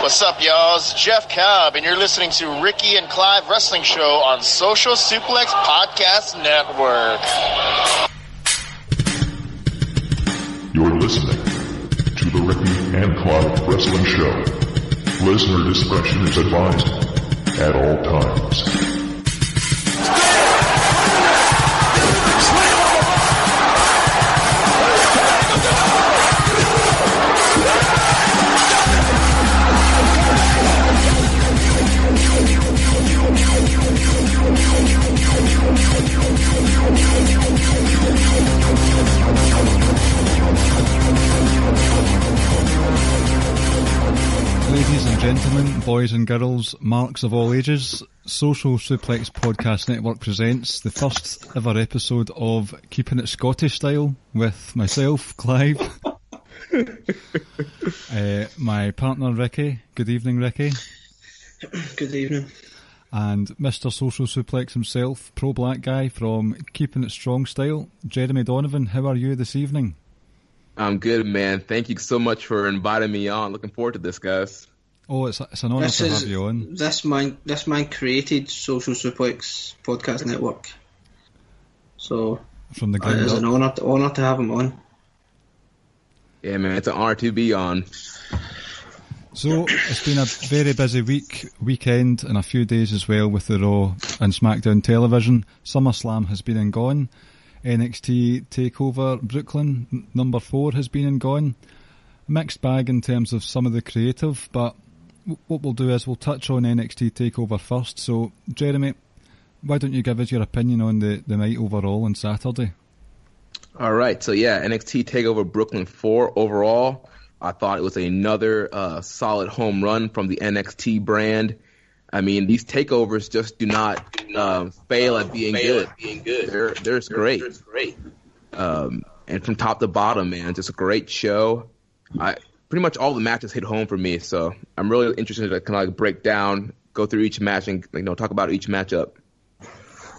What's up, y'all? It's Jeff Cobb, and you're listening to Ricky and Clive Wrestling Show on Social Suplex Podcast Network. You're listening to the Ricky and Clive Wrestling Show. Listener discretion is advised at all times. Ladies and gentlemen, boys and girls, marks of all ages, Social Suplex Podcast Network presents the first ever episode of Keepin It Scottish Style with myself, Clive, my partner Ricky. Good evening, Ricky. Good evening. And Mr. Social Suplex himself, Pro Black Guy from Keepin It Strong Style, Jeremy Donovan. How are you this evening? I'm good, man. Thank you so much for inviting me on. Looking forward to this, guys. Oh, it's an honour to have you on. This man created Social Suplex Podcast Network. So from the ground it is up. an honour to have him on. Yeah, man, it's an honour to be on. So it's been a very busy weekend, and a few days as well with the Raw and Smackdown television. Summerslam has been and gone. NXT Takeover Brooklyn #4 has been and gone. Mixed bag in terms of some of the creative, but what we'll do is we'll touch on NXT Takeover first. So, Jeremy, why don't you give us your opinion on the night overall on Saturday? All right, so yeah, NXT Takeover Brooklyn IV overall, I thought it was another solid home run from the NXT brand. I mean, these takeovers just do not fail at being good. They're great. And from top to bottom, man, just a great show. Pretty much all the matches hit home for me, so I'm really interested to kind of break down, go through each match, and talk about each matchup.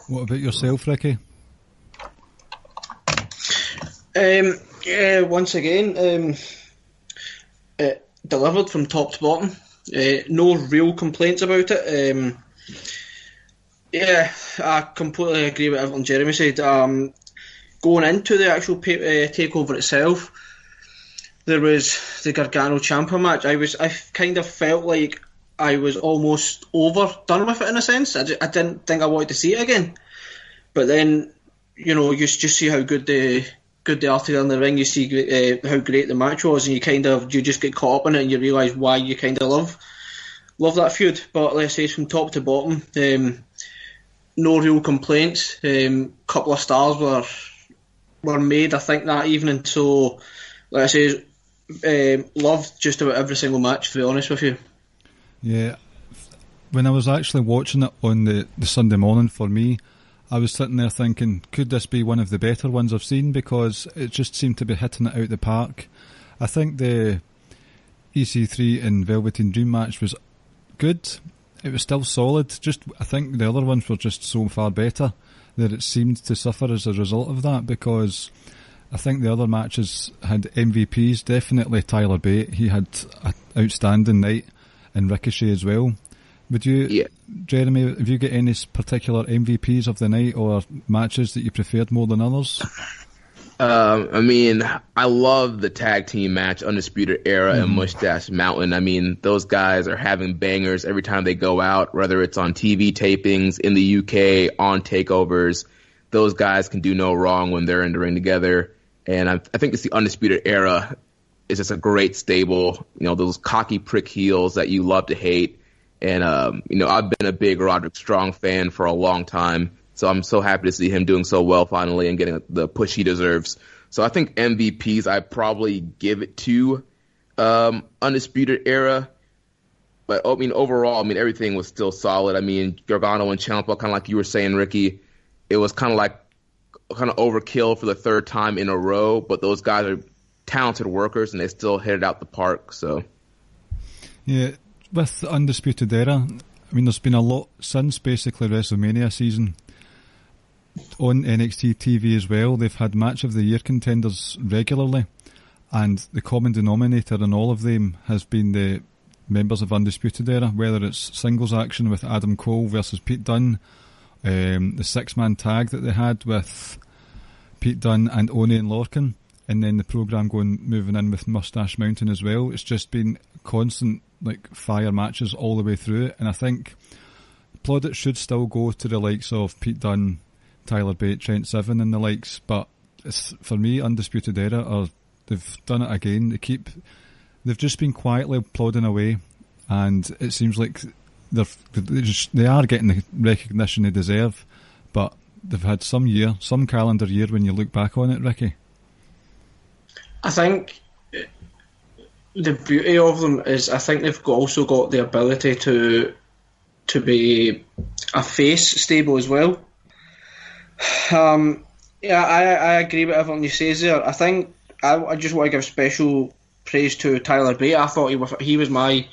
What about yourself, Ricky? Once again, delivered from top to bottom. No real complaints about it. I completely agree with everything Jeremy said. Going into the actual takeover itself, there was the Gargano Ciampa match. I kind of felt like I was almost overdone with it in a sense. I didn't think I wanted to see it again. But then, you just see how good they are together in the ring. You see how great the match was, and you just get caught up in it, and you realise why you kind of love that feud. But let's say from top to bottom, no real complaints. Couple of stars were made, I think, that evening. So, like I say, loved just about every single match, to be honest with you. Yeah, when I was actually watching it on the Sunday morning, for me, I was sitting there thinking, could this be one of the better ones I've seen? Because it just seemed to be hitting it out the park. I think the EC3 and Velveteen Dream match was good. It was still solid. I think the other ones were just so far better that it seemed to suffer as a result of that, because I think the other matches had MVPs. Definitely Tyler Bate. He had an outstanding night, and Ricochet as well. Would you, yeah. Jeremy, have you got any particular MVPs of the night or matches that you preferred more than others? I mean, I love the tag team match, Undisputed Era and Mustache Mountain. I mean, those guys are having bangers every time they go out, whether it's on TV tapings, in the UK, on takeovers. Those guys can do no wrong when they're in the ring together. And I think it's the Undisputed Era is just a great stable, those cocky prick heels that you love to hate. And, I've been a big Roderick Strong fan for a long time. So I'm so happy to see him doing so well finally and getting the push he deserves. So I think MVPs, I probably give it to Undisputed Era. But, overall, everything was still solid. Gargano and Ciampa, kind of like you were saying, Ricky, it was kind of overkill for the third time in a row. But those guys are talented workers, and they still hit it out the park. So, yeah, with the Undisputed Era, there's been a lot since basically WrestleMania season. On NXT TV as well, they've had Match of the Year contenders regularly, and the common denominator in all of them has been the members of Undisputed Era, whether it's singles action with Adam Cole versus Pete Dunne, the 6-man tag that they had with Pete Dunne and Oney and Lorcan, and then the programme moving in with Moustache Mountain as well. It's just been constant fire matches all the way through it, and I think plaudits should still go to the likes of Pete Dunne, Tyler Bate, Trent Seven and the likes, but for me, Undisputed Era they've done it again. They've just been quietly plodding away, and it seems like they are getting the recognition they deserve, but they've had some calendar year when you look back on it, Ricky. I think the beauty of them is I think they've also got the ability to be a face stable as well. Yeah, I agree with everything you say there. I think I just want to give special praise to Tyler Bate. I thought he was my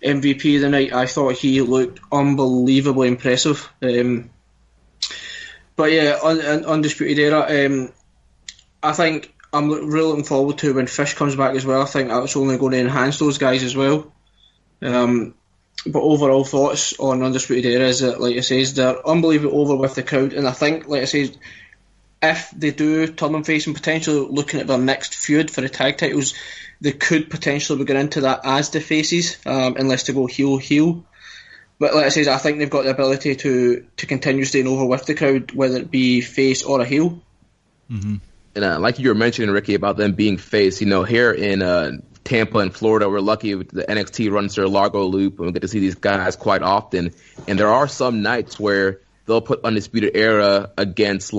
MVP of the night. I thought he looked unbelievably impressive. But yeah, Undisputed Era, I think I'm really looking forward to when Fish comes back as well. I think that's only going to enhance those guys as well. But overall thoughts on Undisputed Era is that, like I say, they're unbelievably over with the crowd, and I think, like I say, if they do turn them face and potentially looking at their next feud for the tag titles, they could potentially be going into that as the faces, unless they go heel. But like I say, I think they've got the ability to continue staying over with the crowd, whether it be face or a heel. Mm-hmm. And like you were mentioning, Ricky, about them being face, here in Tampa and Florida, we're lucky the NXT runs their Largo Loop, and we get to see these guys quite often. And there are some nights where they'll put Undisputed Era against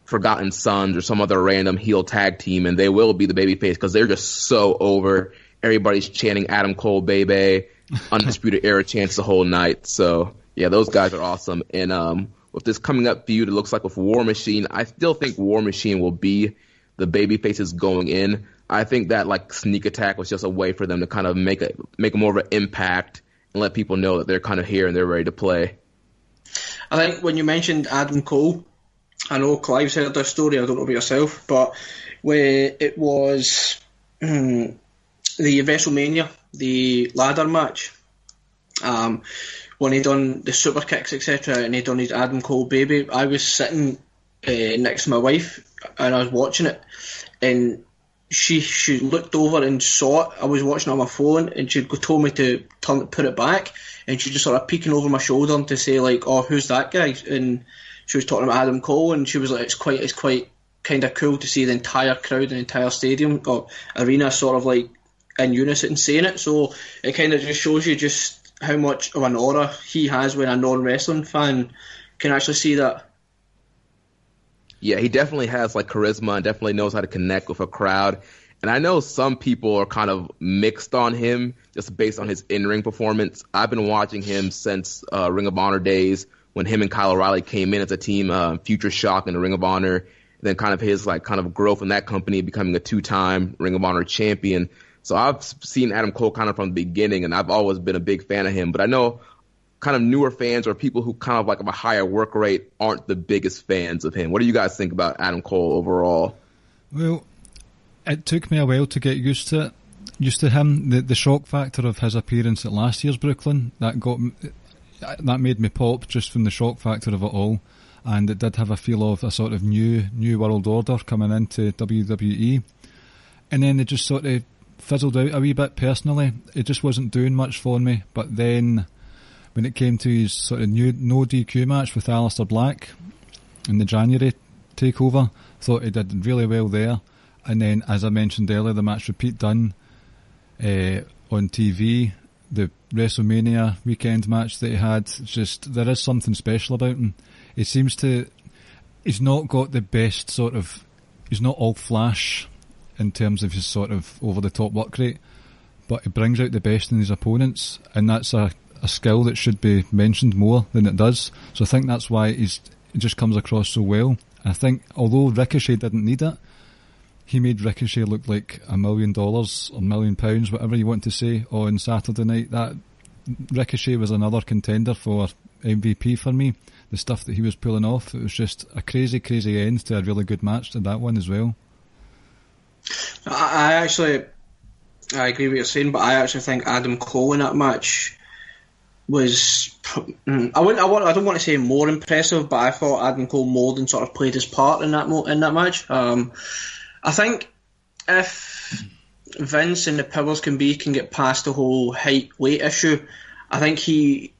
Forgotten Sons or some other random heel tag team, and they will be the babyface because they're just so over. Everybody's chanting Adam Cole, baby. Undisputed Era chants the whole night. So yeah, those guys are awesome. And with this coming up feud, it looks like with War Machine, I still think War Machine will be the babyfaces going in. I think that sneak attack was just a way for them to kind of make more of an impact and let people know that they're kind of here and they're ready to play. I think when you mentioned Adam Cole, I know Clive's heard this story, I don't know about yourself, but when it was the WrestleMania, the ladder match, when he done the super kicks, etc., and he done his Adam Cole baby, I was sitting next to my wife and I was watching it, and she looked over and saw it. I was watching it on my phone, and she told me to put it back, and she just sort of peeking over my shoulder to say oh, who's that guy? And she was talking about Adam Cole, and she was like, it's quite kind of cool to see the entire crowd, the entire stadium or arena sort of in unison saying it. So it kind of just shows you just how much of an aura he has when a non-wrestling fan can actually see that. Yeah, he definitely has charisma and definitely knows how to connect with a crowd. And I know some people are kind of mixed on him just based on his in-ring performance. I've been watching him since Ring of Honor days when him and Kyle O'Reilly came in as a team, Future Shock in the Ring of Honor, and then kind of his kind of growth in that company, becoming a 2-time Ring of Honor champion. So I've seen Adam Cole kind of from the beginning, and I've always been a big fan of him. But I know kind of newer fans or people who kind of have a higher work rate aren't the biggest fans of him. What do you guys think about Adam Cole overall? Well, it took me a while to get used to him. The shock factor of his appearance at last year's Brooklyn, that made me pop just from the shock factor of it all, and it did have a feel of a sort of new world order coming into WWE, and then it just sort of fizzled out a wee bit personally. It just wasn't doing much for me. But then when it came to his sort of new no DQ match with Aleister Black in the January takeover, thought he did really well there. And then, as I mentioned earlier, the match with Pete Dunne on TV, the WrestleMania weekend match that he had, just there is something special about him. He's not got the best he's not all flash in terms of his sort of over-the-top work rate, but he brings out the best in his opponents, and that's a skill that should be mentioned more than it does. So I think that's why it just comes across so well. I think although Ricochet didn't need it, he made Ricochet look like $1 million or £1 million, whatever you want to say, on Saturday night. That Ricochet was another contender for MVP for me. The stuff that he was pulling off, it was just a crazy, crazy end to a really good match to that one as well. I actually I agree with what you're saying, but I actually think Adam Cole in that match was I don't want to say more impressive, but I thought Adam Cole more than sort of played his part in that match. I think if Vince and the powers can get past the whole height weight issue, I think he's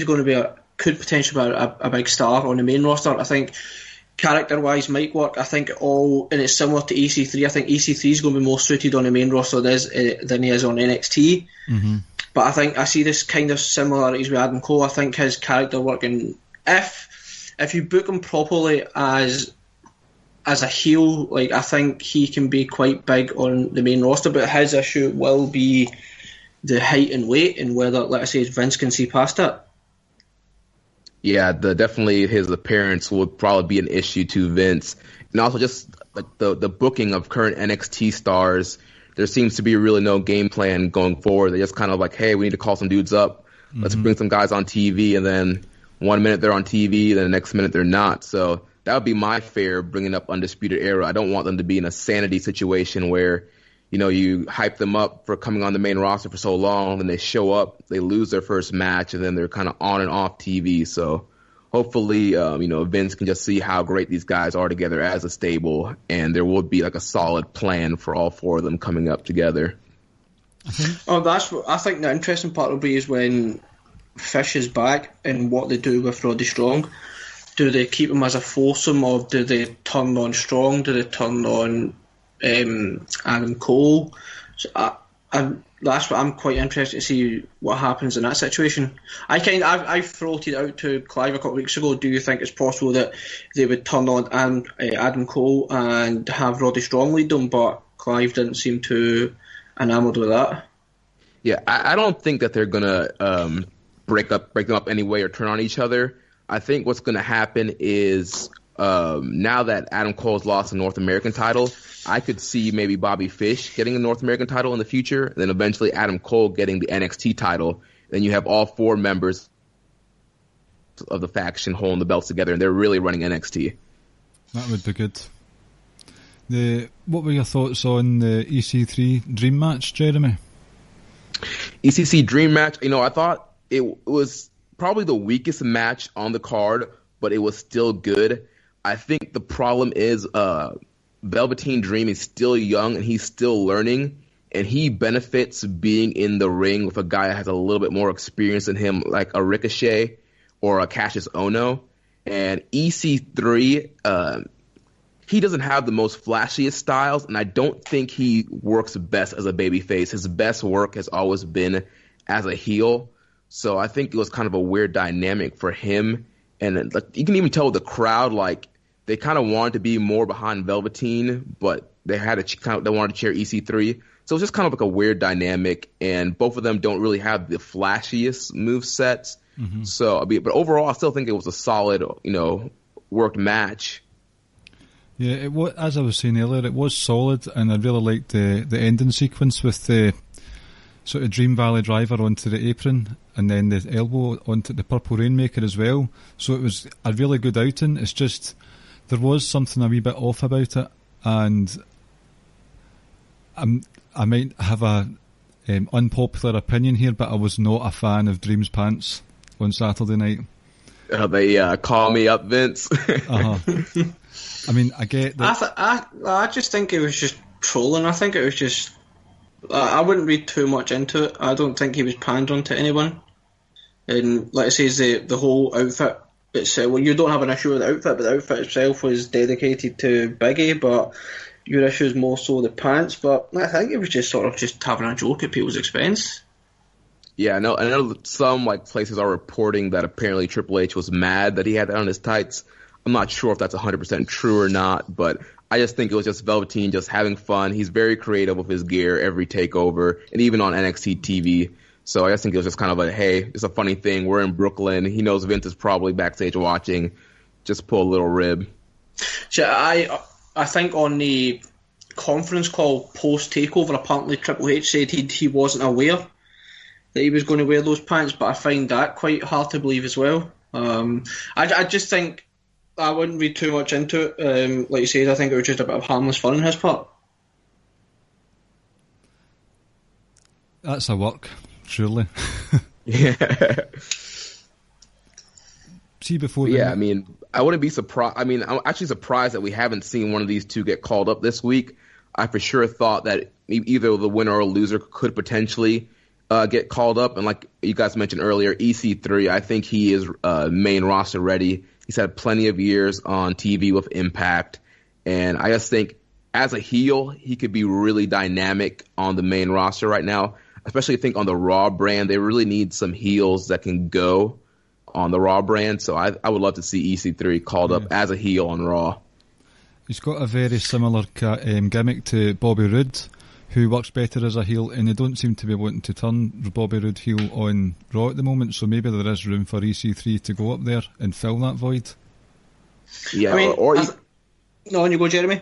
going to could potentially be a big star on the main roster. I think character-wise might work. I think and it's similar to EC3. I think EC3 is going to be more suited on the main roster than he is on NXT. Mm-hmm. But I think I see this kind of similarities with Adam Cole. I think his character work, and if you book him properly as a heel, like, I think he can be quite big on the main roster. But his issue will be the height and weight, and whether, like I say, Vince can see past it. Yeah, definitely his appearance would probably be an issue to Vince, and also just like the booking of current NXT stars. There seems to be really no game plan going forward. They're just kind of like, hey, we need to call some dudes up. Let's bring some guys on TV, and then 1 minute they're on TV, then the next minute they're not. So that would be my fear bringing up Undisputed Era. I don't want them to be in a sanity situation where, you hype them up for coming on the main roster for so long, then they show up, they lose their first match, and then they're kind of on and off TV. So hopefully, Vince can just see how great these guys are together as a stable, and there will be like a solid plan for all four of them coming up together. I think the interesting part will be is when Fish is back and what they do with Roddy Strong. Do they keep him as a foursome, or do they turn on Strong? Do they turn on Adam Cole? So that's what I'm quite interested to see what happens in that situation. I floated out to Clive a couple of weeks ago. Do you think it's possible that they would turn on Adam Cole and have Roddy Strong lead them? But Clive didn't seem too enamoured with that. Yeah, I don't think that they're gonna break them up anyway or turn on each other. I think what's gonna happen is now that Adam Cole's lost the North American title, I could see maybe Bobby Fish getting a North American title in the future, and then eventually Adam Cole getting the NXT title. Then you have all four members of the faction holding the belts together, and they're really running NXT. That would be good. What were your thoughts on the EC3 Dream match, Jeremy? ECC Dream match, I thought it was probably the weakest match on the card, but it was still good. I think the problem is Velveteen Dream is still young and he's still learning, and he benefits being in the ring with a guy that has a little bit more experience than him, like a Ricochet or a Cassius Ohno. And EC3, he doesn't have the most flashiest styles, and I don't think he works best as a babyface. His best work has always been as a heel. So I think it was kind of a weird dynamic for him. And like, you can even tell the crowd, like, they kind of wanted to be more behind Velveteen, but they wanted to cheer EC3. So it's just kind of like a weird dynamic, and both of them don't really have the flashiest move sets. Mm-hmm. So, but overall, I still think it was a solid, worked match. Yeah, as I was saying earlier, it was solid, and I really liked the ending sequence with the sort of Dream Valley Driver onto the apron, and then the elbow onto the Purple Rainmaker as well. So it was a really good outing. It's just there was something a wee bit off about it, and I might have a unpopular opinion here, but I was not a fan of Dream's pants on Saturday night. They call me up, Vince. Uh-huh. I mean, I get that. I just think it was just trolling. I think it was just. I wouldn't read too much into it. I don't think he was pandering to anyone. And like I say, the whole outfit itself. Well, you don't have an issue with the outfit, but the outfit itself was dedicated to Biggie. But your issue is more so the pants. But I think it was just sort of just having a joke at people's expense. Yeah, I know some places are reporting that apparently Triple H was mad that he had that on his tights. I'm not sure if that's 100% true or not, but I just think it was just Velveteen just having fun. He's very creative with his gear every takeover, and even on NXT TV. So I just think it was just kind of hey, it's a funny thing. We're in Brooklyn. He knows Vince is probably backstage watching. Just pull a little rib. So I think on the conference call post-takeover, apparently Triple H said he wasn't aware that he was going to wear those pants, but I find that quite hard to believe as well. I just think I wouldn't read too much into it. Like you said, I think it was just a bit of harmless fun on his part. That's a work, surely. Yeah. See, before I mean, I wouldn't be surprised. I mean, I'm actually surprised that we haven't seen one of these two get called up this week. I for sure thought that either the winner or loser could potentially get called up. And like you guys mentioned earlier, EC3, I think he is main roster ready. He's had plenty of years on TV with Impact. And I just think as a heel, he could be really dynamic on the main roster right now. Especially I think on the Raw brand, they really need some heels that can go on the Raw brand. So I would love to see EC3 called up as a heel on Raw. He's got a very similar gimmick to Bobby Roode, who works better as a heel, and they don't seem to be wanting to turn Bobby Roode heel on Raw at the moment, so maybe there is room for EC3 to go up there and fill that void. Yeah, I mean, no, on you go, Jeremy.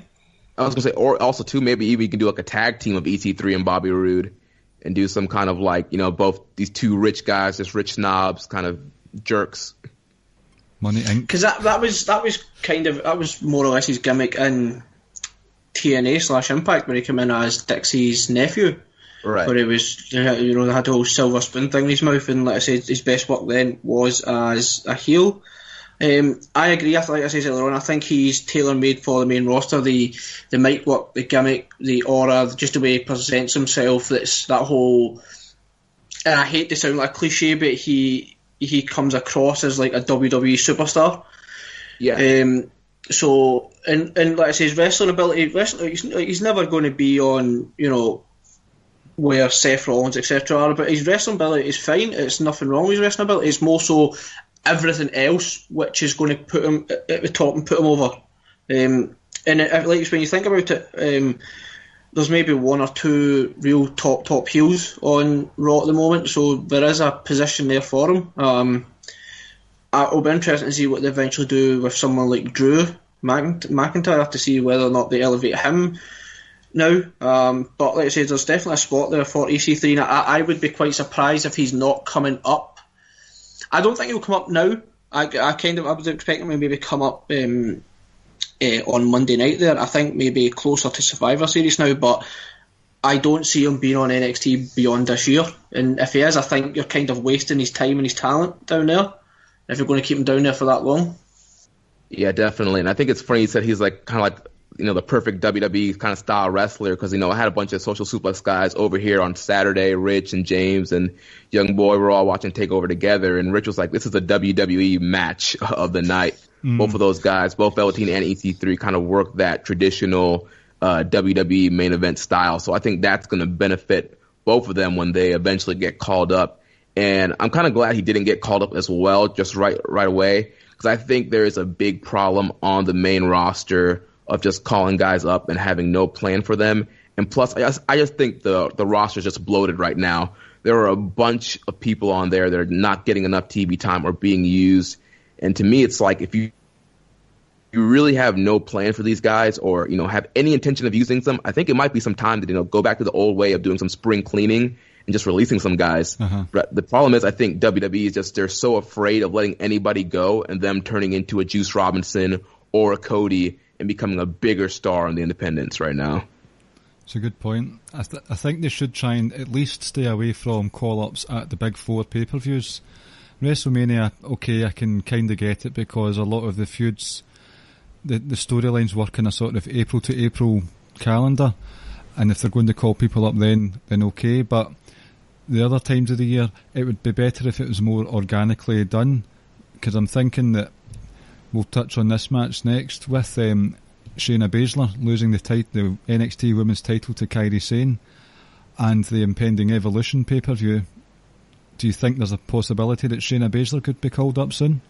I was going to say, or also, too, maybe even you can do like a tag team of EC3 and Bobby Roode and do some kind of like, both these two rich guys, just rich snobs, kind of jerks. Money Inc. Because that was more or less his gimmick in TNA/Impact, where he came in as Dixie's nephew. Right. Where he was, they had the whole silver spoon thing in his mouth, and like I said, his best work then was as a heel. I agree. Like I said earlier on, I think he's tailor-made for the main roster. The mic work, the gimmick, the aura, just the way he presents himself. That's that whole. And I hate to sound like a cliche, but he comes across as like a WWE superstar. Yeah. So and like I say, his wrestling ability, he's never going to be on where Seth Rollins etc. are, but his wrestling ability is fine. It's nothing wrong with his wrestling ability. It's more so everything else which is going to put him at the top and put him over. And like when you think about it, there's maybe one or two real top heels on Raw at the moment, so there is a position there for him. It'll be interesting to see what they eventually do with someone like Drew McIntyre. I have to see whether or not they elevate him now. But like I said, there's definitely a spot there for EC3, and I would be quite surprised if he's not coming up. I don't think he'll come up now. I was expecting him to maybe come up on Monday night there. I think maybe closer to Survivor Series now, but I don't see him being on NXT beyond this year. And if he is, I think you're kind of wasting his time and his talent down there if you're going to keep him down there for that long. Yeah, definitely. And I think it's funny you said he's like kind of like the perfect WWE kind of style wrestler, because I had a bunch of Social Suplex guys over here on Saturday. Rich and James and Young Boy were all watching TakeOver together, and Rich was like, "This is a WWE match of the night." Both of those guys, both Velveteen and EC3, kind of work that traditional WWE main event style. So I think that's going to benefit both of them when they eventually get called up. And I'm kind of glad he didn't get called up as well just right away, because I think there is a big problem on the main roster of just calling guys up and having no plan for them. And plus, I just think the roster is just bloated right now. There are a bunch of people on there that are not getting enough TV time or being used. And to me, it's like if you really have no plan for these guys, or have any intention of using them, I think it might be some time to go back to the old way of doing some spring cleaning and just releasing some guys. But the problem is, I think WWE is just, they're so afraid of letting anybody go and them turning into a Juice Robinson or a Cody and becoming a bigger star on the independents right now. It's a good point. I think they should try and at least stay away from call-ups at the big four pay-per-views. WrestleMania, okay, I can kind of get it, because a lot of the feuds, the storylines work in a sort of April to April calendar, and if they're going to call people up then okay, but the other times of the year, it would be better if it was more organically done, because I'm thinking that we'll touch on this match next with Shayna Baszler losing the NXT Women's title to Kairi Sane and the impending Evolution pay-per-view. Do you think there's a possibility that Shayna Baszler could be called up soon?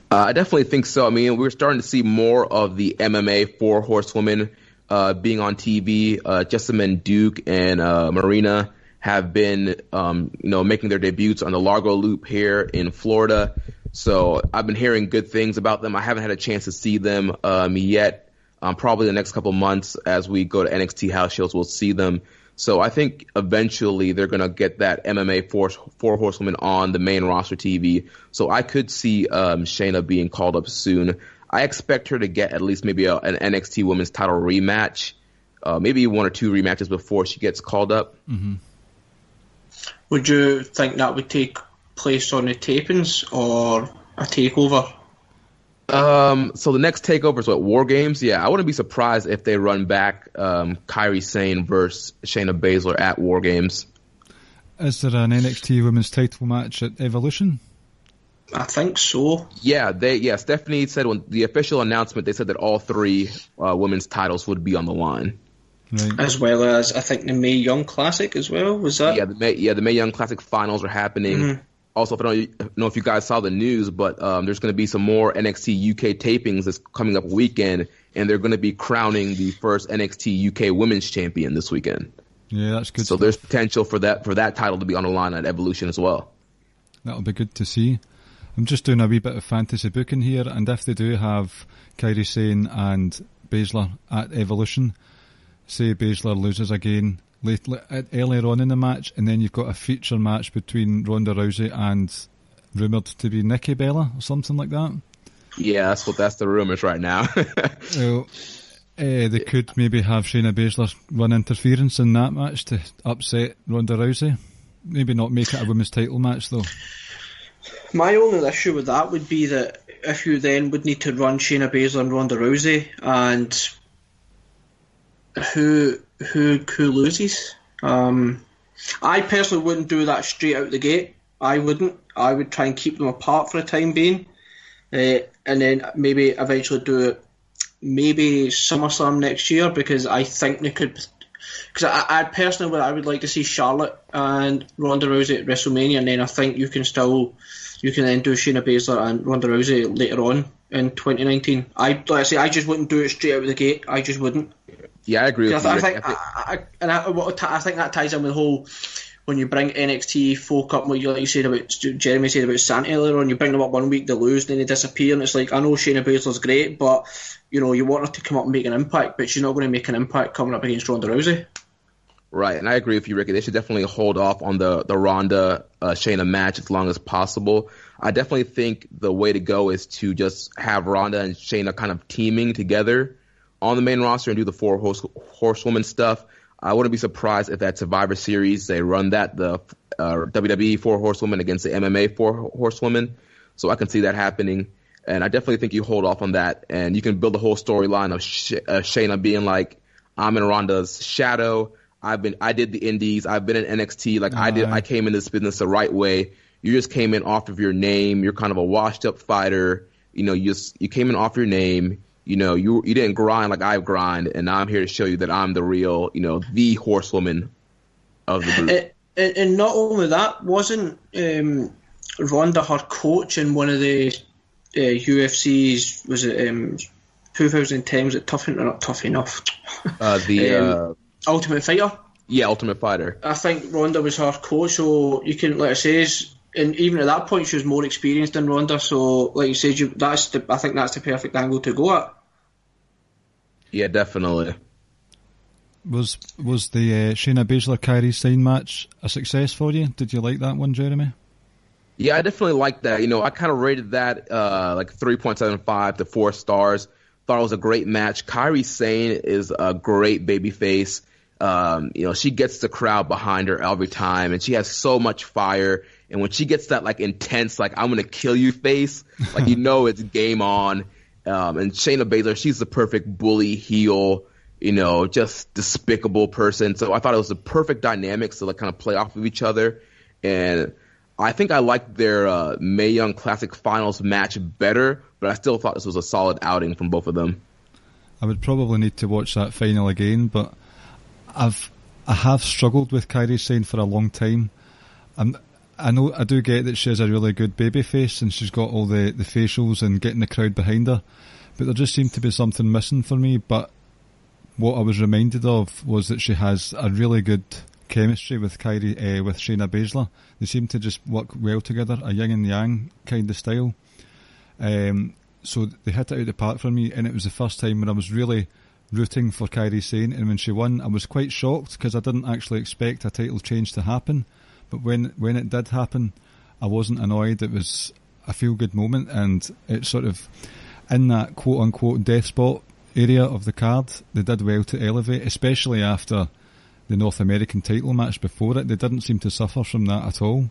I definitely think so. I mean, we're starting to see more of the MMA four horsewomen being on TV. Jessamyn Duke and Marina have been, making their debuts on the Largo Loop here in Florida. So I've been hearing good things about them. I haven't had a chance to see them yet. Probably the next couple months as we go to NXT house shows, we'll see them. So I think eventually they're going to get that MMA four horsewomen on the main roster TV. So I could see Shayna being called up soon. I expect her to get at least maybe an NXT Women's Title rematch, maybe one or two rematches before she gets called up. Mm-hmm. Would you think that would take place on the tapings or a takeover? So the next takeover is what, War Games? Yeah, I wouldn't be surprised if they run back Kairi Sane versus Shayna Baszler at War Games. Is there an NXT Women's Title match at Evolution? I think so. Yeah, Stephanie said when the official announcement, they said that all 3 women's titles would be on the line. Right. As well as, I think, the Mae Young Classic as well, was that? Yeah, the Mae Young Classic finals are happening. Mm-hmm. Also, I don't know if you guys saw the news, but there's going to be some more NXT UK tapings this coming up weekend, and they're going to be crowning the first NXT UK Women's Champion this weekend. Yeah, that's good. So there's potential for that title to be on the line at Evolution as well. That'll be good to see. I'm just doing a wee bit of fantasy booking here, and if they do have Kairi Sane and Baszler at Evolution, say Baszler loses again earlier on in the match, and then you've got a feature match between Ronda Rousey and rumoured to be Nikki Bella or something like that. Yeah, that's the rumours right now. Well, they could maybe have Shayna Baszler run interference in that match to upset Ronda Rousey. Maybe not make it a women's title match though. My only issue with that would be that if you then would need to run Shayna Baszler and Ronda Rousey, and who loses? I personally wouldn't do that straight out the gate. I wouldn't. I would try and keep them apart for the time being, and then maybe eventually do it. Maybe SummerSlam next year, because I think they could. Because I personally would like to see Charlotte and Ronda Rousey at WrestleMania, and then I think you can then do Shayna Baszler and Ronda Rousey later on in 2019. I just wouldn't do it straight out of the gate. I just wouldn't. Yeah, I agree with you. I think that ties in with the whole, when you bring NXT folk up, like you said about Jeremy said about Santi earlier on, you bring them up 1 week, they lose, then they disappear, and it's like, I know Shayna Baszler's great, but you want her to come up and make an impact, but she's not going to make an impact coming up against Ronda Rousey. Right, and I agree with you, Ricky. They should definitely hold off on the Ronda Shayna match as long as possible. I definitely think the way to go is to just have Ronda and Shayna kind of teaming together on the main roster and do the 4 horsewoman stuff. I wouldn't be surprised if that Survivor Series, they run that, the WWE 4 horsewomen against the MMA 4 horsewomen. So I can see that happening. And I definitely think you hold off on that, and you can build a whole storyline of Shayna being like, I'm in Ronda's shadow. I did the indies. I've been in NXT. I came in this business the right way. You just came in off of your name. You're kind of a washed up fighter. You came in off your name. You didn't grind like I've grinded, and now I'm here to show you that I'm the real, the horsewoman of the group. And not only that, wasn't Ronda her coach in one of the UFC's, was it 2010, was it Tough or not Tough Enough? Ultimate Fighter? Yeah, Ultimate Fighter. I think Ronda was her coach, so you can, like I says, and even at that point she was more experienced than Ronda, so like you said, I think that's the perfect angle to go at. Yeah, definitely. Was the Shayna Baszler Kairi Sane match a success for you? Did you like that one, Jeremy? Yeah, I definitely liked that. I kind of rated that like 3.75 to 4 stars. Thought it was a great match. Kairi Sane is a great babyface. She gets the crowd behind her every time, and she has so much fire. And when she gets that intense, I'm gonna kill you face, it's game on. And Shayna Baszler, she's the perfect bully heel, just despicable person. So I thought it was the perfect dynamics to kind of play off of each other. And I think I liked their Mae Young Classic Finals match better, but I still thought this was a solid outing from both of them. I would probably need to watch that final again, but I have struggled with Kairi Sane for a long time. I do get that she has a really good baby face and she's got all the facials and getting the crowd behind her, but there just seemed to be something missing for me. But what I was reminded of was that she has a really good chemistry with with Shayna Baszler. They seem to just work well together, a yin and yang kind of style. So they hit it out of the park for me, and it was the first time when I was really rooting for Kairi Sane, and when she won I was quite shocked because I didn't actually expect a title change to happen. But when it did happen, I wasn't annoyed. It was a feel-good moment, and it sort of, in that quote-unquote death spot area of the card, they did well to elevate, especially after the North American title match before it. They didn't seem to suffer from that at all.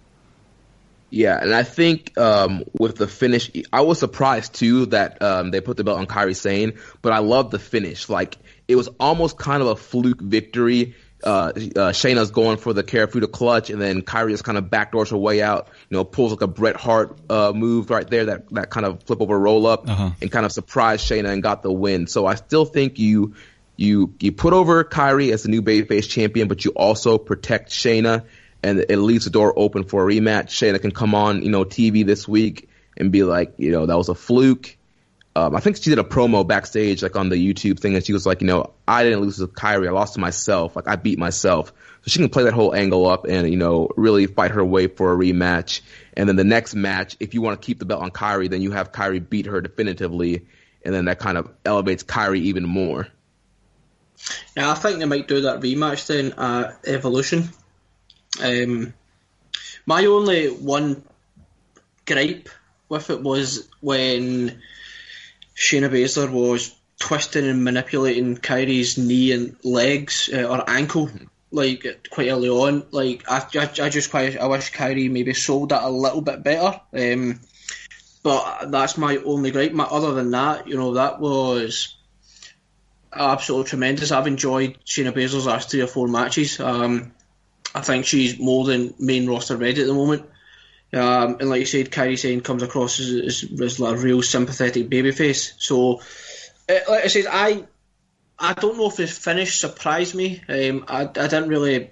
Yeah, and I think with the finish, I was surprised too that they put the belt on Kairi Sane, but I love the finish. Like, it was almost kind of a fluke victory. Shayna's going for the Karafuda clutch, and then Kairi just kind of backdoors her way out. Pulls like a Bret Hart move right there, that kind of flip over roll up, and kind of surprised Shayna and got the win. So I still think you put over Kairi as the new babyface champion, but you also protect Shayna. And it leaves the door open for a rematch. Shayna can come on, TV this week and be like, that was a fluke. I think she did a promo backstage, like on the YouTube thing, and she was like, I didn't lose to Kairi, I lost to myself. Like, I beat myself. So she can play that whole angle up and, really fight her way for a rematch. And then the next match, if you want to keep the belt on Kairi, then you have Kairi beat her definitively, and then that kind of elevates Kairi even more. Yeah, I think they might do that rematch then at Evolution. My only one gripe with it was when Shayna Baszler was twisting and manipulating Kairi's knee and legs or ankle, like, quite early on. Like, I wish Kairi maybe sold that a little bit better. But that's my only gripe. Other than that, that was absolutely tremendous. I've enjoyed Shayna Baszler's last 3 or 4 matches. I think she's more than main roster ready at the moment. And like you said, Kairi Sane comes across as like a real sympathetic babyface. So, like I said, I don't know if the finish surprised me. I didn't really...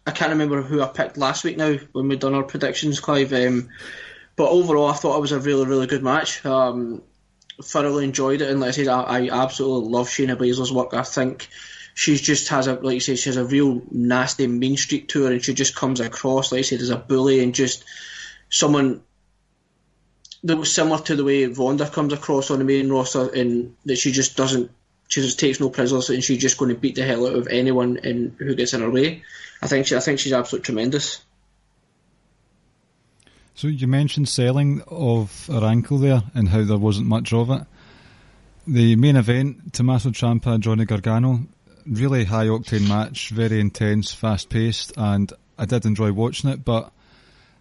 I can't remember who I picked last week now when we'd done our predictions, Clive. But overall, I thought it was a really, really good match. Thoroughly enjoyed it. And like I said, I absolutely love Shayna Baszler's work. I think... she just has like you say, she has a real nasty mean streak to her, and she just comes across, like I said, as a bully and just someone that was similar to the way Ronda comes across on the main roster, and that she just takes no prisoners, and she's just going to beat the hell out of anyone who gets in her way. I think she's absolutely tremendous. So you mentioned selling of her ankle there and how there wasn't much of it. The main event, Tommaso Ciampa, Johnny Gargano, really high octane match, very intense, fast paced, and I did enjoy watching it, but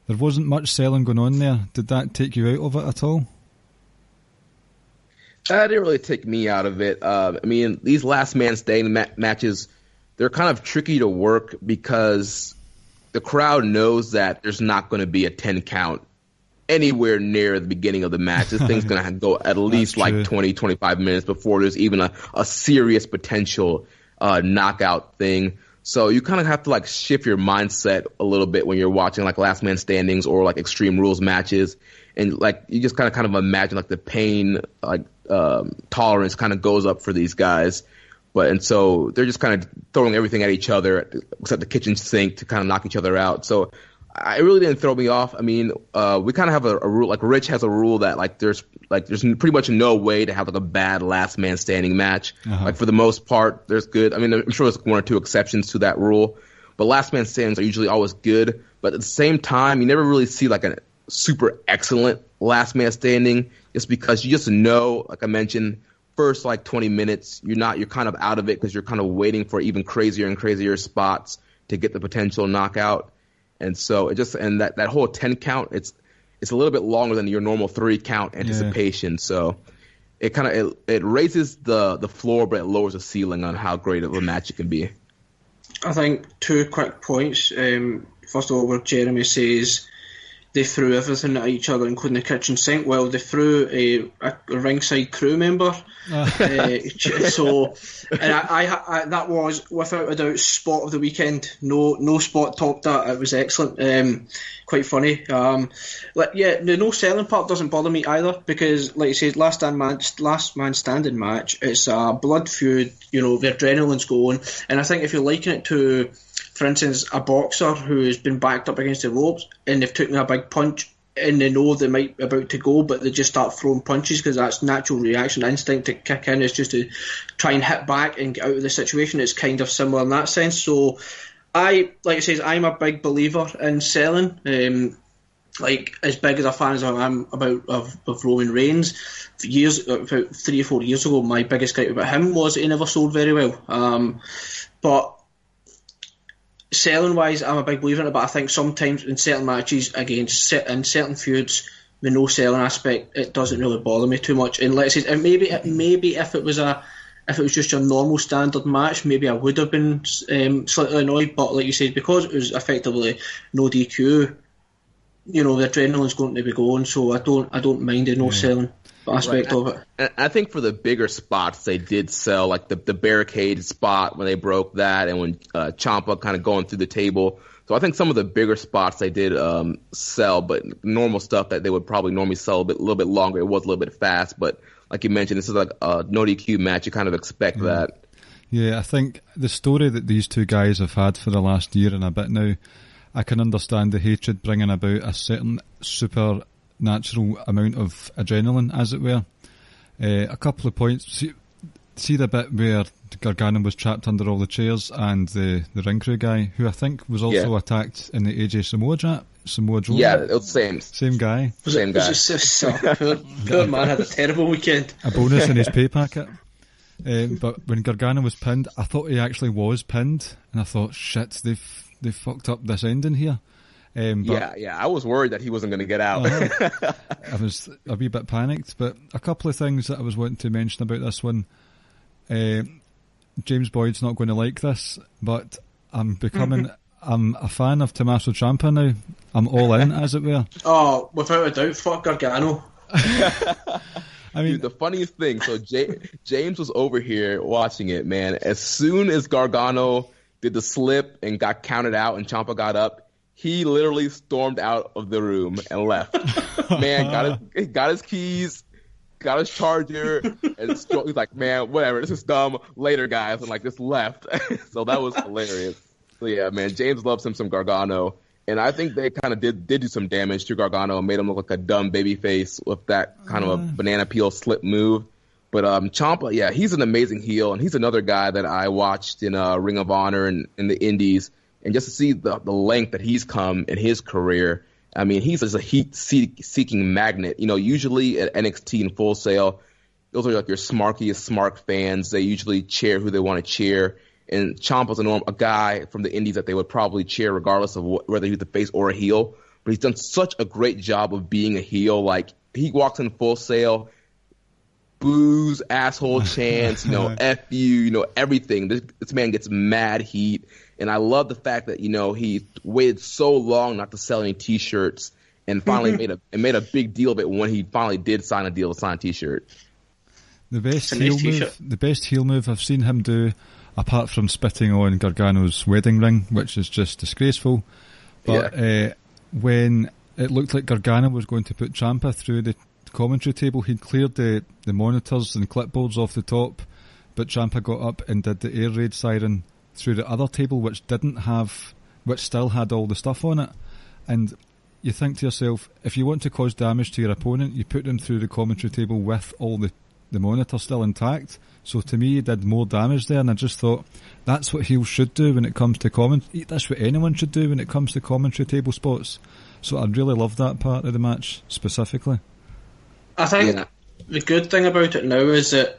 there wasn't much selling going on there. Did that take you out of it at all? That didn't really take me out of it. I mean, these last man standing matches, they're kind of tricky to work because the crowd knows that there's not going to be a 10 count anywhere near the beginning of the match. This thing's going to go at least like 20, 25 minutes before there's even a serious potential knockout thing. So you kind of have to like shift your mindset a little bit when you're watching like last man standings or like Extreme Rules matches, and like you just kind of imagine like the pain like tolerance kind of goes up for these guys. And so they're just kind of throwing everything at each other except the kitchen sink to kind of knock each other out. So it really didn't throw me off. I mean, we kind of have a rule, like Rich has a rule that like there's pretty much no way to have like a bad last man standing match. Like for the most part, there's good. I mean, I'm sure there's 1 or 2 exceptions to that rule, but last man standings are usually always good. But at the same time, you never really see like a super excellent last man standing, just because you just know, like I mentioned, first like 20 minutes, you're kind of out of it because you're kind of waiting for even crazier and crazier spots to get the potential knockout. And so that whole 10 count, it's a little bit longer than your normal 3 count anticipation. Yeah. So it kind of it raises the floor, but it lowers the ceiling on how great of a match it can be. I think 2 quick points. First of all, where Jeremy says they threw everything at each other, including the kitchen sink. Well, they threw a ringside crew member. So, and I that was without a doubt spot of the weekend. No spot topped that. It was excellent. Quite funny. The no selling part doesn't bother me either, because, like you said, last man standing match. It's a blood feud. The adrenaline's going, and I think if you're liking it to, for instance, a boxer who's been backed up against the ropes and they've taken a big punch and they know they might be about to go, but they just start throwing punches because that's natural reaction instinct to kick in, is just to try and hit back and get out of the situation. It's kind of similar in that sense. So like I say, I'm a big believer in selling. Like, as big as a fan as I am of Roman Reigns, about 3 or 4 years ago, my biggest gripe about him was he never sold very well. But selling wise, I'm a big believer in it, but I think sometimes in certain matches, in certain feuds, the no selling aspect, it doesn't really bother me too much. And let's say, maybe if it was just your normal standard match, maybe I would have been slightly annoyed. But like you said, because it was effectively no DQ, the adrenaline's going to be going, so I don't mind the no selling aspect of it. And I think for the bigger spots, they did sell, like the barricade spot when they broke that, and when Ciampa kind of going through the table. So I think some of the bigger spots they did sell, but normal stuff that they would probably normally sell a little bit longer. It was a little bit fast, but like you mentioned, this is like a no DQ match. You kind of expect that. Yeah, I think the story that these two guys have had for the last year and a bit now, I can understand the hatred bringing about a certain supernatural amount of adrenaline, as it were. A couple of points. See the bit where Gargano was trapped under all the chairs and the ring crew guy, who I think was also attacked in the AJ Samoa Joe. Yeah, it was the same guy. Same guy. Poor man had a terrible weekend. A bonus in his pay packet. But when Gargano was pinned, I thought he actually was pinned, and I thought, shit, they've fucked up this ending here. I was worried that he wasn't going to get out. I was a wee bit panicked, but a couple of things that I was wanting to mention about this one. James Boyd's not going to like this, but I'm a fan of Tommaso Ciampa now. I'm all in, as it were. Oh, without a doubt, fuck Gargano. I mean, dude, the funniest thing, so James was over here watching it, man. As soon as Gargano did the slip and got counted out and Ciampa got up, he literally stormed out of the room and left. Man, got his keys, got his charger, and he's like, man, whatever, this is dumb. Later, guys, and just left. So that was hilarious. So yeah, man, James loves him some Gargano, and I think they kind of did do some damage to Gargano and made him look like a dumb babyface with that kind of a banana peel slip move. But Ciampa, yeah, he's an amazing heel, and he's another guy that I watched in Ring of Honor and in the Indies, and just to see the length that he's come in his career. I mean, he's just a heat-seeking magnet. Usually at NXT and Full Sail, those are like your smarkiest smart fans. They usually cheer who they want to cheer. And Ciampa's a guy from the Indies that they would probably cheer regardless of whether he's the face or a heel. But he's done such a great job of being a heel. Like, he walks in Full Sail, boos, asshole chants, F you, everything. This man gets mad heat. And I love the fact that, he waited so long not to sell any T-shirts and finally made a big deal of it when he finally did sign a deal to sign a T-shirt. The best heel move I've seen him do, apart from spitting on Gargano's wedding ring, which is just disgraceful. But when it looked like Gargano was going to put Ciampa through the commentary table, he'd cleared the monitors and clipboards off the top, but Ciampa got up and did the air raid siren through the other table, which still had all the stuff on it. And you think to yourself, if you want to cause damage to your opponent, you put them through the commentary table with all the monitor still intact. So to me, he did more damage there, and I just thought that's what heels should do when it comes to commentary. That's what anyone should do when it comes to commentary table spots. So I really loved that part of the match specifically. I think the good thing about it now is that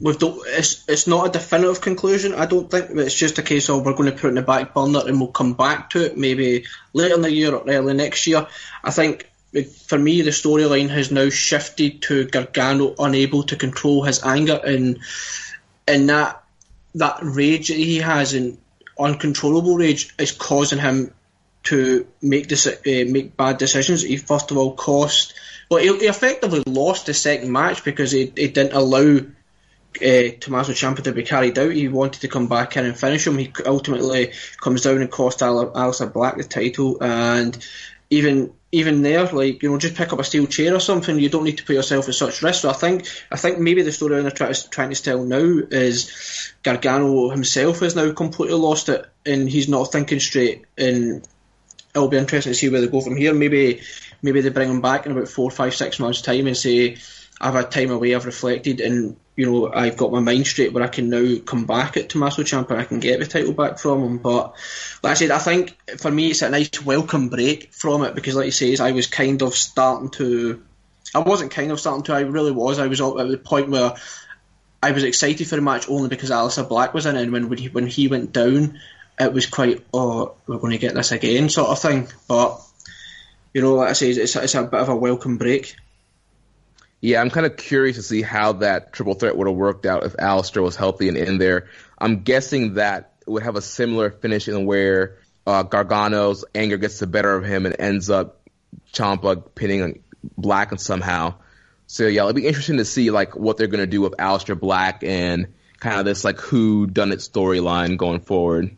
it's not a definitive conclusion. I don't think it's just a case of we're going to put it in the back burner and we'll come back to it maybe later in the year or early next year. I think for me the storyline has now shifted to Gargano unable to control his anger and that rage that he has, and uncontrollable rage, is causing him to make bad decisions. He first of all he effectively lost the second match because he didn't allow Tommaso Ciampa to be carried out. He wanted to come back in and finish him. He ultimately comes down and cost Aleister Black the title, and even there, just pick up a steel chair or something. You don't need to put yourself at such risk. So I think maybe the storyline they're trying to tell now is Gargano himself has now completely lost it and he's not thinking straight, and it'll be interesting to see where they go from here. Maybe they bring him back in about 4, 5, 6 months' time and say, I've had time away, I've reflected, and I've got my mind straight where I can now come back at Tommaso Ciampa and I can get the title back from him. But like I said, I think for me it's a nice welcome break from it, because like you say, I was starting to, I really was. I was at the point where I was excited for the match only because Aleister Black was in it, and when he went down, it was quite, oh, we're going to get this again sort of thing. But, like I say, it's a bit of a welcome break. Yeah, I'm kind of curious to see how that triple threat would have worked out if Aleister was healthy and in there. I'm guessing that it would have a similar finish in where Gargano's anger gets the better of him and ends up Ciampa pinning Black and somehow. So yeah, it'll be interesting to see like what they're going to do with Aleister Black and kind of this like whodunit storyline going forward.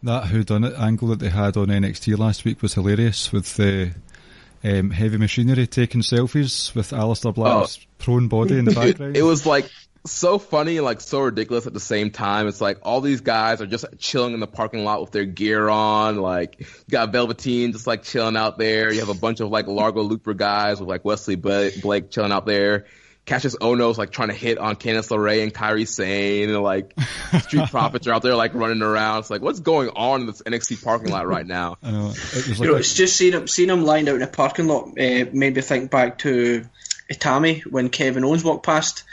That whodunit angle that they had on NXT last week was hilarious with the Heavy Machinery taking selfies with Aleister Black's prone body in the background. It was like so funny and like so ridiculous at the same time. It's like all these guys are just chilling in the parking lot with their gear on. Like you got Velveteen just like chilling out there. You have a bunch of like Largo Looper guys with like Wesley Blake chilling out there. Cassius Ohno's like trying to hit on Candice LeRae and Kairi Sane, and like Street Profits are out there like running around. It's like, what's going on in this NXT parking lot right now? I know. It was like it's just seeing him lined out in a parking lot made me think back to Itami when Kevin Owens walked past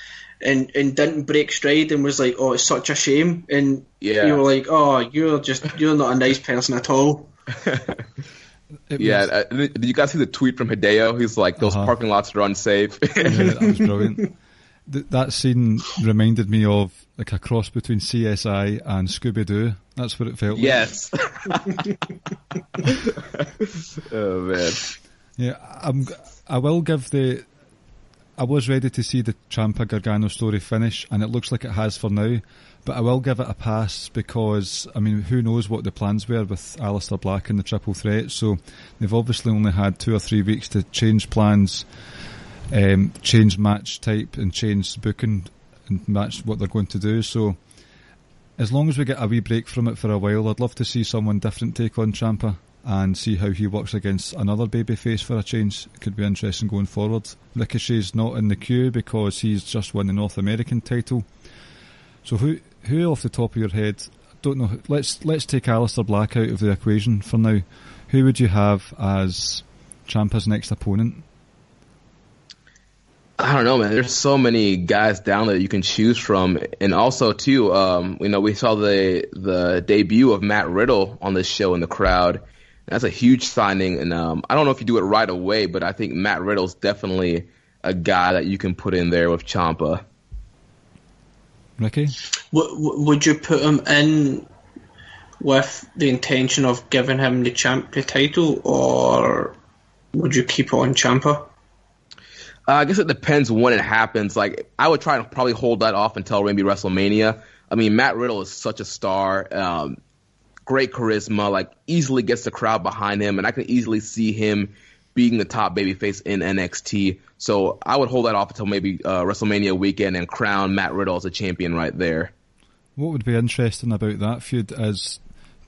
and didn't break stride and was like, oh, it's such a shame. And you were like, oh, you're not a nice person at all. Did you guys see the tweet from Hideo? He's like, those parking lots are unsafe. Yeah, that was brilliant. That scene reminded me of like a cross between CSI and Scooby-Doo. That's what it felt like. Yes. Oh, man. Yeah, I was ready to see the Ciampa Gargano story finish, and it looks like it has for now. But I will give it a pass because, I mean, who knows what the plans were with Aleister Black and the triple threat. So they've obviously only had 2 or 3 weeks to change plans, change match type and change booking and match what they're going to do. So as long as we get a wee break from it for a while, I'd love to see someone different take on Ciampa and see how he works against another babyface for a change. It could be interesting going forward. Ricochet's not in the queue because he's just won the North American title. So who off the top of your head, I don't know, let's take Aleister Black out of the equation for now. Who would you have as Ciampa's next opponent? I don't know, man. There's so many guys down there you can choose from. And also, too, we saw the debut of Matt Riddle on this show in the crowd. That's a huge signing. And I don't know if you do it right away, but I think Matt Riddle's definitely a guy that you can put in there with Ciampa. Ricky? Would you put him in with the intention of giving him the title, or would you keep it on Ciampa? I guess it depends when it happens. Like, I would try to probably hold that off until maybe WrestleMania. I mean, Matt Riddle is such a star, great charisma, like easily gets the crowd behind him, and I can easily see him being the top babyface in NXT. So I would hold that off until maybe WrestleMania weekend and crown Matt Riddle as a champion right there. What would be interesting about that feud is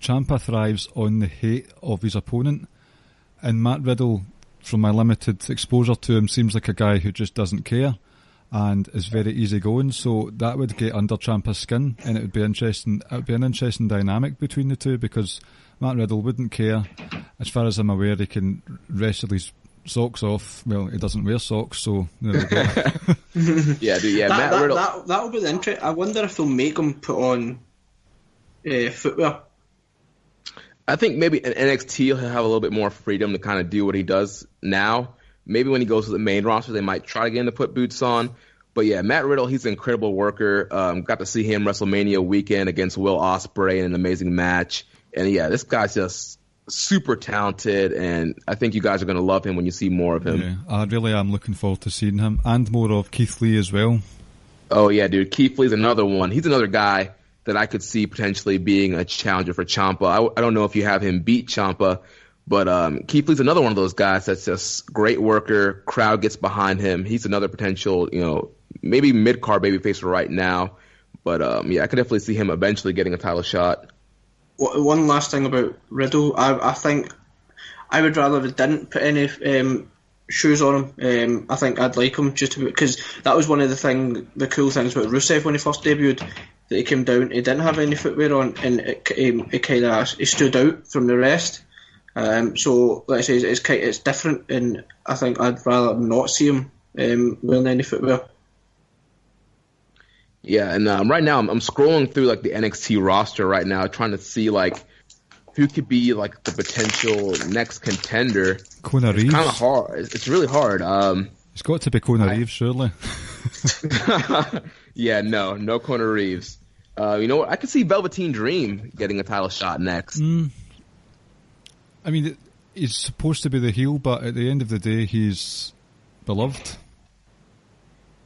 Ciampa thrives on the hate of his opponent, and Matt Riddle, from my limited exposure to him, seems like a guy who just doesn't care and is very easygoing. So that would get under Ciampa's skin, and it would be interesting. It would be an interesting dynamic between the two because Matt Riddle wouldn't care. As far as I'm aware, he can wrestle his socks off. Well, he doesn't wear socks, so there we go. Matt Riddle. That would be the interest. I wonder if they'll make him put on footwear. I think maybe in NXT he'll have a little bit more freedom to kind of do what he does now. Maybe when he goes to the main roster, they might try again to put boots on. But yeah, Matt Riddle, he's an incredible worker. Got to see him WrestleMania weekend against Will Ospreay in an amazing match. And yeah, this guy's just super talented, and I think you guys are going to love him when you see more of him. Yeah, I really am looking forward to seeing him, and more of Keith Lee as well. Oh yeah, dude, Keith Lee's another one. He's another guy that I could see potentially being a challenger for Ciampa. I don't know if you have him beat Ciampa, but Keith Lee's another one of those guys that's just great worker. Crowd gets behind him. He's another potential, maybe mid-card babyface for right now. But I could definitely see him eventually getting a title shot. One last thing about Riddle, I think I would rather they didn't put any shoes on him. I think I'd like him just because that was one of the cool things about Rusev when he first debuted, that he came down, he didn't have any footwear on, and it kind of stood out from the rest. So like I say, it's different, and I think I'd rather not see him wearing any footwear. Yeah, and right now I'm scrolling through like the NXT roster right now, trying to see like who could be like the potential next contender. Kona Reeves. It's kind of hard. It's really hard. It's got to be Kona Reeves, surely. Yeah, no Kona Reeves. You know what? I could see Velveteen Dream getting a title shot next. I mean, he's supposed to be the heel, but at the end of the day, he's beloved.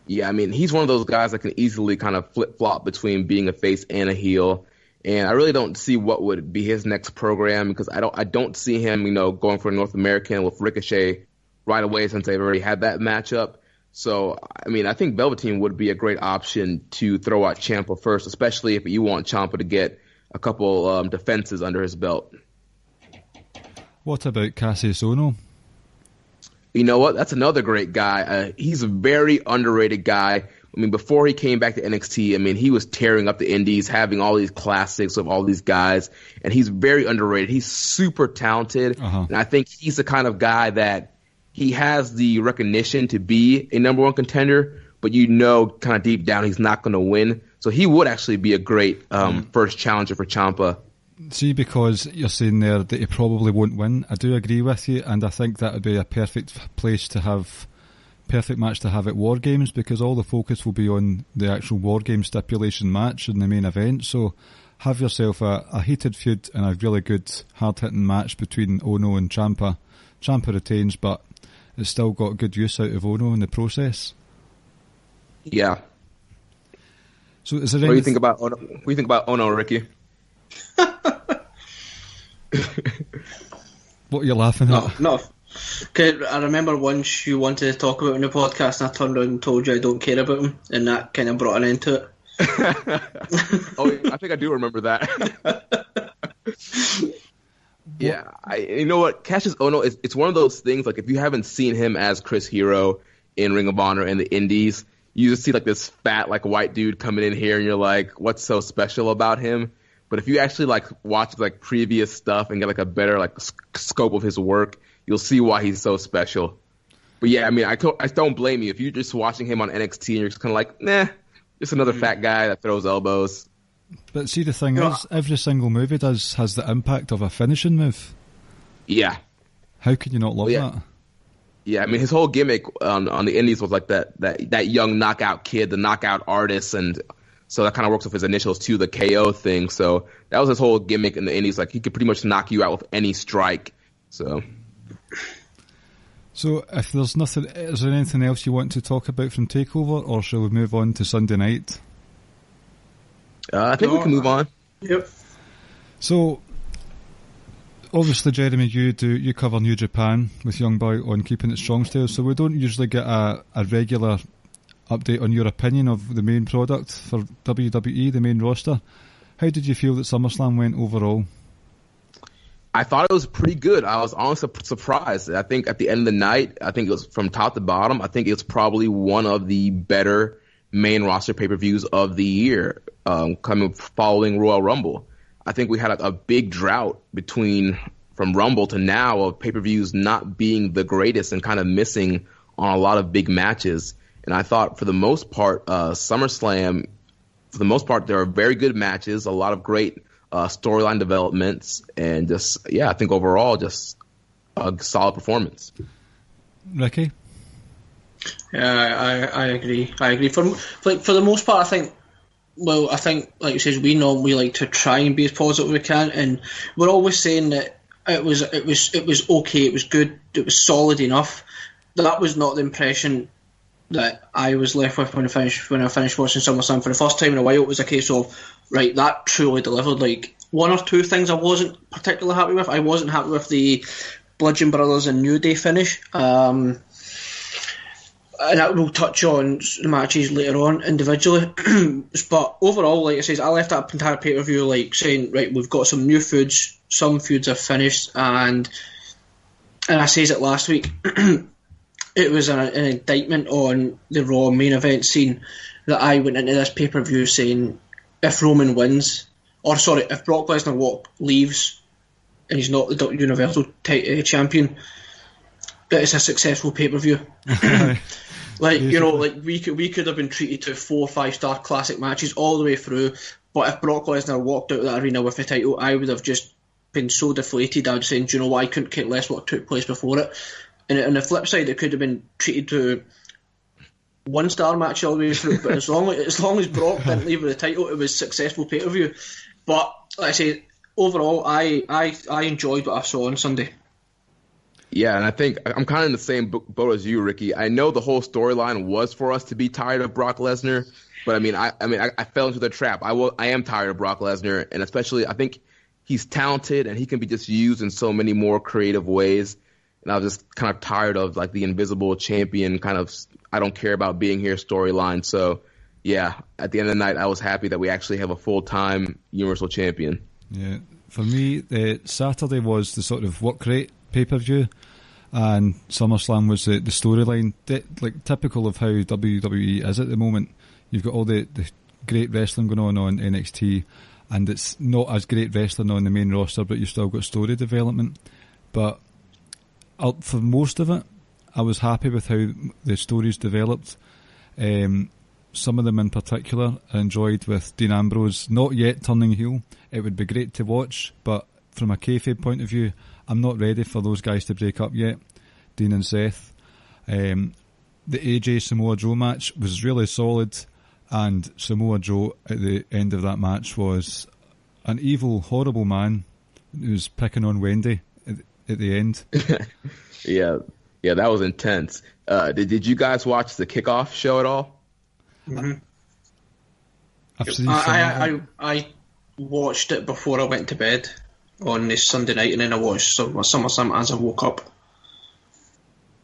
Yeah, I mean, he's one of those guys that can easily kind of flip-flop between being a face and a heel. And I really don't see what would be his next program, because I don't see him, going for North American with Ricochet right away, since they've already had that matchup. So, I mean, I think Velveteen would be a great option to throw out Ciampa first, especially if you want Ciampa to get a couple defenses under his belt. What about Cassius Ohno? You know what? That's another great guy. He's a very underrated guy. I mean, before he came back to NXT, I mean, he was tearing up the indies, having all these classics of all these guys, and he's very underrated. He's super talented, and I think he's the kind of guy that he has the recognition to be a number one contender, but kind of deep down he's not going to win. So he would actually be a great first challenger for Ciampa. See, because you're saying there that he probably won't win, I do agree with you, and I think that would be a perfect match to have at War Games, because all the focus will be on the actual War Games stipulation match in the main event. So have yourself a heated feud and a really good hard-hitting match between Ohno and Ciampa. Ciampa retains, but it's still got good use out of Ohno in the process. Yeah. So is there What do you think about Ohno? What do you think about Ohno, Ricky? What are you laughing at? No. I remember once you wanted to talk about him in the podcast, and I turned around and told you I don't care about him, and that kind of brought an end to it. Oh, I think I do remember that. Yeah, you know what? Cassius Ohno, it's one of those things, like if you haven't seen him as Chris Hero in Ring of Honor and the Indies, you just see like this fat like white dude coming in here, and you're like, what's so special about him? But if you actually like watch like previous stuff and get like a better like scope of his work, you'll see why he's so special. But yeah, I mean, I don't blame you if you're just watching him on NXT and you're just kind of like, nah, just another fat guy that throws elbows. But see, the thing is, every single move he does has the impact of a finishing move. Yeah. How can you not love that? Yeah, I mean, his whole gimmick on the Indies was like that young knockout kid, the knockout artist, and so that kind of works with his initials too, the KO thing. So that was his whole gimmick in the Indies. Like, he could pretty much knock you out with any strike. So if there's nothing, is there anything else you want to talk about from TakeOver, or shall we move on to Sunday night? I think we can move on. Yep. So, obviously, Jeremy, you cover New Japan with Young Boy on Keepin It Strong Style, so we don't usually get a regular update on your opinion of the main product for WWE, the main roster. How did you feel that SummerSlam went overall? I thought it was pretty good. I was honestly surprised. I think at the end of the night, I think it was from top to bottom, I think it was probably one of the better main roster pay-per-views of the year, following Royal Rumble. I think we had a big drought from Rumble to now of pay-per-views not being the greatest and kind of missing on a lot of big matches. And I thought for the most part, SummerSlam, for the most part, there are very good matches, a lot of great storyline developments, and I think overall just a solid performance. Ricky? Yeah, I agree. For the most part, I think, like you said, we normally like to try and be as positive as we can, and we're always saying that it was okay, it was good, it was solid enough. That was not the impression that I was left with when I finished watching SummerSlam for the first time in a while. It was a case of, right, that truly delivered. Like, one or two things I wasn't particularly happy with. I wasn't happy with the Bludgeon Brothers and New Day finish. And we'll touch on the matches later on individually. But overall, like I said, I left that entire pay-per-view like saying, right, we've got some new feuds, some feuds are finished, and I says it last week, it was an indictment on the Raw main event scene that I went into this pay-per-view saying, if Roman wins, if Brock Lesnar leaves and he's not the Universal champion, that it's a successful pay-per-view. Like, you know, like we could have been treated to 4 or 5 star classic matches all the way through, but if Brock Lesnar walked out of that arena with the title, I would have just been so deflated. I would say, do you know what, I couldn't care less what took place before it. And on the flip side, it could have been treated to 1 star match all the way through, but as long as Brock didn't leave with the title, it was a successful pay-per-view. But like I say, overall, I enjoyed what I saw on Sunday. Yeah, and I think I'm kind of in the same boat as you, Ricky. I know the whole storyline was for us to be tired of Brock Lesnar, but I fell into the trap. I am tired of Brock Lesnar, and especially I think he's talented and he can be just used in so many more creative ways. And I was just kind of tired of like the invisible champion kind of I don't care about being here storyline. So yeah, at the end of the night, I was happy that we actually have a full-time Universal Champion. Yeah, for me, Saturday was the sort of work rate pay-per-view, and SummerSlam was the storyline, like typical of how WWE is at the moment. You've got all the great wrestling going on NXT, and it's not as great wrestling on the main roster, but you've still got story development. But for most of it, I was happy with how the stories developed. Some of them in particular I enjoyed, with Dean Ambrose not yet turning heel. It would be great to watch, but from a kayfabe point of view, I'm not ready for those guys to break up yet, Dean and Seth. The AJ Samoa Joe match was really solid, and Samoa Joe at the end of that match was an evil, horrible man who was picking on Wendy at the end. Yeah, that was intense. Did you guys watch the kickoff show at all? Mm-hmm. I've seen I watched it before I went to bed on this Sunday night, and then I watched SummerSlam as I woke up.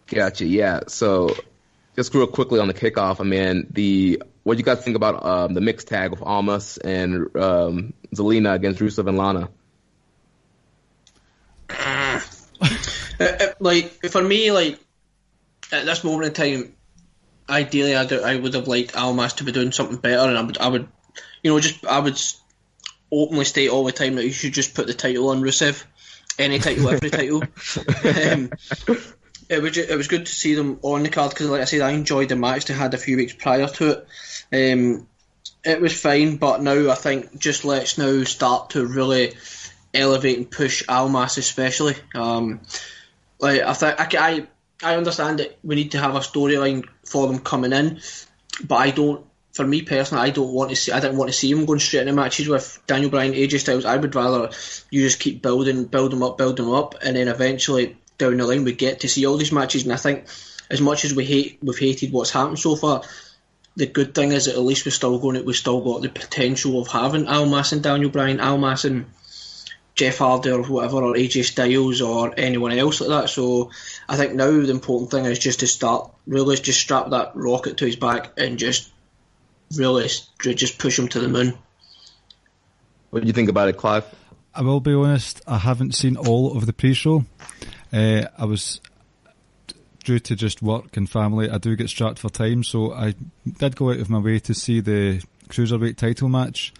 Gotcha. Yeah. So, just real quickly on the kickoff. I mean, what do you guys think about the mixed tag with Almas and Zelina against Rusev and Lana? Like, for me, like at this moment in time, ideally, I would have liked Almas to be doing something better, and I would openly state all the time that you should just put the title on Rusev, any title, every title. It was good to see them on the card because, like I said, I enjoyed the match they had a few weeks prior to it. It was fine, but now I think just let's now start to really elevate and push Almas, especially. Like I understand that we need to have a storyline for them coming in, but I don't. For me personally, I didn't want to see him going straight into matches with Daniel Bryan, AJ Styles. I would rather you just keep build them up, and then eventually down the line we get to see all these matches. And I think as much as we've hated what's happened so far, the good thing is that at least we've still got the potential of having Almas and Daniel Bryan, Almas and Jeff Hardy or whatever, or AJ Styles or anyone else like that. So I think now the important thing is just to strap that rocket to his back and just really just push him to the moon. What do you think about it, Clive? I will be honest, I haven't seen all of the pre-show. I was due to just work and family. I do get strapped for time, so I did go out of my way to see the Cruiserweight title match.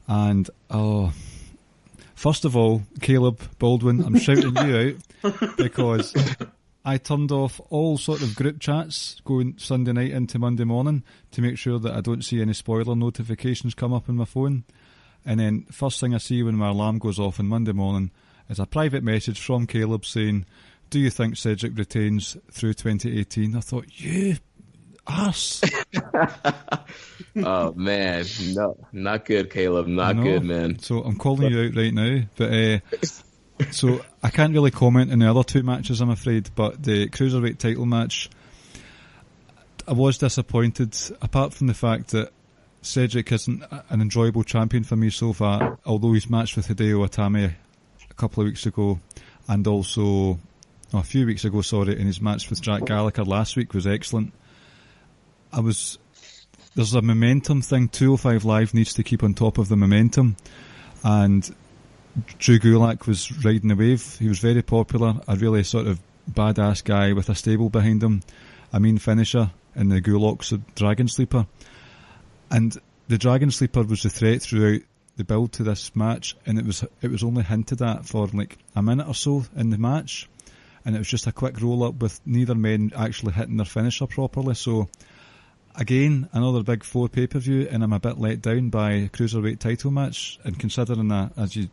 And first of all, Caleb Baldwin, I'm shouting you out because I turned off all sort of group chats going Sunday night into Monday morning to make sure that I don't see any spoiler notifications come up on my phone. And then first thing I see when my alarm goes off on Monday morning is a private message from Caleb saying, "Do you think Cedric retains through 2018? I thought, you arse. Oh, man. No, not good, Caleb. Not good, man. So I'm calling you out right now. But so I can't really comment on the other two matches, I'm afraid. But the Cruiserweight title match, I was disappointed, apart from the fact that Cedric isn't an enjoyable champion for me so far, although his match with Hideo Itami a couple of weeks ago, and also a few weeks ago, and his match with Jack Gallagher last week was excellent. There's a momentum thing. 205 Live needs to keep on top of the momentum, and Drew Gulak was riding the wave. He was very popular, a really sort of badass guy with a stable behind him, a mean finisher in the Gulak's Dragon Sleeper. And the Dragon Sleeper was the threat throughout the build to this match, and it was only hinted at for like a minute or so in the match, and it was just a quick roll-up with neither men actually hitting their finisher properly. So, again, another big 4 pay-per-view, and I'm a bit let down by a Cruiserweight title match, and considering that, as you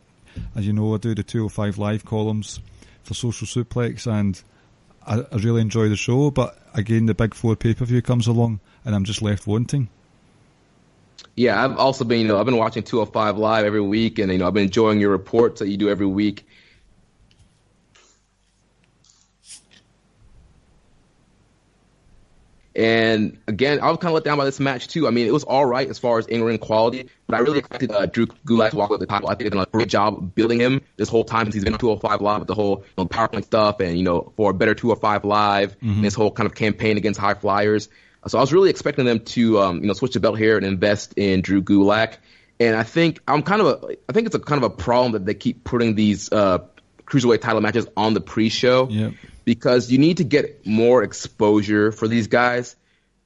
know, I do the 205 Live columns for Social Suplex, and I really enjoy the show, but again, the big 4 pay-per-view comes along, and I'm just left wanting. Yeah, I've also been, I've been watching 205 Live every week, and, I've been enjoying your reports that you do every week. And again, I was kind of let down by this match too. I mean, it was all right as far as in-ring quality, but I really expected Drew Gulak to walk with the title. I think they've done a great job building him this whole time since he's been on 205 Live with the whole PowerPoint stuff and, for a better 205 Live and this whole kind of campaign against high flyers. So I was really expecting them to, switch the belt here and invest in Drew Gulak. And I think I think it's a kind of a problem that they keep putting these cruiserweight title matches on the pre-show. Yep. Because you need to get more exposure for these guys.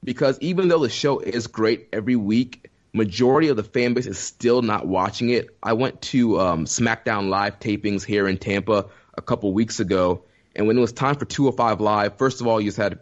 Because even though the show is great every week, majority of the fan base is still not watching it. I went to SmackDown Live tapings here in Tampa a couple weeks ago, and when it was time for 205 Live, first of all, you just had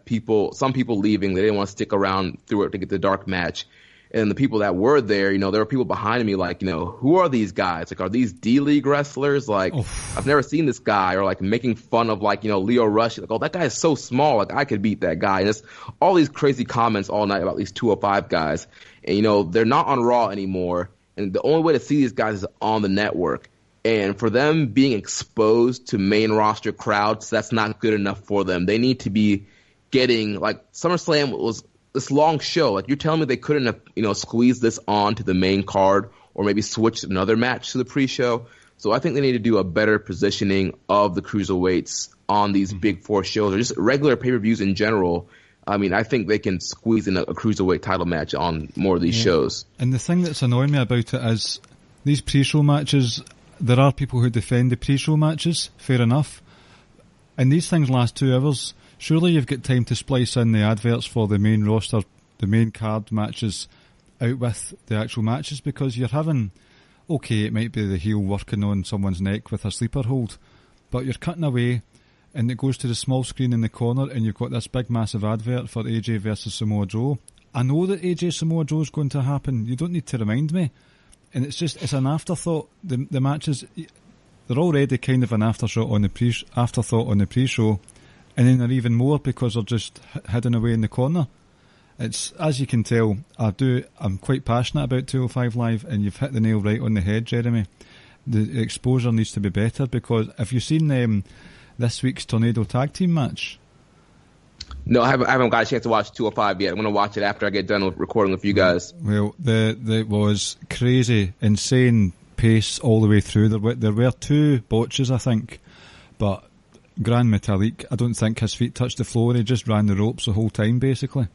some people leaving. They didn't want to stick around through it to get the dark match. And the people that were there, there were people behind me like, who are these guys? Like, are these D-League wrestlers? Like, I've never seen this guy. Or like making fun of like, Leo Rush. Like, oh, that guy is so small. Like, I could beat that guy. And it's all these crazy comments all night about these 205 guys. And, they're not on Raw anymore. And the only way to see these guys is on the network. And for them being exposed to main roster crowds, that's not good enough for them. They need to be getting, like, SummerSlam was this long show. Like, you're telling me they couldn't have, squeezed this on to the main card or maybe switched another match to the pre-show. So I think they need to do a better positioning of the cruiserweights on these big 4 shows or just regular pay-per-views in general. I mean, I think they can squeeze in a cruiserweight title match on more of these shows. And the thing that's annoying me about it is these pre-show matches, there are people who defend the pre-show matches, fair enough. And these things last 2 hours. Surely you've got time to splice in the adverts for the main roster, the main card matches out with the actual matches, because you're having, okay, it might be the heel working on someone's neck with a sleeper hold, but you're cutting away and it goes to the small screen in the corner and you've got this big massive advert for AJ versus Samoa Joe. I know that AJ Samoa Joe is going to happen. You don't need to remind me. And it's an afterthought. The matches, they're already kind of an afterthought on the pre-show. And then they're even more because they're just hidden away in the corner. It's, as you can tell, I'm quite passionate about 205 Live, and you've hit the nail right on the head, Jeremy. The exposure needs to be better, because have you seen this week's Tornado Tag Team match? No, I haven't got a chance to watch 205 yet. I'm going to watch it after I get done with recording with you guys. Well, there was crazy, insane pace all the way through. There were 2 botches, I think, but Gran Metalik, I don't think his feet touched the floor. He just ran the ropes the whole time, basically.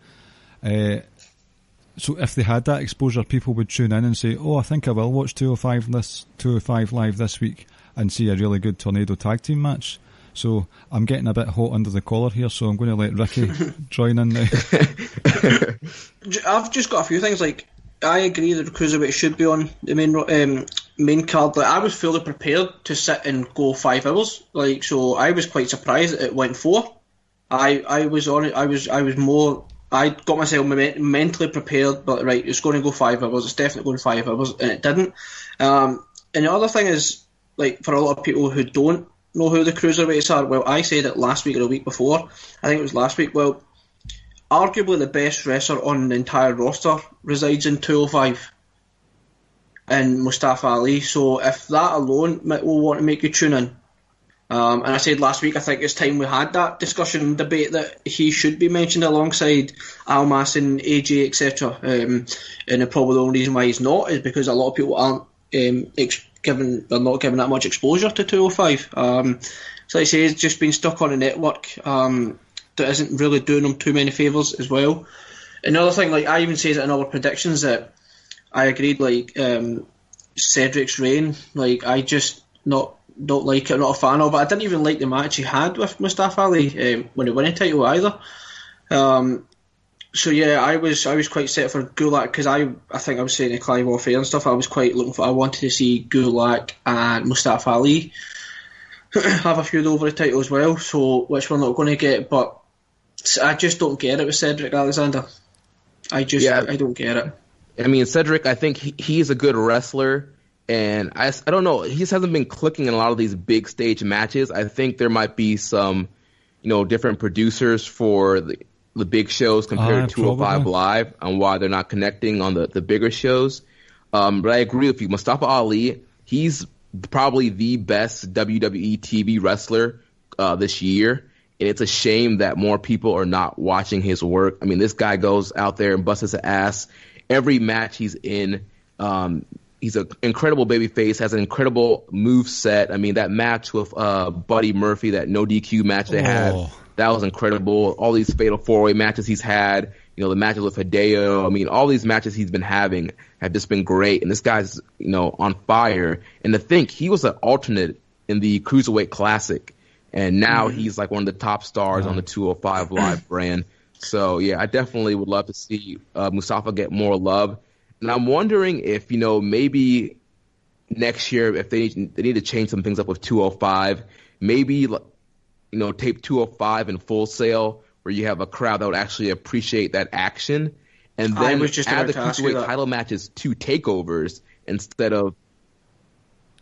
So if they had that exposure, people would tune in and say, oh, I think I will watch 205 Live this week and see a really good Tornado Tag Team match. So I'm getting a bit hot under the collar here, so I'm going to let Ricky join in now. I've just got a few things. Like, I agree that the Cruiserweight should be on the main card. Like, I was fully prepared to sit and go 5 hours. Like, so I was quite surprised that it went 4. I was on it. I got myself mentally prepared, but right, it's going to go 5 hours. It's definitely going 5 hours, and it didn't. And the other thing is, like, for a lot of people who don't know who the Cruiserweights are, well, I said it last week or the week before. I think it was last week. Well, arguably the best wrestler on the entire roster resides in 205, and Mustafa Ali. So if that alone will want to make you tune in, and I said last week, I think it's time we had that discussion and debate that he should be mentioned alongside Almas and AJ, etc. And probably the only reason why he's not is because a lot of people aren't not given that much exposure to 205. So like I say, he's just been stuck on a network that isn't really doing him too many favours as well. Another thing, like I even said it in our predictions, that I agreed, like Cedric's reign, like I just don't like it, not a fan of it. I didn't even like the match he had with Mustafa Ali when he won a title either. So yeah, I was quite set for Gulak, because I think I was saying to Clive off air and stuff, I was quite looking for, I wanted to see Gulak and Mustafa Ali. have a feud over the title as well, so which we're not going to get. But I just don't get it with Cedric Alexander. I don't get it. I mean, Cedric, I think he's a good wrestler, and I don't know, he just hasn't been clicking in a lot of these big stage matches. I think there might be some, different producers for the big shows compared to 205 Live and why they're not connecting on the bigger shows. But I agree with you. Mustafa Ali, he's probably the best WWE TV wrestler this year. And it's a shame that more people are not watching his work. I mean, this guy goes out there and busts his ass every match he's in. He's an incredible babyface, has an incredible move set. I mean, that match with Buddy Murphy, that no DQ match they had, that was incredible. All these fatal four-way matches he's had, the matches with Hideo. I mean, all these matches he's been having have just been great. And this guy's, on fire. And to think, he was an alternate in the Cruiserweight Classic. And now he's like one of the top stars on the 205 Live brand. So, yeah, I definitely would love to see Mustafa get more love. And I'm wondering if, maybe next year, if they need to change some things up with 205, maybe, tape 205 in Full Sail where you have a crowd that would actually appreciate that action. And then add the Cruiserweight title matches to takeovers instead of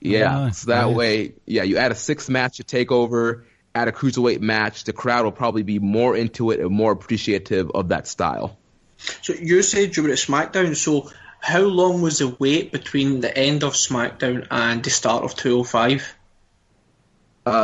so that way, you add a 6-match to TakeOver, add a Cruiserweight match, the crowd will probably be more into it and more appreciative of that style. So you said you were at SmackDown, so how long was the wait between the end of SmackDown and the start of 205?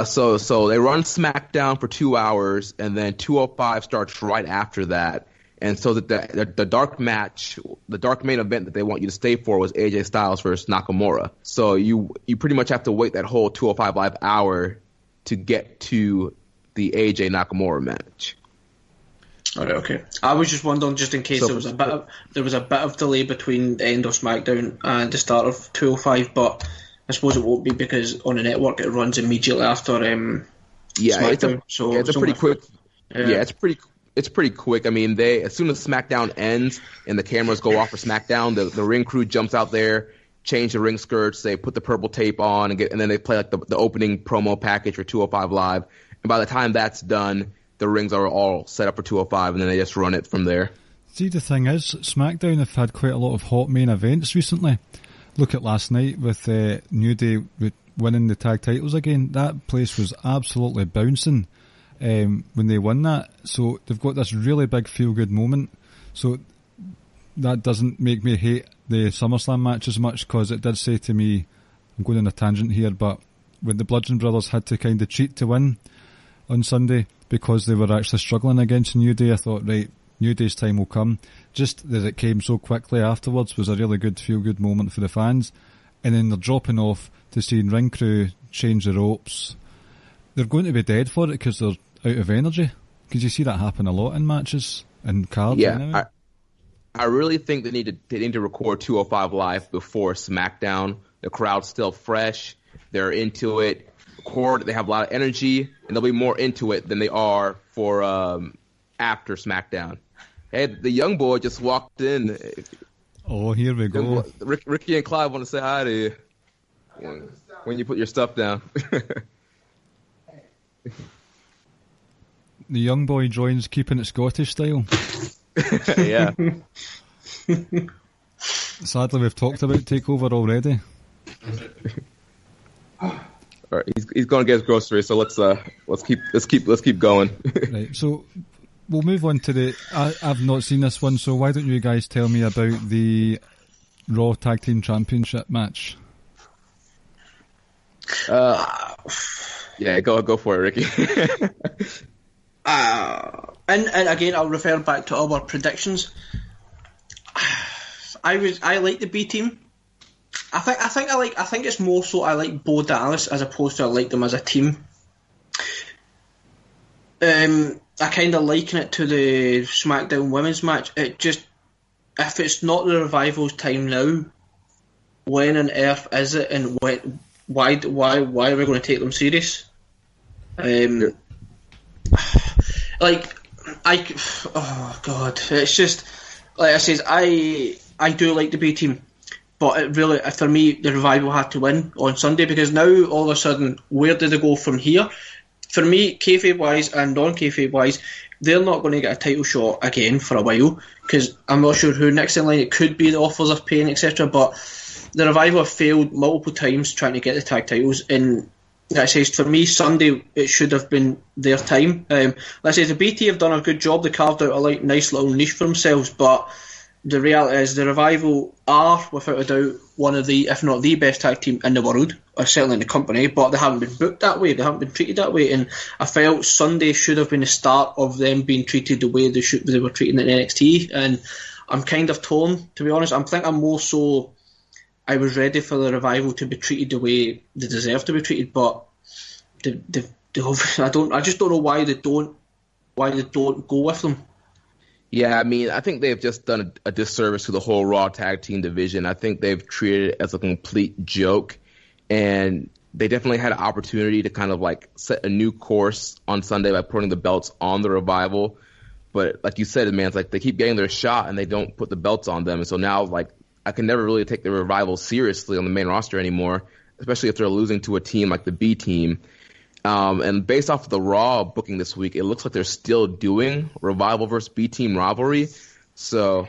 So they run SmackDown for 2 hours, and then 205 starts right after that. And so that the dark match, the dark main event that they want you to stay for was AJ Styles versus Nakamura. So you pretty much have to wait that whole 205 Live hour to get to the AJ Nakamura match. Okay. I was just wondering, just in case there was a bit of delay between the end of SmackDown and the start of 205, but I suppose it won't be because on the network it runs immediately after SmackDown. It's pretty quick. Yeah, it's pretty quick. I mean, as soon as SmackDown ends and the cameras go off for SmackDown, the ring crew jumps out there, change the ring skirts, they put the purple tape on, and then they play like the opening promo package for 205 Live. And by the time that's done, the rings are all set up for 205, and then they just run it from there. See, the thing is, SmackDown have had quite a lot of hot main events recently. Look at last night with New Day winning the tag titles again. That place was absolutely bouncing when they won that. So they've got this really big feel-good moment. So that doesn't make me hate the SummerSlam match as much, because it did say to me, I'm going on a tangent here, but when the Bludgeon Brothers had to kind of cheat to win on Sunday because they were actually struggling against New Day, I thought, right, New Day's time will come. Just that it came so quickly afterwards was a really good feel-good moment for the fans. And then they're dropping off to seeing ring crew change the ropes. They're going to be dead for it because they're out of energy. Because you see that happen a lot in matches and cards. Yeah, anyway. I really think they need to record 205 Live before SmackDown. The crowd's still fresh. They're into it. Record. They have a lot of energy, and they'll be more into it than they are for after SmackDown. Hey, the young boy just walked in. Oh, here we go. Ricky and Clive want to say hi to you when you put your stuff down. The young boy joins Keepin It Scottish Style. Yeah. Sadly, we've talked about TakeOver already. All right, he's going to get his groceries, so let's keep going. Right, so we'll move on to I've not seen this one, so why don't you guys tell me about the Raw Tag Team Championship match? Yeah, go for it, Ricky. And again, I'll refer back to our predictions. I like the B team. I think it's more so I like Bo Dallas as opposed to I like them as a team. I kind of liken it to the SmackDown women's match. It just, if it's not the Revival's time now, when on earth is it, and why are we going to take them serious? Oh God, it's just like I says, I do like the B team, But it really, for me, the Revival had to win on Sunday, because now all of a sudden, where do they go from here? For me, kayfabe-wise and non-kayfabe-wise, they're not going to get a title shot again for a while, because I'm not sure who next in line. It could be the Offers of Pain, etc. But the Revival have failed multiple times trying to get the tag titles, and that says, for me, Sunday, it should have been their time. Let's say the BT have done a good job. They carved out a nice little niche for themselves, but the reality is the Revival are, without a doubt, one of the, if not the best tag team in the world, or certainly in the company, but they haven't been booked that way, they haven't been treated that way, and I felt Sunday should have been the start of them being treated the way they were treating it in NXT, and I'm kind of torn, to be honest. I think I'm more so, I was ready for the Revival to be treated the way they deserve to be treated, but I just don't know why they don't go with them. Yeah, I mean, I think they've just done a disservice to the whole Raw tag team division. I think they've treated it as a complete joke, and they definitely had an opportunity to kind of like set a new course on Sunday by putting the belts on the Revival. But like you said, man, it's like they keep getting their shot and they don't put the belts on them. And so now, like, I can never really take the Revival seriously on the main roster anymore, especially if they're losing to a team like the B team. And based off of the Raw booking this week, it looks like they're still doing Revival versus B-Team rivalry. So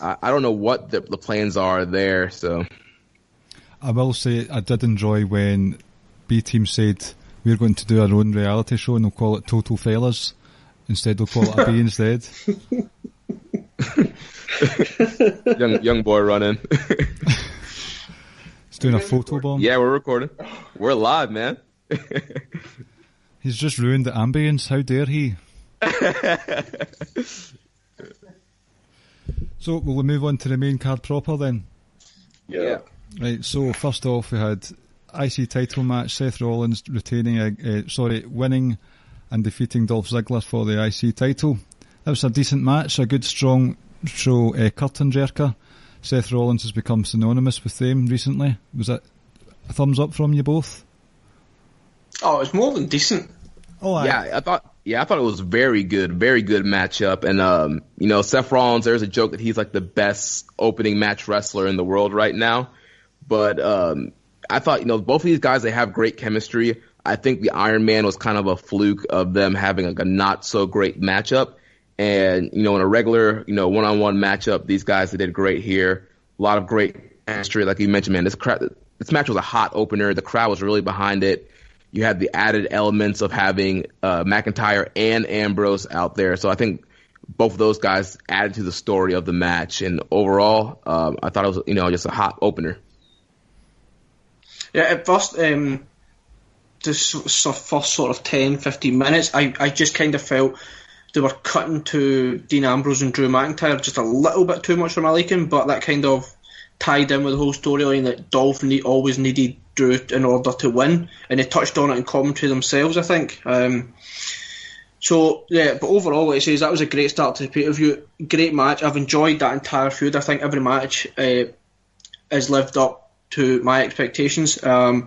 I don't know what the plans are there. So I will say I did enjoy when B-Team said we're going to do our own reality show and we'll call it Total Fellas. Instead, we'll call it a B instead. young boy running. He's doing a photo bomb. Yeah, we're recording. We're live, man. He's just ruined the ambience. How dare he? So, will we move on to the main card proper then? Yeah. Right, so first off we had IC title match, Seth Rollins winning and defeating Dolph Ziggler for the IC title. That was a decent match, a good strong show, curtain jerker. Seth Rollins has become synonymous with them recently. Was that a thumbs up from you both? Oh, it's more than decent. Oh, I thought it was very good matchup. And Seth Rollins, there's a joke that he's like the best opening match wrestler in the world right now. But I thought, both of these guys, they have great chemistry. I think the Iron Man was kind of a fluke of them having like a not so great matchup. And in a regular one-on-one matchup, these guys, they did great here. A lot of great chemistry, like you mentioned, man. This match was a hot opener. The crowd was really behind it. You had the added elements of having McIntyre and Ambrose out there. So I think both of those guys added to the story of the match. And overall, I thought it was, just a hot opener. Yeah, at first, this first sort of 10, 15 minutes, I just kind of felt they were cutting to Dean Ambrose and Drew McIntyre just a little bit too much for my liking, but that kind of tied in with the whole storyline that Dolph always needed Drew in order to win, and they touched on it in commentary themselves, I think. But overall, like I say, that was a great start to the pay-per-view. Great match. I've enjoyed that entire feud. I think every match has lived up to my expectations. The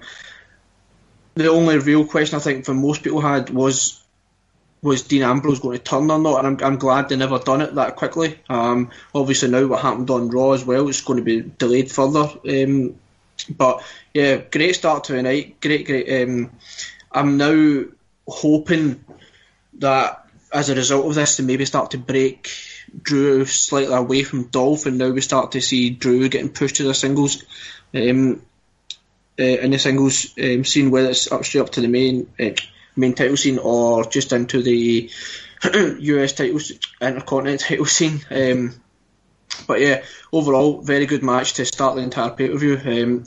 only real question I think for most people had was Dean Ambrose going to turn or not, and I'm glad they never done it that quickly. Obviously now what happened on Raw as well, it's going to be delayed further. But yeah, great start to the night. Great. I'm now hoping that as a result of this, they maybe start to break Drew slightly away from Dolph, and now we start to see Drew getting pushed to the singles, in the singles scene, whether it's straight up to the main title scene or just into the US titles, Intercontinental title scene. But yeah, overall, very good match to start the entire pay-per-view.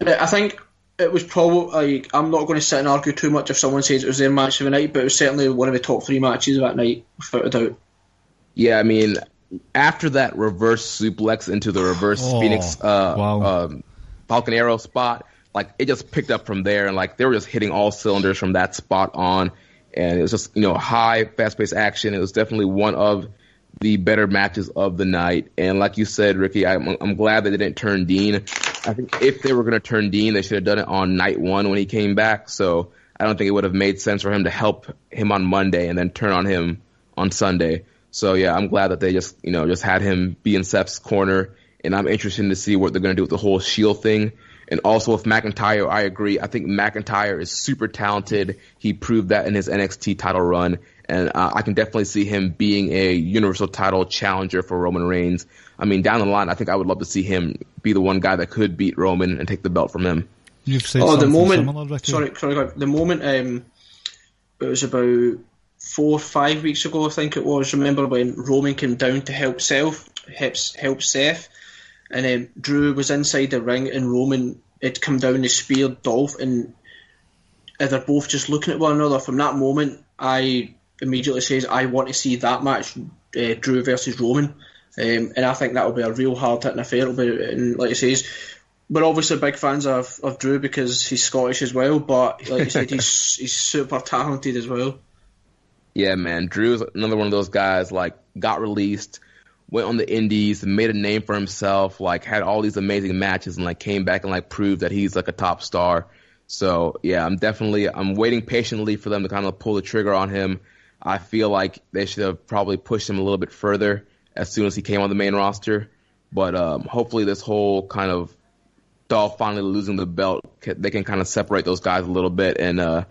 I think it was probably, I'm not going to sit and argue too much if someone says it was their match of the night, but it was certainly one of the top 3 matches of that night, without a doubt. Yeah, I mean, after that reverse suplex into the reverse Phoenix Falcon Arrow spot, like, it just picked up from there, and like they were just hitting all cylinders from that spot on, and it was just high, fast-paced action. It was definitely one of the better matches of the night, and like you said, Ricky, I'm glad that they didn't turn Dean. I think if they were going to turn Dean, they should have done it on night 1 when he came back. So I don't think it would have made sense for him to help him on Monday and then turn on him on Sunday. So yeah, I'm glad that they just had him be in Seth's corner and I'm interested to see what they're going to do with the whole Shield thing. And also with McIntyre, I agree. I think McIntyre is super talented. He proved that in his NXT title run. And I can definitely see him being a Universal title challenger for Roman Reigns. I mean, down the line, I think I would love to see him be the one guy that could beat Roman and take the belt from him. You've said something similar, Ricky. Sorry, the moment it was about 4 or 5 weeks ago, I think it was. Remember when Roman came down to help Seth, and Drew was inside the ring, and Roman had come down and speared Dolph, and they're both just looking at one another. From that moment, I immediately says I want to see that match, Drew versus Roman, and I think that will be a real hard hitting affair. And like I says, we're obviously big fans of Drew because he's Scottish as well, but like you said, he's super talented as well. Yeah, man, Drew's another one of those guys. Like, got released, went on the indies, made a name for himself, like had all these amazing matches, and like came back and like proved that he's like a top star. So yeah, I'm waiting patiently for them to kind of pull the trigger on him. I feel like they should have probably pushed him a little bit further as soon as he came on the main roster. But hopefully this whole kind of Dolph finally losing the belt, they can kind of separate those guys a little bit, and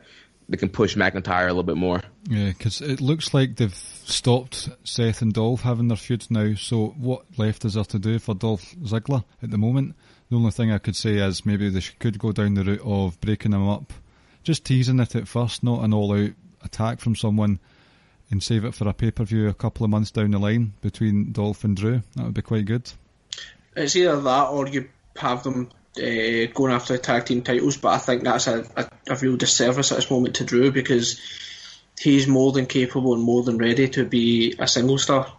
they can push McIntyre a little bit more. Yeah, because it looks like they've stopped Seth and Dolph having their feuds now, so what left is there to do for Dolph Ziggler at the moment? The only thing I could say is maybe they could go down the route of breaking him up, just teasing it at first, not an all-out attack from someone, and save it for a pay-per-view a couple of months down the line between Dolph and Drew. That would be quite good. It's either that or you have them going after the tag team titles, but I think that's a real disservice at this moment to Drew, because he's more than capable and more than ready to be a single star.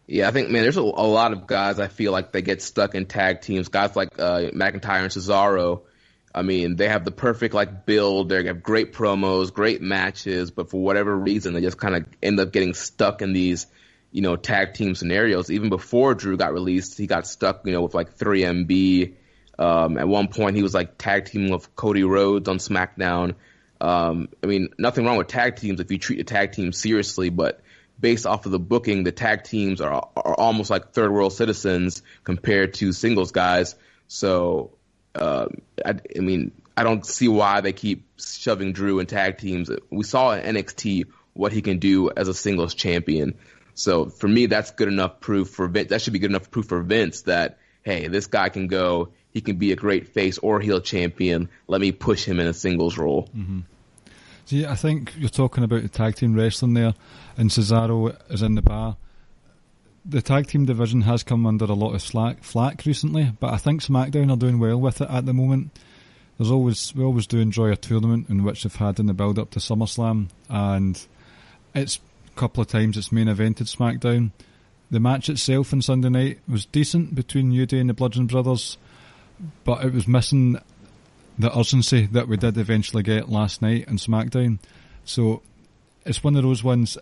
Yeah, I think, man, there's a lot of guys I feel like they get stuck in tag teams. Guys like McIntyre and Cesaro, I mean, they have the perfect like build. They have great promos, great matches, but for whatever reason, they just kind of end up getting stuck in these, tag team scenarios. Even before Drew got released, he got stuck, with like 3MB. At one point, he was like tag teaming with Cody Rhodes on SmackDown. I mean, nothing wrong with tag teams if you treat a tag team seriously, but based off of the booking, the tag teams are almost like third world citizens compared to singles guys. So, I don't see why they keep shoving Drew in tag teams. We saw in NXT what he can do as a singles champion. So for me, that's good enough proof for Vince. That should be good enough proof for Vince that, hey, this guy can go. He can be a great face or heel champion. Let me push him in a singles role. Mm-hmm. See, I think you're talking about the tag team wrestling there, and Cesaro is in the bar. The tag team division has come under a lot of flack recently, but I think SmackDown are doing well with it at the moment. We always do enjoy a tournament in which they've had in the build up to SummerSlam, and it's a couple of times it's main evented SmackDown. The match itself on Sunday night was decent between New Day and the Bludgeon Brothers, but it was missing the urgency that we did eventually get last night on SmackDown. So it's one of those ones.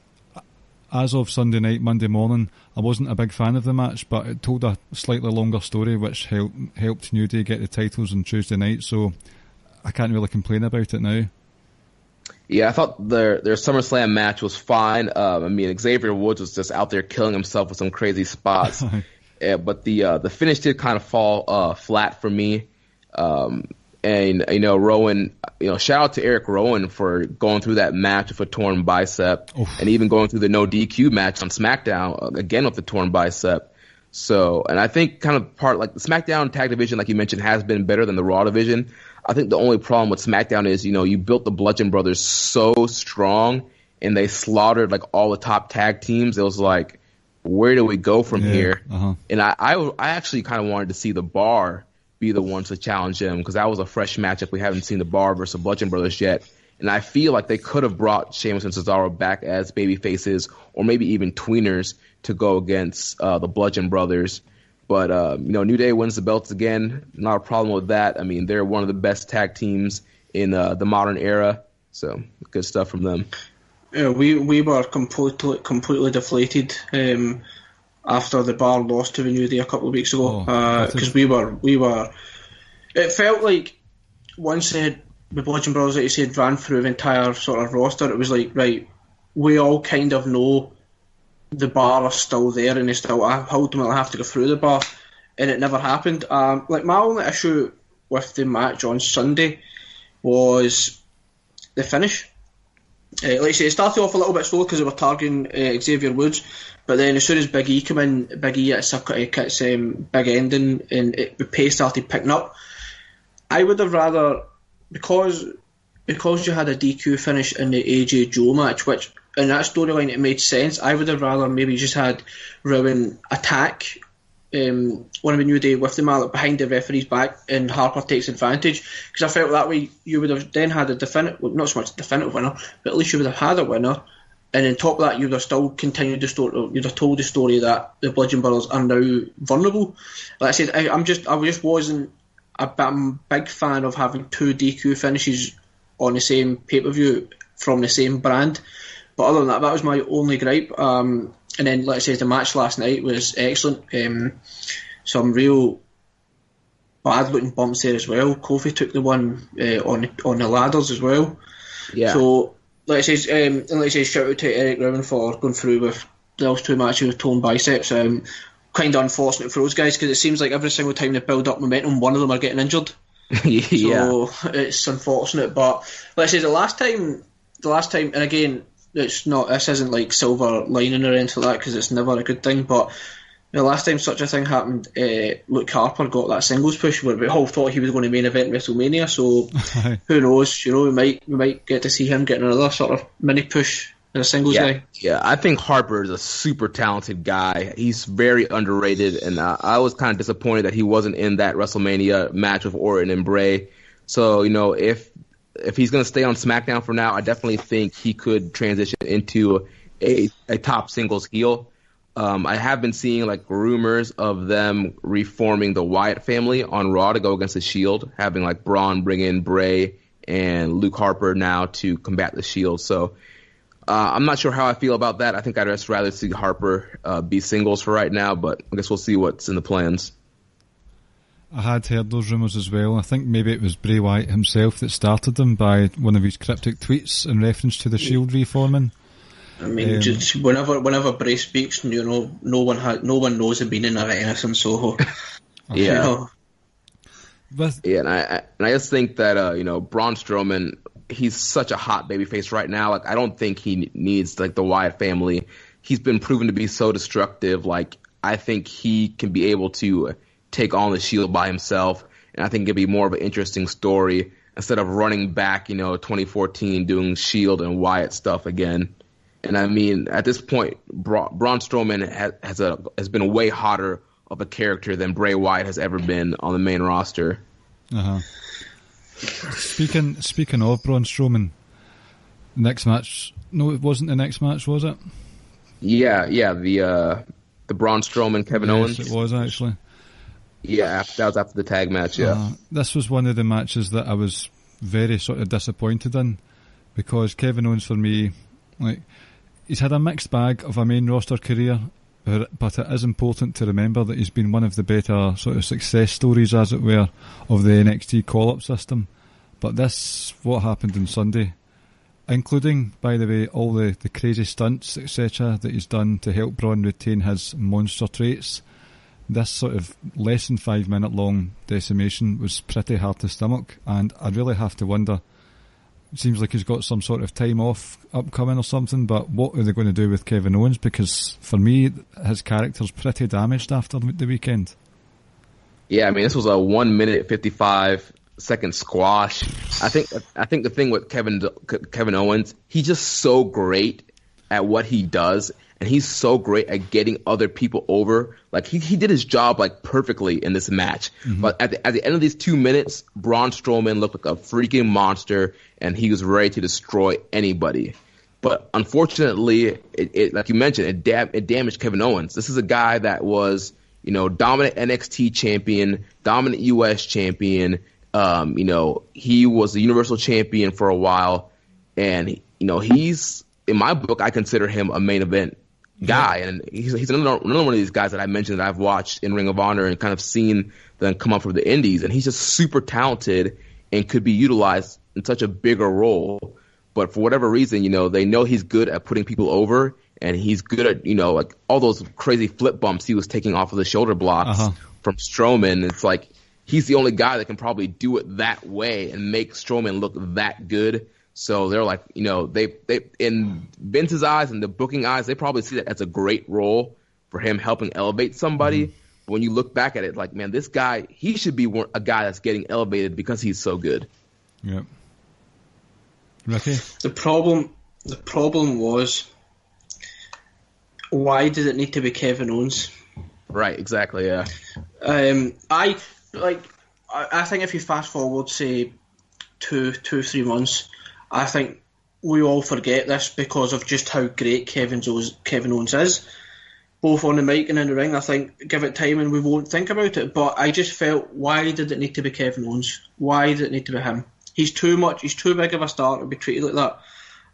As of Sunday night, Monday morning, I wasn't a big fan of the match, but it told a slightly longer story which helped New Day get the titles on Tuesday night, so I can't really complain about it now. Yeah, I thought their SummerSlam match was fine. Xavier Woods was just out there killing himself with some crazy spots. But the finish did kind of fall flat for me. And Rowan, shout out to Eric Rowan for going through that match with a torn bicep. Oof. And even going through the no DQ match on SmackDown again with the torn bicep. So, and I think kind of like the SmackDown tag division, like you mentioned, has been better than the Raw division. I think the only problem with SmackDown is, you built the Bludgeon Brothers so strong and they slaughtered like all the top tag teams. It was like, where do we go from here? Uh-huh. And I actually kind of wanted to see the Bar be the ones to challenge him, because that was a fresh matchup. We haven't seen the Bar versus Bludgeon Brothers yet. And I feel like they could have brought Sheamus and Cesaro back as baby faces, or maybe even tweeners, to go against the Bludgeon Brothers. But, New Day wins the belts again. Not a problem with that. I mean, they're one of the best tag teams in the modern era. So good stuff from them. Yeah, we were completely deflated after the Bar lost to the New Day a couple of weeks ago, because we were. It felt like once the Bludgeon Brothers, like you said, ran through the entire sort of roster, it was like, right, we all kind of know the bar are still there and they still ultimately have to go through the bar, and it never happened. Like, my only issue with the match on Sunday was the finish. Like I say, it started off a little bit slow because they were targeting Xavier Woods, but then as soon as Big E came in, Big E hits big ending, and the pace started picking up. I would have rather, because you had a DQ finish in the AJ Joe match, which in that storyline it made sense. I would have rather maybe just had Rowan attack one of the New Day with the mallet behind the referee's back, and Harper takes advantage, because I felt that way you would have then had a definitive, well, not so much a definitive winner, but at least you would have had a winner, and on top of that you would have still continued the story, you'd have told the story that the Bludgeon Brothers are now vulnerable. Like I said, I just wasn't a big fan of having two DQ finishes on the same pay-per-view from the same brand. But other than that, that was my only gripe. And then, like I said, the match last night was excellent. Some real bad-looking bumps there as well. Kofi took the one on the ladders as well. Yeah. So, like I say, shout out to Eric Rowan for going through with those two matches with torn biceps. Kind of unfortunate for those guys, because it seems like every single time they build up momentum, one of them are getting injured. Yeah. So it's unfortunate. But like I say, the last time, and again, this isn't like silver lining or anything like that, because it's never a good thing, but the last time such a thing happened, Luke Harper got that singles push where we all thought he was going to main event WrestleMania, so who knows, we might get to see him getting another sort of mini push as a singles guy. Yeah, I think Harper is a super talented guy. He's very underrated, and I was kind of disappointed that he wasn't in that WrestleMania match with Orton and Bray. So, if he's going to stay on SmackDown for now, I definitely think he could transition into a top singles heel. I have been seeing like rumors of them reforming the Wyatt family on Raw to go against the Shield, having like Braun bring in Bray and Luke Harper now to combat the Shield. So I'm not sure how I feel about that. I think I'd just rather see Harper be singles for right now, but I guess we'll see what's in the plans. I had heard those rumours as well. I think maybe it was Bray Wyatt himself that started them by one of his cryptic tweets in reference to the Shield reforming. I mean, just whenever Bray speaks, no one knows the meaning of anything. So yeah, and I just think that Braun Strowman, he's such a hot babyface right now. Like, I don't think he needs like the Wyatt family. He's been proven to be so destructive. Like, I think he can be able to take on the Shield by himself, and I think it'd be more of an interesting story instead of running back, 2014 doing Shield and Wyatt stuff again. And I mean, at this point, Braun Strowman has been way hotter of a character than Bray Wyatt has ever been on the main roster. Speaking of Braun Strowman, next match? No, it wasn't the next match, was it? Yeah, the Braun Strowman Kevin Owens. Yes, it was actually. Yeah, that was after the tag match, yeah. This was one of the matches that I was very sort of disappointed in, because Kevin Owens, for me, like, he's had a mixed bag of a main roster career, but it is important to remember that he's been one of the better sort of success stories, as it were, of the NXT call-up system. But this, what happened on Sunday, including, by the way, all the crazy stunts, etc., that he's done to help Braun retain his monster traits, this sort of less than 5 minute long decimation was pretty hard to stomach, and I really have to wonder, it seems like he's got some sort of time off upcoming or something, but what are they going to do with Kevin Owens? Because for me, his character's pretty damaged after the weekend. Yeah, I mean, this was a 1 minute 55 second squash. I think the thing with Kevin Owens, he's just so great at what he does, and he's so great at getting other people over. Like, he did his job like perfectly in this match. Mm-hmm. But at the end of these 2 minutes, Braun Strowman looked like a freaking monster, and he was ready to destroy anybody. But unfortunately, it like you mentioned, it damaged Kevin Owens. This is a guy that was, dominant NXT champion, dominant US champion. He was the Universal champion for a while, and he's, in my book, I consider him a main event guy, and he's another one of these guys that I mentioned that I've watched in Ring of Honor and kind of seen them come up from the indies, and he's just super talented and could be utilized in such a bigger role. But for whatever reason, they know he's good at putting people over, and he's good at, like all those crazy flip bumps he was taking off of the shoulder blocks from Strowman. It's like he's the only guy that can probably do it that way and make Strowman look that good. So they're like, they in Vince's eyes and the booking eyes, they probably see that as a great role for him helping elevate somebody. But when you look back at it, like, man, this guy, he should be a guy that's getting elevated because he's so good. Yep. Ricky? The problem was, why did it need to be Kevin Owens? Right, exactly, yeah. I think if you fast forward, say, 3 months, I think we all forget this because of just how great Kevin Owens is, both on the mic and in the ring. I think give it time and we won't think about it. But I just felt, why did it need to be Kevin Owens? Why did it need to be him? He's too big of a star to be treated like that.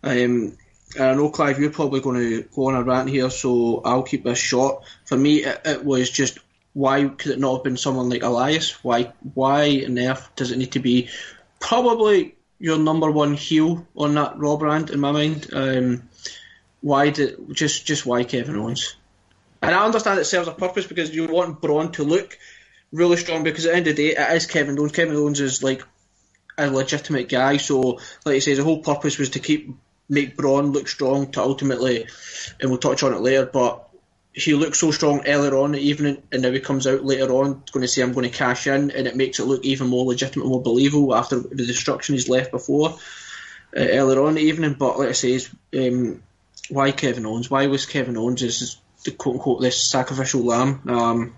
And I know, Clive, you're probably going to go on a rant here, so I'll keep this short. For me, it was just, why could it not have been someone like Elias? Why on earth does it need to be probably your number one heel on that Raw brand, in my mind? Why Kevin Owens? And I understand it serves a purpose because you want Braun to look really strong, because at the end of the day, it is Kevin Owens. Kevin Owens is like a legitimate guy, so like you say, the whole purpose was to make Braun look strong to ultimately, and we'll touch on it later, but he looked so strong earlier on in the evening, and now he comes out later on going to say, I'm going to cash in, and it makes it look even more legitimate, more believable after the destruction he's left before earlier on in the evening. But like I say, why Kevin Owens? Why was Kevin Owens the quote-unquote this sacrificial lamb?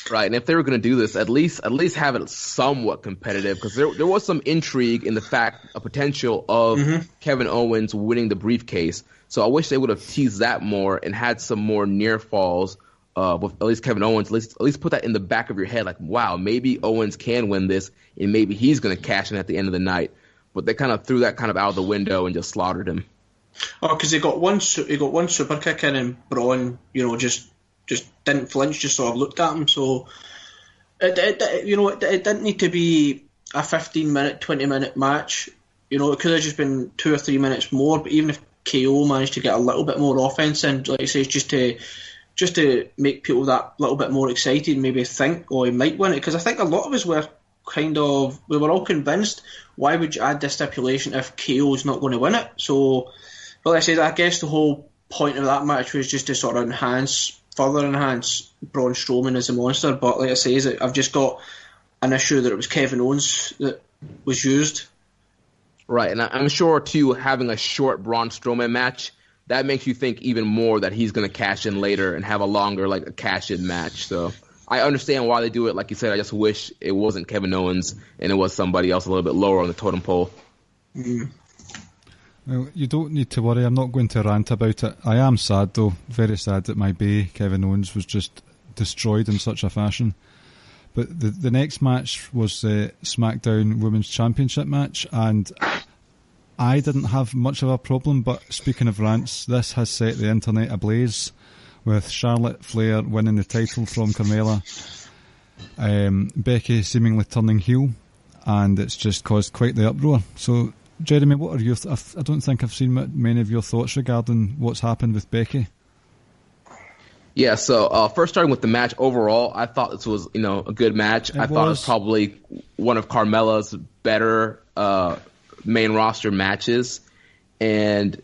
Right, and if they were going to do this, at least have it somewhat competitive, because there was some intrigue in the fact, a potential of Kevin Owens winning the briefcase. So I wish they would have teased that more and had some more near falls with at least Kevin Owens. At least put that in the back of your head, like, wow, maybe Owens can win this, and maybe he's going to cash in at the end of the night. But they kind of threw that kind of out of the window and just slaughtered him. Oh, because he got one super kick in, and Braun, just didn't flinch, just sort of looked at him. So it didn't need to be a 15-minute, 20-minute match. It could have just been 2 or 3 minutes more. But even if KO managed to get a little bit more offense in, like I say, just to make people that little bit more excited, and maybe think, oh, he might win it. Because I think a lot of us were we were all convinced, why would you add this stipulation if KO is not going to win it? So, but like I said, I guess the whole point of that match was just to sort of further enhance Braun Strowman as a monster. But like I say, I've just got an issue that it was Kevin Owens that was used. Right, and I'm sure, too, having a short Braun Strowman match, that makes you think even more that he's going to cash in later and have a longer, like, a cash-in match. So I understand why they do it. Like you said, I just wish it wasn't Kevin Owens and it was somebody else a little bit lower on the totem pole. Well, you don't need to worry. I'm not going to rant about it. I am sad, though, very sad that my bae, Kevin Owens, was just destroyed in such a fashion. But the next match was the SmackDown Women's Championship match, and I didn't have much of a problem. But speaking of rants, this has set the internet ablaze, with Charlotte Flair winning the title from Carmella, Becky seemingly turning heel, and it's just caused quite the uproar. So, Jeremy, what are your? I don't think I've seen many of your thoughts regarding what's happened with Becky. Yeah, so first starting with the match overall, I thought this was a good match. I thought it was probably one of Carmella's better main roster matches, and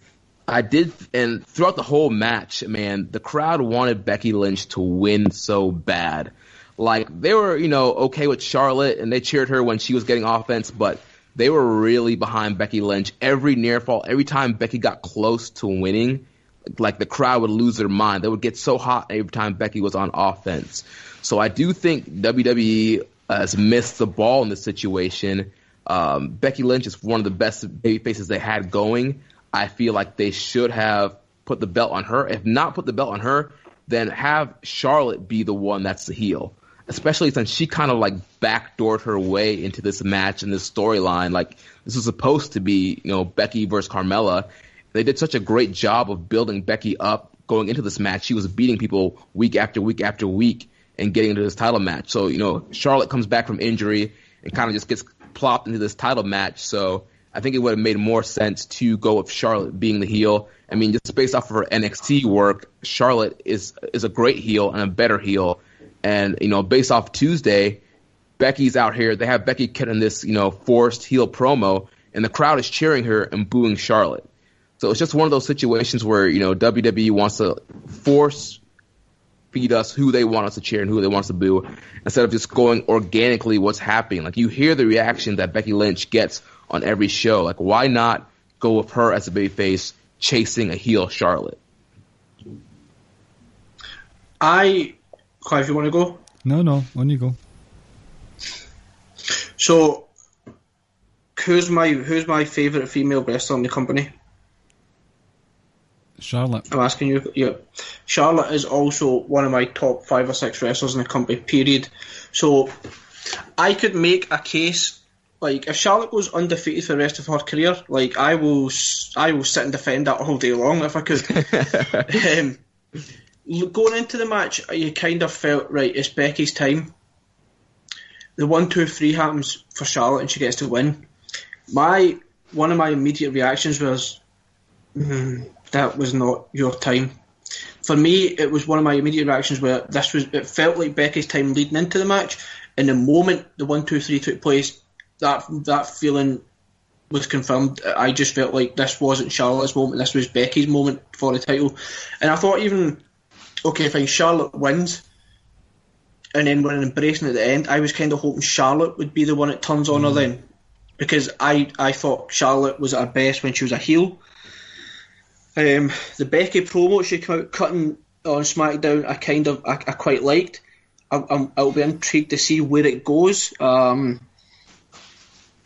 and throughout the whole match, man, the crowd wanted Becky Lynch to win so bad. Like, they were okay with Charlotte and they cheered her when she was getting offense, but they were really behind Becky Lynch. Every near fall, every time Becky got close to winning, like, the crowd would lose their mind. They would get so hot every time Becky was on offense. So I do think WWE has missed the ball in this situation. Becky Lynch is one of the best babyfaces they had going. I feel like they should have put the belt on her. If not put the belt on her, then have Charlotte be the one that's the heel. Especially since she kind of, like, backdoored her way into this match and this storyline. Like, this was supposed to be, Becky versus Carmella. They did such a great job of building Becky up going into this match. She was beating people week after week after week and getting into this title match. So, Charlotte comes back from injury and kind of just gets plopped into this title match. So I think it would have made more sense to go with Charlotte being the heel. I mean, just based off of her NXT work, Charlotte is a great heel and a better heel. And, based off Tuesday, Becky's out here. They have Becky cutting this, forced heel promo, and the crowd is cheering her and booing Charlotte. So it's just one of those situations where, WWE wants to force feed us who they want us to cheer and who they want us to boo, instead of just going organically what's happening. Like, you hear the reaction that Becky Lynch gets on every show. Like, why not go with her as a babyface chasing a heel Charlotte? Clive, you want to go? No, on you go. So, who's my favourite female wrestler in the company? Charlotte. I'm asking you. Yeah, Charlotte is also one of my top 5 or 6 wrestlers in the company. Period. So, I could make a case. Like, if Charlotte goes undefeated for the rest of her career, like, I will sit and defend that all day long if I could. Going into the match, you kind of felt, right, it's Becky's time. The 1, 2, 3 happens for Charlotte and she gets to win. One of my immediate reactions was, that was not your time. For me, it was one of my immediate reactions where it felt like Becky's time leading into the match, and the moment the 1, 2, 3 took place, that feeling was confirmed. I just felt like this wasn't Charlotte's moment, this was Becky's moment for the title. And I thought okay, fine, Charlotte wins, and then we're embracing at the end. I was kind of hoping Charlotte would be the one that turns on her then, because I thought Charlotte was at her best when she was a heel. The Becky promo she cutting on SmackDown, I quite liked. I'll be intrigued to see where it goes.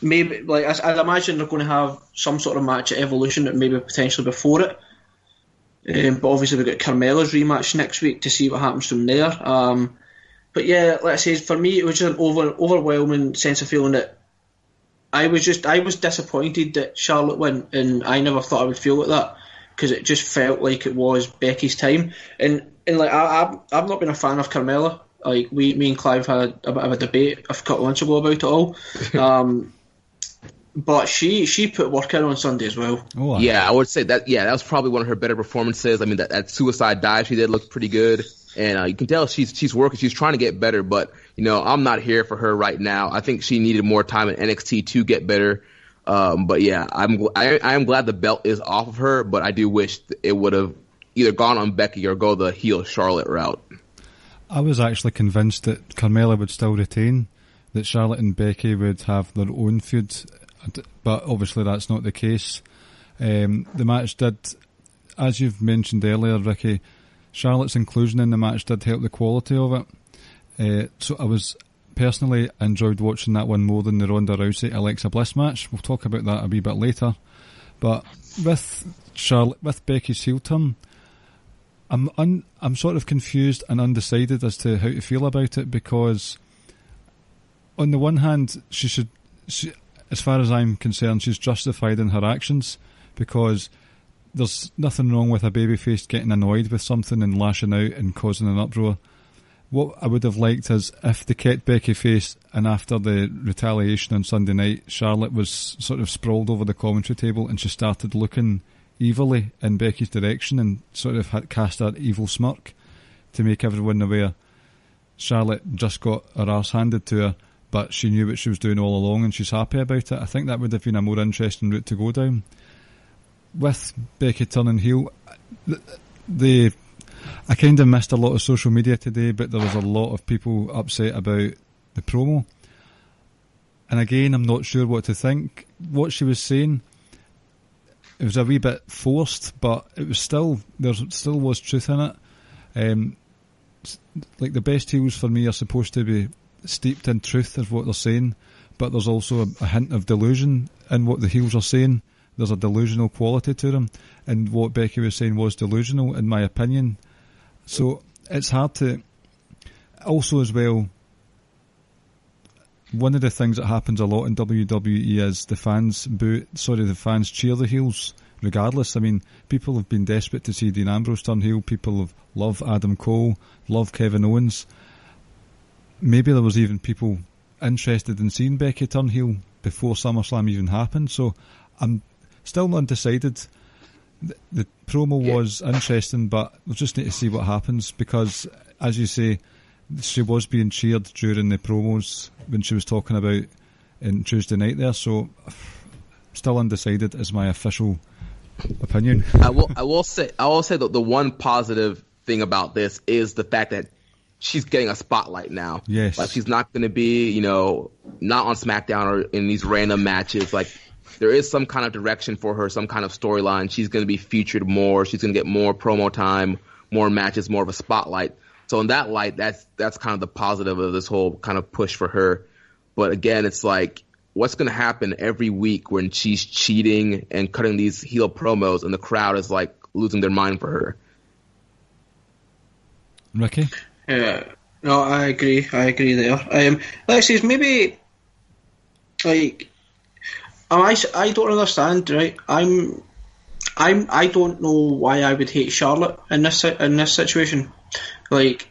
Maybe, like, I'd imagine they're going to have some sort of match at Evolution, that maybe potentially before it. But obviously we've got Carmella's rematch next week to see what happens from there. But yeah, like I say, for me it was just an overwhelming sense of feeling that I was disappointed that Charlotte won, and I never thought I would feel like that, because it just felt like it was Becky's time. And like, I've not been a fan of Carmella. Like, me and Clive had a bit of a debate a couple of months ago about it all. But she put work in on Sunday as well. Oh, wow. Yeah, I would say that. Yeah, that was probably one of her better performances. I mean, that suicide dive she did looked pretty good, and you can tell she's working. She's trying to get better, but I'm not here for her right now. I think she needed more time in NXT to get better. But yeah, I am glad the belt is off of her, but I do wish it would have either gone on Becky or go the heel Charlotte route. I was actually convinced that Carmella would still retain, that Charlotte and Becky would have their own feud, but obviously that's not the case. The match did, as you've mentioned earlier, Ricky, Charlotte's inclusion in the match did help the quality of it. So I was personally enjoyed watching that one more than the Ronda Rousey Alexa Bliss match. We'll talk about that a wee bit later. But with Becky's heel turn, I'm sort of confused and undecided as to how to feel about it, because on the one hand, she, as far as I'm concerned, she's justified in her actions, because there's nothing wrong with a babyface getting annoyed with something and lashing out and causing an uproar. What I would have liked is if they kept Becky face, and after the retaliation on Sunday night, Charlotte was sort of sprawled over the commentary table and she started looking evilly in Becky's direction and sort of cast that evil smirk to make everyone aware Charlotte just got her arse handed to her, but she knew what she was doing all along and she's happy about it. I think that would have been a more interesting route to go down. With Becky turning heel, I kind of missed a lot of social media today, but there was a lot of people upset about the promo. And again, I'm not sure what to think. What she was saying, it was a wee bit forced, but it was there still was truth in it. Like, the best heels for me are supposed to be steeped in truth is what they're saying, but there's also a hint of delusion in what the heels are saying. There's a delusional quality to them, and what Becky was saying was delusional, in my opinion. So it's hard to... Also as well, one of the things that happens a lot in WWE is the fans cheer the heels regardless. I mean, people have been desperate to see Dean Ambrose turn heel. People have loved Adam Cole, love Kevin Owens. Maybe there was even people interested in seeing Becky turn heel before SummerSlam even happened. So I'm still undecided. The promo was interesting, but we'll just need to see what happens because, as you say, she was being cheered during the promos when she was talking about in Tuesday night there. So still undecided is my official opinion. I will say that the one positive thing about this is the fact that she's getting a spotlight now. Yes. Like, she's not going to be, not on SmackDown or in these random matches. Like, there is some kind of direction for her, some kind of storyline. She's going to be featured more. She's going to get more promo time, more matches, more of a spotlight. So in that light, that's kind of the positive of this whole kind of push for her. But again, it's like, what's going to happen every week when she's cheating and cutting these heel promos and the crowd is like losing their mind for her? Ricky? Yeah, no, I agree there. Like I says, maybe, like, I don't understand, right? I don't know why I would hate Charlotte in this situation. Like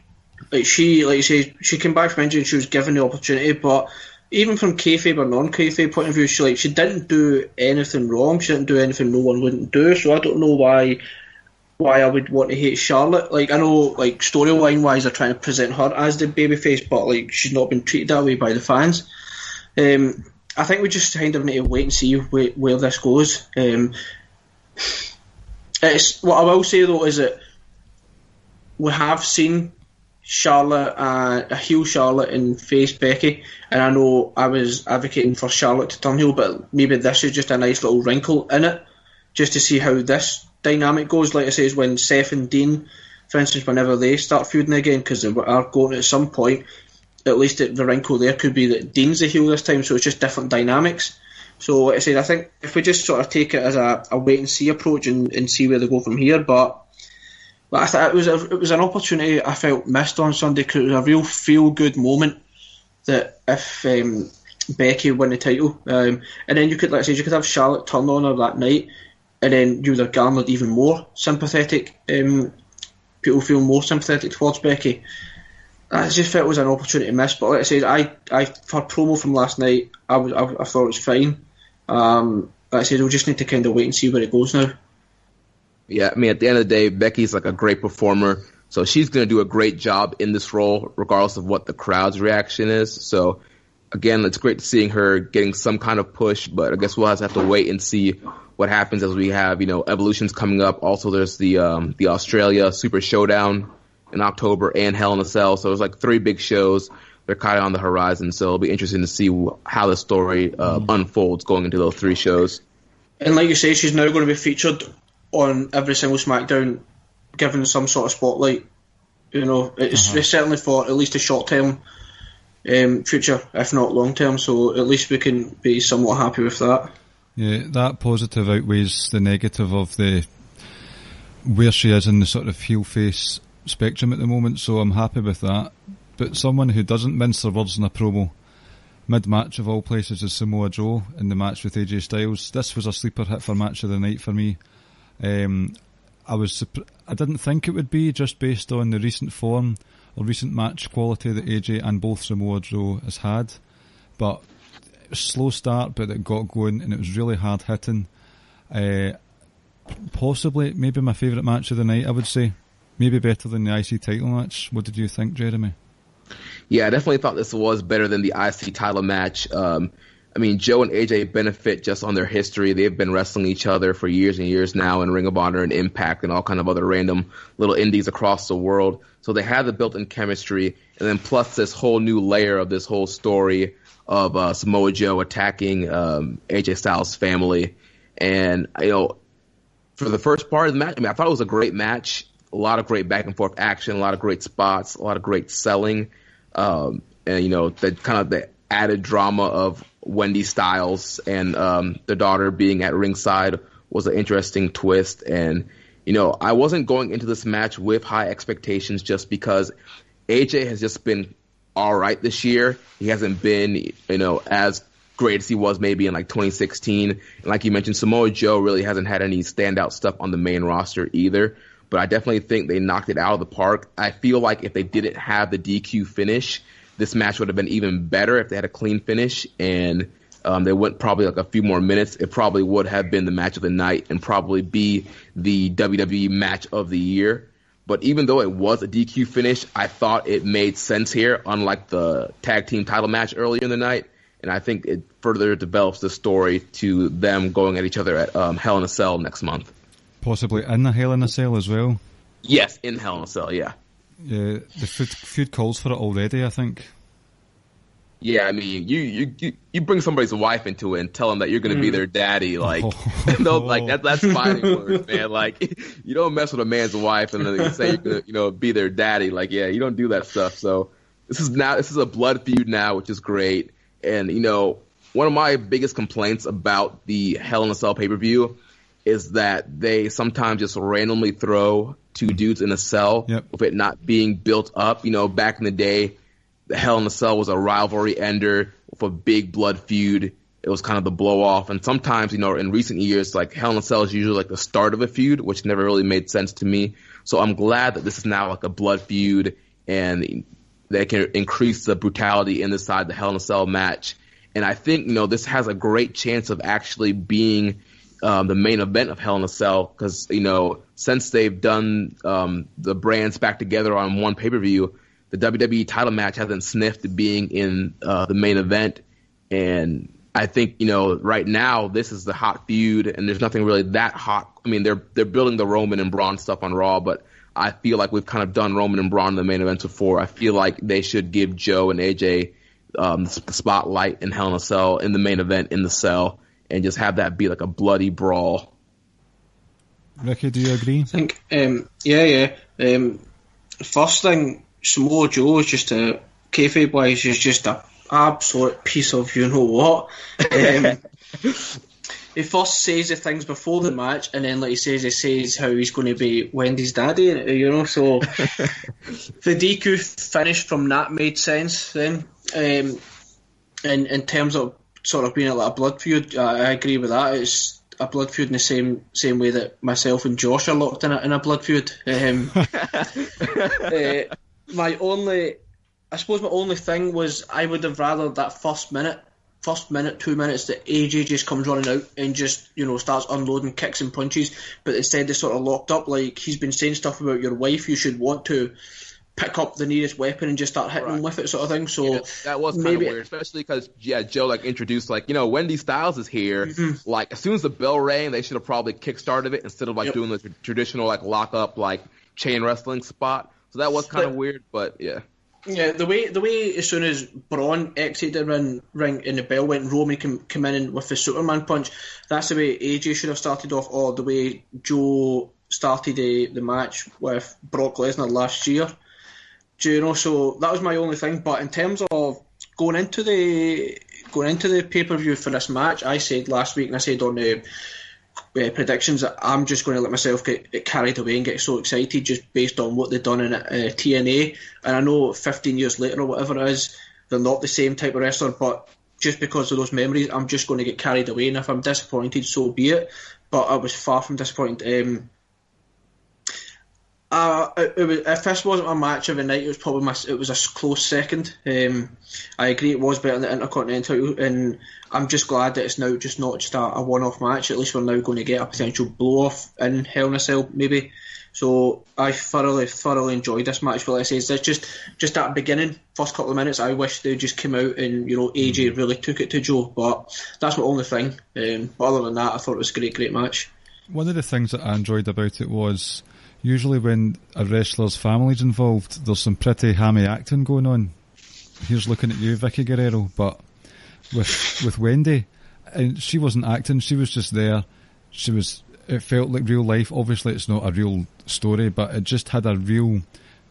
she, like you say, she came back from injury and she was given the opportunity, but even from kayfabe or non-kayfabe point of view, she didn't do anything wrong. She didn't do anything no one wouldn't do. So I don't know why I would want to hate Charlotte. Like, I know, like, storyline wise, they're trying to present her as the babyface, but like, she's not been treated that way by the fans. I think we just kind of need to wait and see where this goes. It's what I will say though is that we have seen Charlotte, a heel Charlotte and face Becky, and I know I was advocating for Charlotte to turn heel, but maybe this is just a nice little wrinkle in it, just to see how this dynamic goes. Like I say, is when Seth and Dean, for instance, whenever they start feuding again, because they are going at some point, at least the wrinkle there could be that Dean's the heel this time, so it's just different dynamics. So like I said, I think if we just sort of take it as a wait and see approach and see where they go from here, but I thought it was an opportunity I felt missed on Sunday, because it was a real feel good moment that if Becky won the title, and then you could, like I said, you could have Charlotte turn on her that night, and then you would have garnered even more sympathetic. People feel more sympathetic towards Becky. I just felt it was an opportunity missed. But like I said, I for promo from last night, I thought it was fine. Like I said, we'll just need to kind of wait and see where it goes now. Yeah, I mean, at the end of the day, Becky's like a great performer, so she's going to do a great job in this role, regardless of what the crowd's reaction is. So, again, it's great seeing her getting some kind of push, but I guess we'll have to wait and see what happens as we have, Evolutions coming up. Also, there's the Australia Super Showdown in October and Hell in a Cell. So there's like 3 big shows. They're kind of on the horizon, so it'll be interesting to see how the story unfolds going into those 3 shows. And like you say, she's now going to be featured on every single SmackDown, given some sort of spotlight. It's certainly for at least a short-term future, if not long-term, so at least we can be somewhat happy with that. Yeah, that positive outweighs the negative of where she is in the sort of heel-face spectrum at the moment, so I'm happy with that. But someone who doesn't mince their words in a promo, mid-match of all places, is Samoa Joe in the match with AJ Styles. This was a sleeper hit for match of the night for me. I didn't think it would be, just based on the recent form or recent match quality that AJ and both Samoa Joe has had, but it was a slow start, but it got going and it was really hard hitting. Possibly maybe my favourite match of the night, I would say. Maybe better than the IC title match. What did you think, Jeremy? Yeah, I definitely thought this was better than the IC title match. I mean, Joe and AJ benefit just on their history. They've been wrestling each other for years and years now in Ring of Honor and Impact and all kind of other random little indies across the world. So they have the built-in chemistry, and then plus this whole new layer of this whole story of Samoa Joe attacking AJ Styles' family. And, for the first part of the match, I thought it was a great match. A lot of great back-and-forth action, a lot of great spots, a lot of great selling. And, the kind of the added drama of Wendy Styles and the daughter being at ringside was an interesting twist. And, I wasn't going into this match with high expectations just because AJ has just been all right this year. He hasn't been, as great as he was maybe in like 2016. And like you mentioned, Samoa Joe really hasn't had any standout stuff on the main roster either. But I definitely think they knocked it out of the park. I feel like if they didn't have the DQ finish, this match would have been even better if they had a clean finish. And they went probably like a few more minutes, it probably would have been the match of the night and probably be the WWE match of the year. But even though it was a DQ finish, I thought it made sense here, unlike the tag team title match earlier in the night. And I think it further develops the story to them going at each other at Hell in a Cell next month. Possibly in a Hell in a Cell as well. Yes, in Hell in a Cell, yeah. Yeah, the feud calls for it already, I think. Yeah, I mean, you bring somebody's wife into it and tell them that you're going to be their daddy, like, that's fighting words, man. Like, you don't mess with a man's wife and then you say you're going to, be their daddy. Like, yeah, you don't do that stuff. So this is a blood feud now, which is great. And one of my biggest complaints about the Hell in a Cell pay-per-view is that they sometimes just randomly throw two dudes in a cell with it not being built up. Back in the day, the Hell in a Cell was a rivalry ender with a big blood feud. It was kind of the blow off. And sometimes, in recent years, like Hell in a Cell is usually like the start of a feud, which never really made sense to me. So I'm glad that this is now like a blood feud and they can increase the brutality inside the Hell in a Cell match. And I think, this has a great chance of actually being the main event of Hell in a Cell because, since they've done the brands back together on one pay-per-view, the WWE title match hasn't sniffed being in the main event. And I think, right now this is the hot feud and there's nothing really that hot. I mean, they're building the Roman and Braun stuff on Raw, but I feel like we've kind of done Roman and Braun in the main events before. I feel like they should give Joe and AJ the spotlight in Hell in a Cell in the main event in the cell and just have that be like a bloody brawl. Ricky, do you agree? I think, yeah. First thing, Samoa Joe is just kayfabe wise is just a absolute piece of what. He first says the things before the match, and then, like he says how he's going to be Wendy's daddy, so the DQ finish from that made sense then. In terms of sort of being like a blood feud, I agree with that. It's a blood feud in the same way that myself and Josh are locked in a blood feud. My only thing was I would have rather that first minute, 2 minutes that AJ just comes running out and just, starts unloading kicks and punches, but instead they sort of locked up, like he's been saying stuff about your wife, you should want to pick up the nearest weapon and just start hitting them with it sort of thing. So that was kind of weird, especially because Joe introduced Wendy Styles is here. Mm-hmm. Like as soon as the bell rang, they should have probably kickstarted it instead of doing the traditional lock up chain wrestling spot. So that was kind of weird, but yeah. Yeah, the way as soon as Braun exited the ring and the bell went, Roman come in with the Superman punch. That's the way AJ should have started off, or the way Joe started the match with Brock Lesnar last year. So that was my only thing. But in terms of going into the pay-per-view for this match, I said last week, and I said on the predictions that I'm just going to let myself get carried away and get so excited just based on what they've done in TNA. And I know 15 years later or whatever it is, they're not the same type of wrestler, but just because of those memories, I'm just going to get carried away. And if I'm disappointed, so be it. But I was far from disappointed. If this wasn't a match of the night, it was a close second. I agree it was better than the Intercontinental, and I'm just glad that it's now just not just a one-off match. At least we're now going to get a potential blow-off in Hell in a Cell, maybe. So I thoroughly enjoyed this match. But like I say, it's just that beginning, first couple of minutes, I wish they just came out and AJ really took it to Joe. But that's my only thing. But other than that, I thought it was a great match. One of the things that I enjoyed about it was usually when a wrestler's family's involved, there's some pretty hammy acting going on. Here's looking at you, Vicky Guerrero. But with Wendy, and she wasn't acting, she was just there. It felt like real life. Obviously it's not a real story, but it just had a real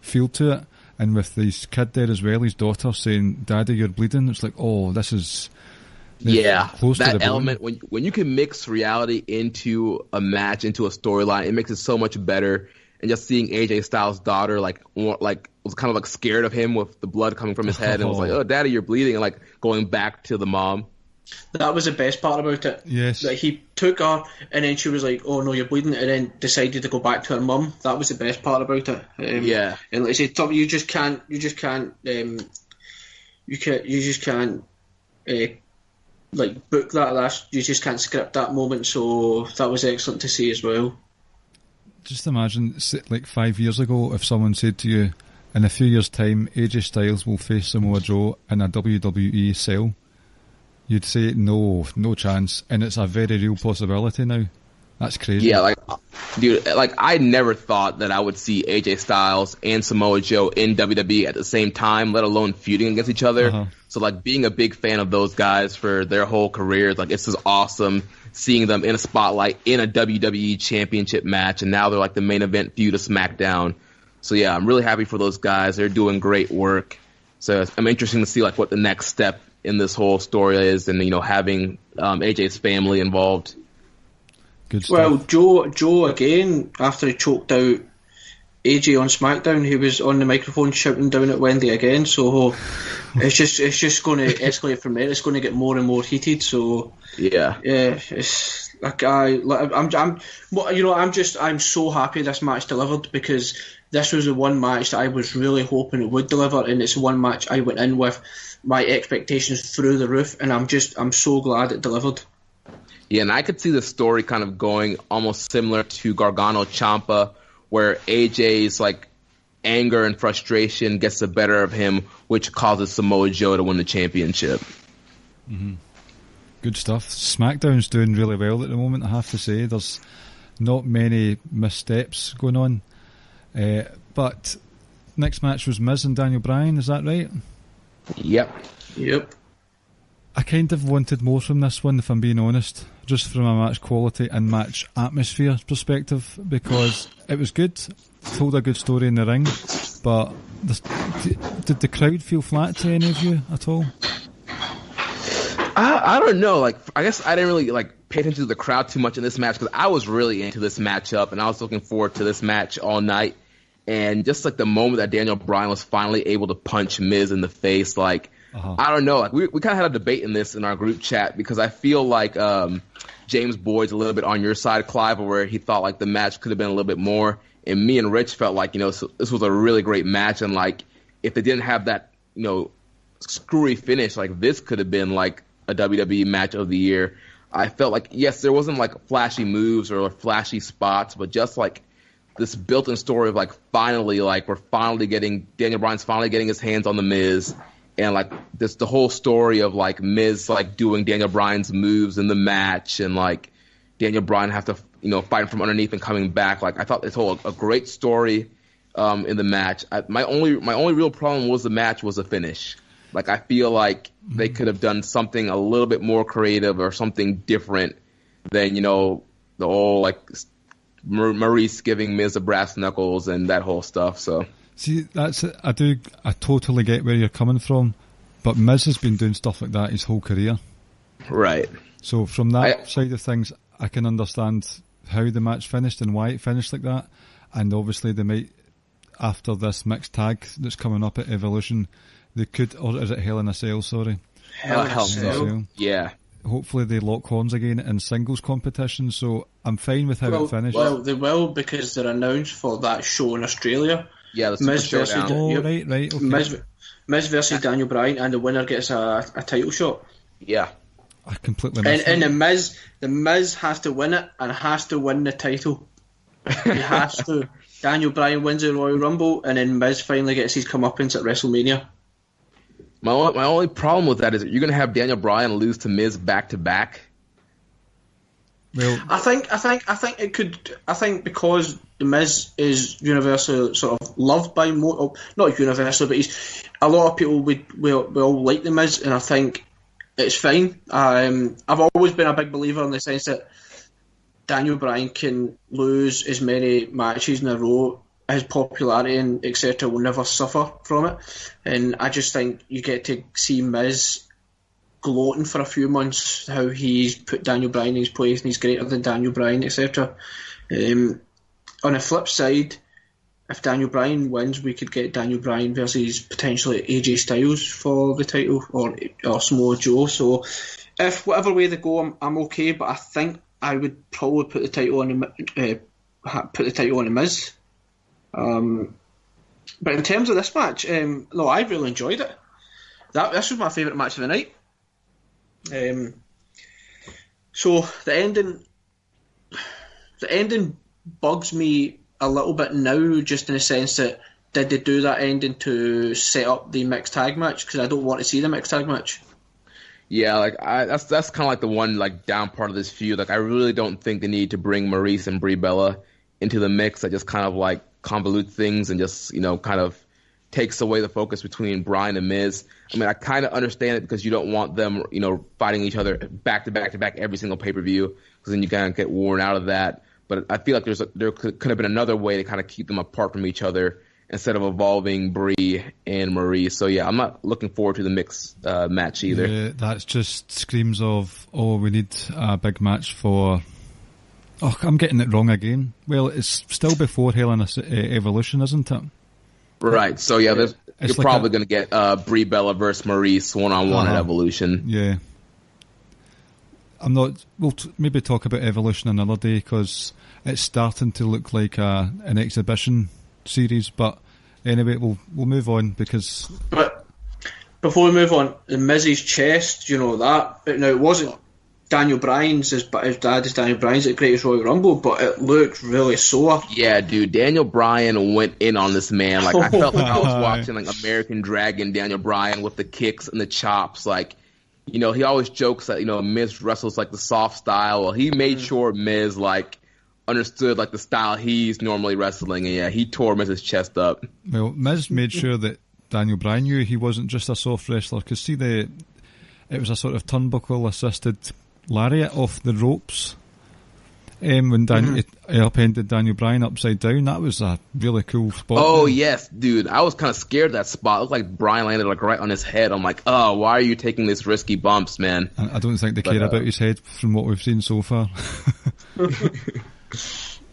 feel to it. And with this kid there as well, his daughter saying, "Daddy, you're bleeding," it's like, oh, this is close that to the element bone. when you can mix reality into a match, into a storyline, it makes it so much better. And just seeing AJ Styles' daughter was kind of scared of him with the blood coming from his head and was like, "Oh, Daddy, you're bleeding," and going back to the mom. That was the best part about it. Yes. That he took her and then she was like, "Oh no, you're bleeding," and then decided to go back to her mum. That was the best part about it. And like I said, you just can't book that. You just can't script that moment, so that was excellent to see as well. Just imagine, like 5 years ago, if someone said to you, in a few years' time, AJ Styles will face Samoa Joe in a WWE cell, you'd say no chance, and it's a very real possibility now. That's crazy. Yeah, dude, I never thought that I would see AJ Styles and Samoa Joe in WWE at the same time, let alone feuding against each other. Uh-huh. So, being a big fan of those guys for their whole careers, it's just awesome seeing them in a spotlight in a WWE championship match, and now they're the main event feud of SmackDown. So, yeah, I'm really happy for those guys. They're doing great work. So, I'm interested to see, what the next step in this whole story is, and, having AJ's family involved. Good stuff. Well, Joe again, after he choked out AJ on SmackDown, he was on the microphone shouting down at Wendy again. So it's just going to escalate from there. It's going to get more and more heated. So yeah, it's I'm so happy this match delivered, because this was the one match that I was really hoping it would deliver, and it's one match I went in with my expectations through the roof, and I'm so glad it delivered. Yeah, and I could see the story kind of going almost similar to Gargano Ciampa, where AJ's anger and frustration gets the better of him, which causes Samoa Joe to win the championship. Mm-hmm. Good stuff. SmackDown's doing really well at the moment, I have to say. There's not many missteps going on. But next match was Miz and Daniel Bryan, is that right? Yep. I kind of wanted more from this one, if I'm being honest, just from a match quality and match atmosphere perspective, because it was good, told a good story in the ring, but did the crowd feel flat to any of you at all? I don't know. I guess I didn't really pay attention to the crowd too much in this match, because I was really into this matchup, and I was looking forward to this match all night. And just the moment that Daniel Bryan was finally able to punch Miz in the face, I don't know. We kind of had a debate in this in our group chat, because I feel James Boyd's a little bit on your side, Clive, where he thought the match could have been a little bit more. And me and Rich felt this was a really great match, and if they didn't have that screwy finish, this could have been a WWE match of the year. I felt yes, there wasn't flashy moves or flashy spots, but just this built-in story of finally we're finally getting Daniel Bryan's finally getting his hands on the Miz. And the whole story of Miz doing Daniel Bryan's moves in the match, and Daniel Bryan have to fight from underneath and coming back. I thought they told a great story in the match. My only real problem was the match was the finish. I feel they could have done something a little bit more creative or something different than the whole Maurice giving Miz the brass knuckles and that whole stuff. So. See, that's it. I totally get where you're coming from, but Miz has been doing stuff like that his whole career. Right. So from that side of things, I can understand how the match finished and why it finished like that. And obviously they might, after this mixed tag that's coming up at Evolution, they could, or is it Hell in a Cell, sorry? Hell in a Cell. Yeah. Hopefully they lock horns again in singles competition, so I'm fine with how it finished. Well, they will, because they're announced for that show in Australia. Yeah, the Miz versus right. Okay. Miz versus Daniel Bryan, and the winner gets a title shot. Yeah, I completely missed and the Miz has to win it and has to win the title. He has to. Daniel Bryan wins the Royal Rumble, and then Miz finally gets his comeuppance at WrestleMania. My only problem with that is that you're going to have Daniel Bryan lose to Miz back to back. Well, I think it could. I think because the Miz is universally sort of loved by more, not universally, but a lot of people will like the Miz, and I think it's fine. I've always been a big believer in the sense that Daniel Bryan can lose as many matches in a row. His popularity and etc. will never suffer from it, and I just think you get to see Miz gloating for a few months how he's put Daniel Bryan in his place and he's greater than Daniel Bryan, etc. On the flip side, if Daniel Bryan wins, we could get Daniel Bryan versus potentially AJ Styles for the title, or Samoa Joe. So if whatever way they go, I'm okay, but I think I would probably put the title on the Miz. But in terms of this match, no, I really enjoyed it. This was my favourite match of the night. So the ending bugs me a little bit now, just in the sense that did they do that ending to set up the mixed tag match? Because I don't want to see the mixed tag match. Yeah, like that's kind of like the one like down part of this feud. Like I really don't think they need to bring Maurice and Brie Bella into the mix. That just kind of like convolutes things and just kind of takes away the focus between Bryan and Miz. I mean, I kind of understand it because you don't want them fighting each other back to back to back every single pay-per-view, because then you kind of get worn out of that. But I feel like there could have been another way to kind of keep them apart from each other instead of evolving Brie and Marie. So yeah, I'm not looking forward to the mixed match either. Yeah, that just screams of, we need a big match for... Oh, I'm getting it wrong again. Well, it's still before Hell in a Evolution, isn't it? Right. So yeah, you're probably going to get Brie Bella versus Maurice one-on-one at Evolution. Yeah. We'll maybe talk about Evolution another day, because it's starting to look like an exhibition series. But anyway, we'll move on, because... But before we move on, the Miz's chest, that. Now, it wasn't Daniel Bryan's, his dad is Daniel Bryan's at Greatest Royal Rumble, but it looked really sore. Yeah, dude, Daniel Bryan went in on this man. Like, I felt like I was watching like American Dragon Daniel Bryan with the kicks and the chops. Like, he always jokes that, Miz wrestles like the soft style. Well, he made sure Miz like understood like the style he's normally wrestling, and yeah, he tore Miz's chest up. Well, Miz made sure that Daniel Bryan knew he wasn't just a soft wrestler, because see, it was a sort of turnbuckle assisted lariat off the ropes when he upended Daniel Bryan upside down. That was a really cool spot. Oh yes, dude, I was kind of scared of that spot. It looked like Bryan landed like right on his head. I'm like, oh, why are you taking this risky bumps, man? I don't think they care about his head from what we've seen so far.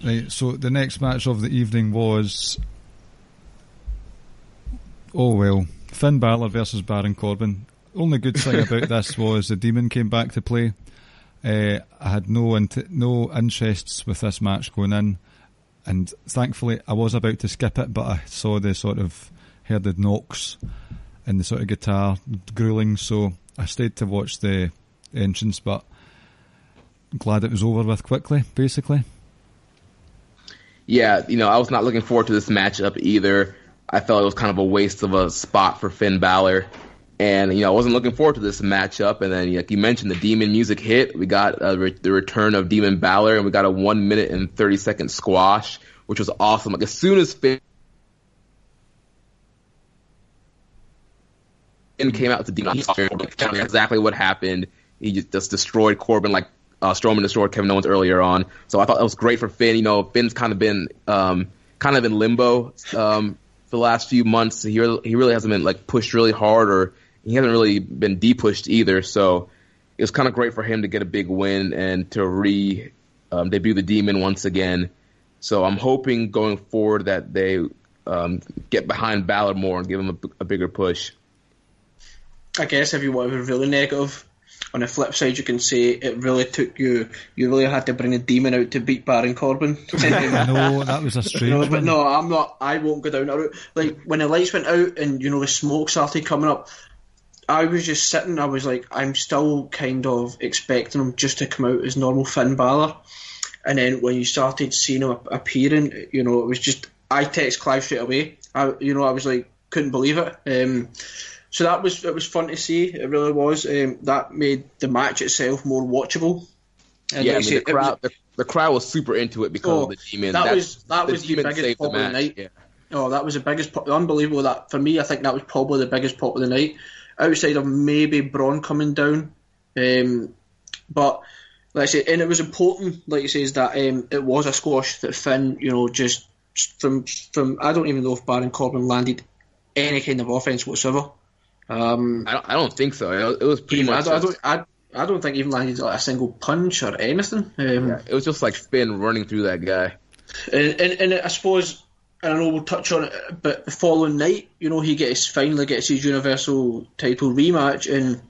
Right, so the next match of the evening was Finn Balor versus Baron Corbin. Only good thing about this was the Demon came back to play. I had no interests with this match going in, and thankfully I was about to skip it, but I saw heard the knocks and the sort of guitar grueling, so I stayed to watch the entrance, but glad it was over with quickly, basically. Yeah, I was not looking forward to this matchup either. I felt it was kind of a waste of a spot for Finn Balor. And, I wasn't looking forward to this matchup. And then, like you mentioned, the Demon music hit. We got the return of Demon Balor, and we got a 1 minute and 30-second squash, which was awesome. Like, as soon as Finn came out to Demon, exactly what happened. He just destroyed Corbin like Strowman destroyed Kevin Owens earlier on. So I thought that was great for Finn. Finn's kind of been kind of in limbo for the last few months. He really hasn't been like pushed really hard, or he hasn't really been de-pushed either. So it was kind of great for him to get a big win and to debut the Demon once again. So I'm hoping going forward that they get behind Balor more and give him a bigger push. I guess if you want to be really negative, on the flip side, you can say it really took you really had to bring a Demon out to beat Baron Corbin. No, that was a strange but no, I'm not. I won't go down that route. Like, when the lights went out and, the smoke started coming up, I was just sitting, I was like, I'm still kind of expecting him just to come out as normal Finn Balor. And then when you started seeing him appearing, it was just, I text Clive straight away. I was like, couldn't believe it. So it was fun to see. It really was. That made the match itself more watchable. And yeah, the crowd was super into it because of the Demon. That was the biggest pop of the night. Yeah. Oh, that was the biggest pop. Unbelievable. That for me, I think that was probably the biggest pop of the night, outside of maybe Braun coming down. But like I say, and it was important, like you say, is that it was a squash that Finn, just from I don't even know if Baron Corbin landed any kind of offense whatsoever. I don't think so. It was pretty much. I don't think he even landed like a single punch or anything. It was just like Finn running through that guy. And I suppose, and I know we'll touch on it, but the following night, he finally gets his Universal title rematch, and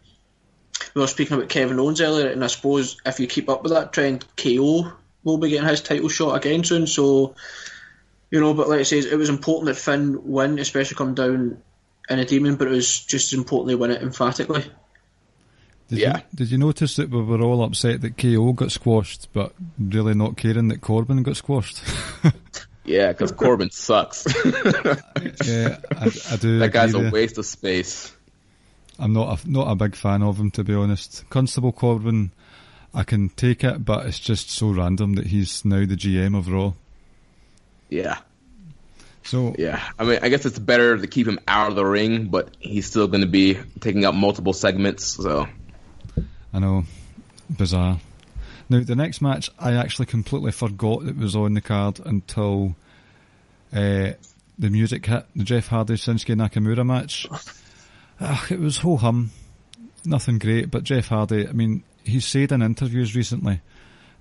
we were speaking about Kevin Owens earlier, and I suppose if you keep up with that trend, KO will be getting his title shot again soon. So, but like I say, it was important that Finn win, especially come down in a Demon, but it was just as important they win it emphatically. Did you notice that we were all upset that KO got squashed, but really not caring that Corbin got squashed? Yeah, because Corbin sucks. Yeah, I do. That guy's agree a there. waste of space. I'm not a big fan of him, to be honest. Constable Corbin, I can take it, but it's just so random that he's now the GM of Raw. Yeah. So Yeah, I mean, I guess it's better to keep him out of the ring, but he's still going to be taking up multiple segments, so... I know, bizarre. Now, the next match, I actually completely forgot it was on the card until the music hit, the Jeff Hardy-Shinsuke Nakamura match. It was ho-hum, nothing great, but Jeff Hardy, I mean, he's said in interviews recently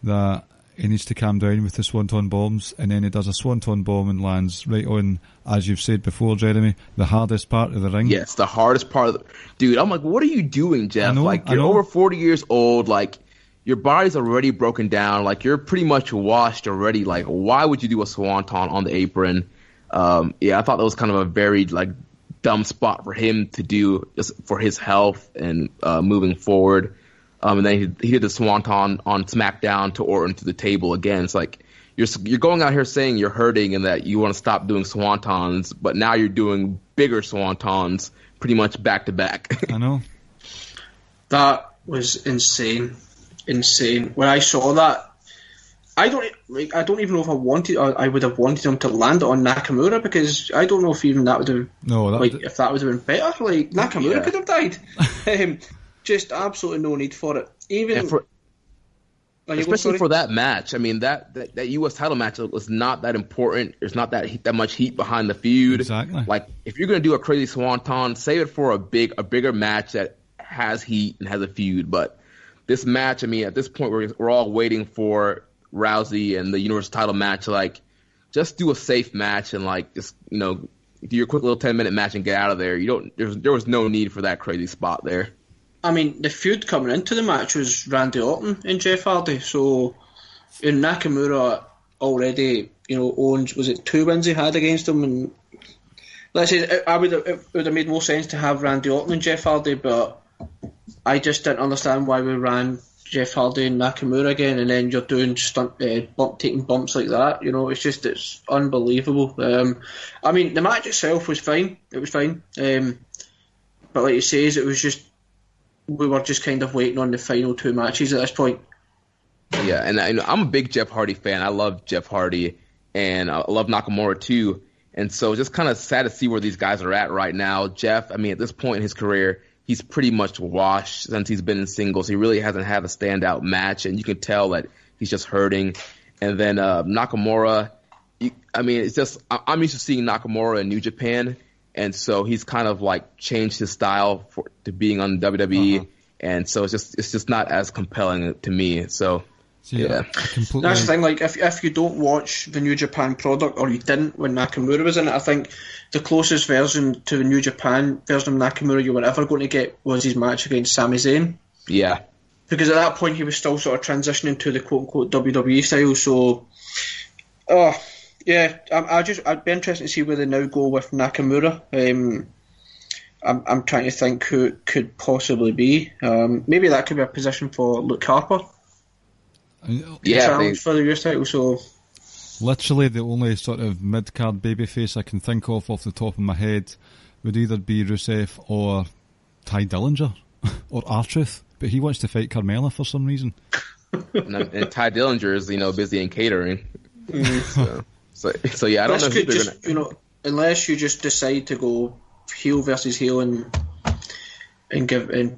that he needs to calm down with the Swanton bombs, and then he does a Swanton bomb and lands right on, as you've said before, Jeremy, the hardest part of the ring. Yes, the hardest part of the... Dude, I'm like, what are you doing, Jeff? You're over 40 years old, like, your body's already broken down, like, you're pretty much washed already, like, why would you do a Swanton on the apron? I thought that was kind of a very, like, dumb spot for him to do just for his health and moving forward. And then he did the Swanton on SmackDown to Orton to the table again. It's like you're going out here saying you're hurting and that you want to stop doing Swantons, but now you're doing bigger Swantons pretty much back to back. I know. That was insane. When I saw that, I don't even know if I would have wanted him to land it on Nakamura, because I don't know if even that would have if that would have been better. Like, Nakamura could have died. Just absolutely no need for it. Especially for that match. I mean, that U.S. title match was not that important. There's not that much heat behind the feud. Exactly. Like, if you're going to do a crazy Swanton, save it for a bigger match that has heat and has a feud. But this match, I mean, at this point, we're all waiting for Rousey and the Universal title match. Like, just do a safe match and, like, just, do your quick little 10-minute match and get out of there. There was no need for that crazy spot there. I mean, the feud coming into the match was Randy Orton and Jeff Hardy, so Nakamura already, owns, was it 2 wins he had against him? And let's say it would have made more sense to have Randy Orton and Jeff Hardy, but I just didn't understand why we ran Jeff Hardy and Nakamura again, and then you're doing taking bumps like that. It's unbelievable. I mean, the match itself was fine. It was fine, but like you say, it was just. We were just kind of waiting on the final 2 matches at this point. Yeah, and I'm a big Jeff Hardy fan. I love Jeff Hardy, and I love Nakamura too. And so just kind of sad to see where these guys are at right now. Jeff, I mean, at this point in his career, he's pretty much washed since he's been in singles. He really hasn't had a standout match, and you can tell that he's just hurting. And then Nakamura, it's just I'm used to seeing Nakamura in New Japan. And so he's kind of like changed his style to being on WWE, and so it's just not as compelling to me. So yeah. That's the thing. Like, if you don't watch the New Japan product, or you didn't when Nakamura was in it, I think the closest version to the New Japan version of Nakamura you were ever going to get was his match against Sami Zayn. Yeah, because at that point he was still sort of transitioning to the quote unquote WWE style. So, yeah, I'd be interested to see where they now go with Nakamura. I'm trying to think who it could possibly be. Maybe that could be a position for Luke Harper. Challenge for the US title. So, literally, the only sort of mid-card babyface I can think of off the top of my head would either be Rusev or Ty Dillinger or R-Truth, but he wants to fight Carmella for some reason. and Ty Dillinger is busy in catering. So yeah, I don't know who they're gonna. Unless you just decide to go heel versus heel and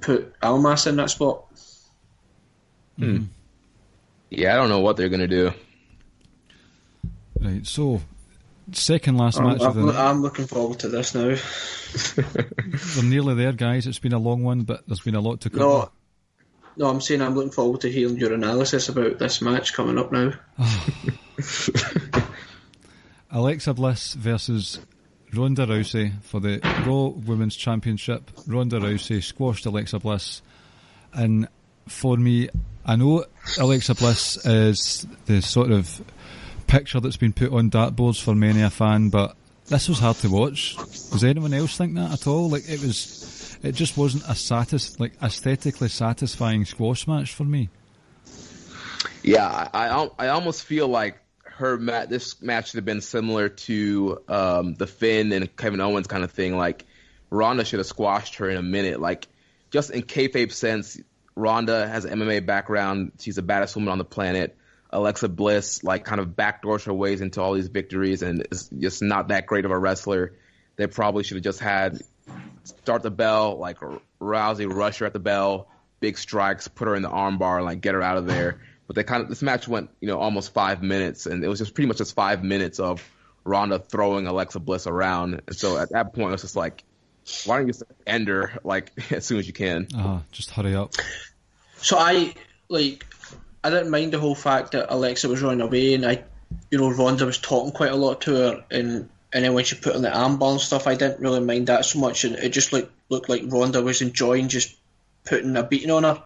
put Almas in that spot. Yeah, I don't know what they're gonna do. Right, so second last match of the night. I'm looking forward to this now. We're nearly there, guys. It's been a long one, but there's been a lot to cover. No, I'm saying I'm looking forward to hearing your analysis about this match coming up now. Alexa Bliss versus Ronda Rousey for the Raw Women's Championship. Ronda Rousey squashed Alexa Bliss, and for me, I know Alexa Bliss is the sort of picture that's been put on dartboards for many a fan, but this was hard to watch. Does anyone else think that at all? Like, it it just wasn't a aesthetically satisfying squash match for me. Yeah, I almost feel like this match should have been similar to the Finn and Kevin Owens kind of thing. Like, Ronda should have squashed her in a minute. Like, just in kayfabe sense, Ronda has an MMA background. She's the baddest woman on the planet. Alexa Bliss, like, kind of backdoors her ways into all these victories and is just not that great of a wrestler. They probably should have just had start the bell, like Rousey rush her at the bell, big strikes, put her in the armbar, and like get her out of there. But this match went, almost 5 minutes, and it was just pretty much just 5 minutes of Ronda throwing Alexa Bliss around. And so at that point, it was just like, why don't you just end her like as soon as you can? Just hurry up. So I didn't mind the whole fact that Alexa was running away, and Ronda was talking quite a lot to her, and then when she put on the armbar and stuff, I didn't really mind that so much, and it just looked like Ronda was enjoying just putting a beating on her.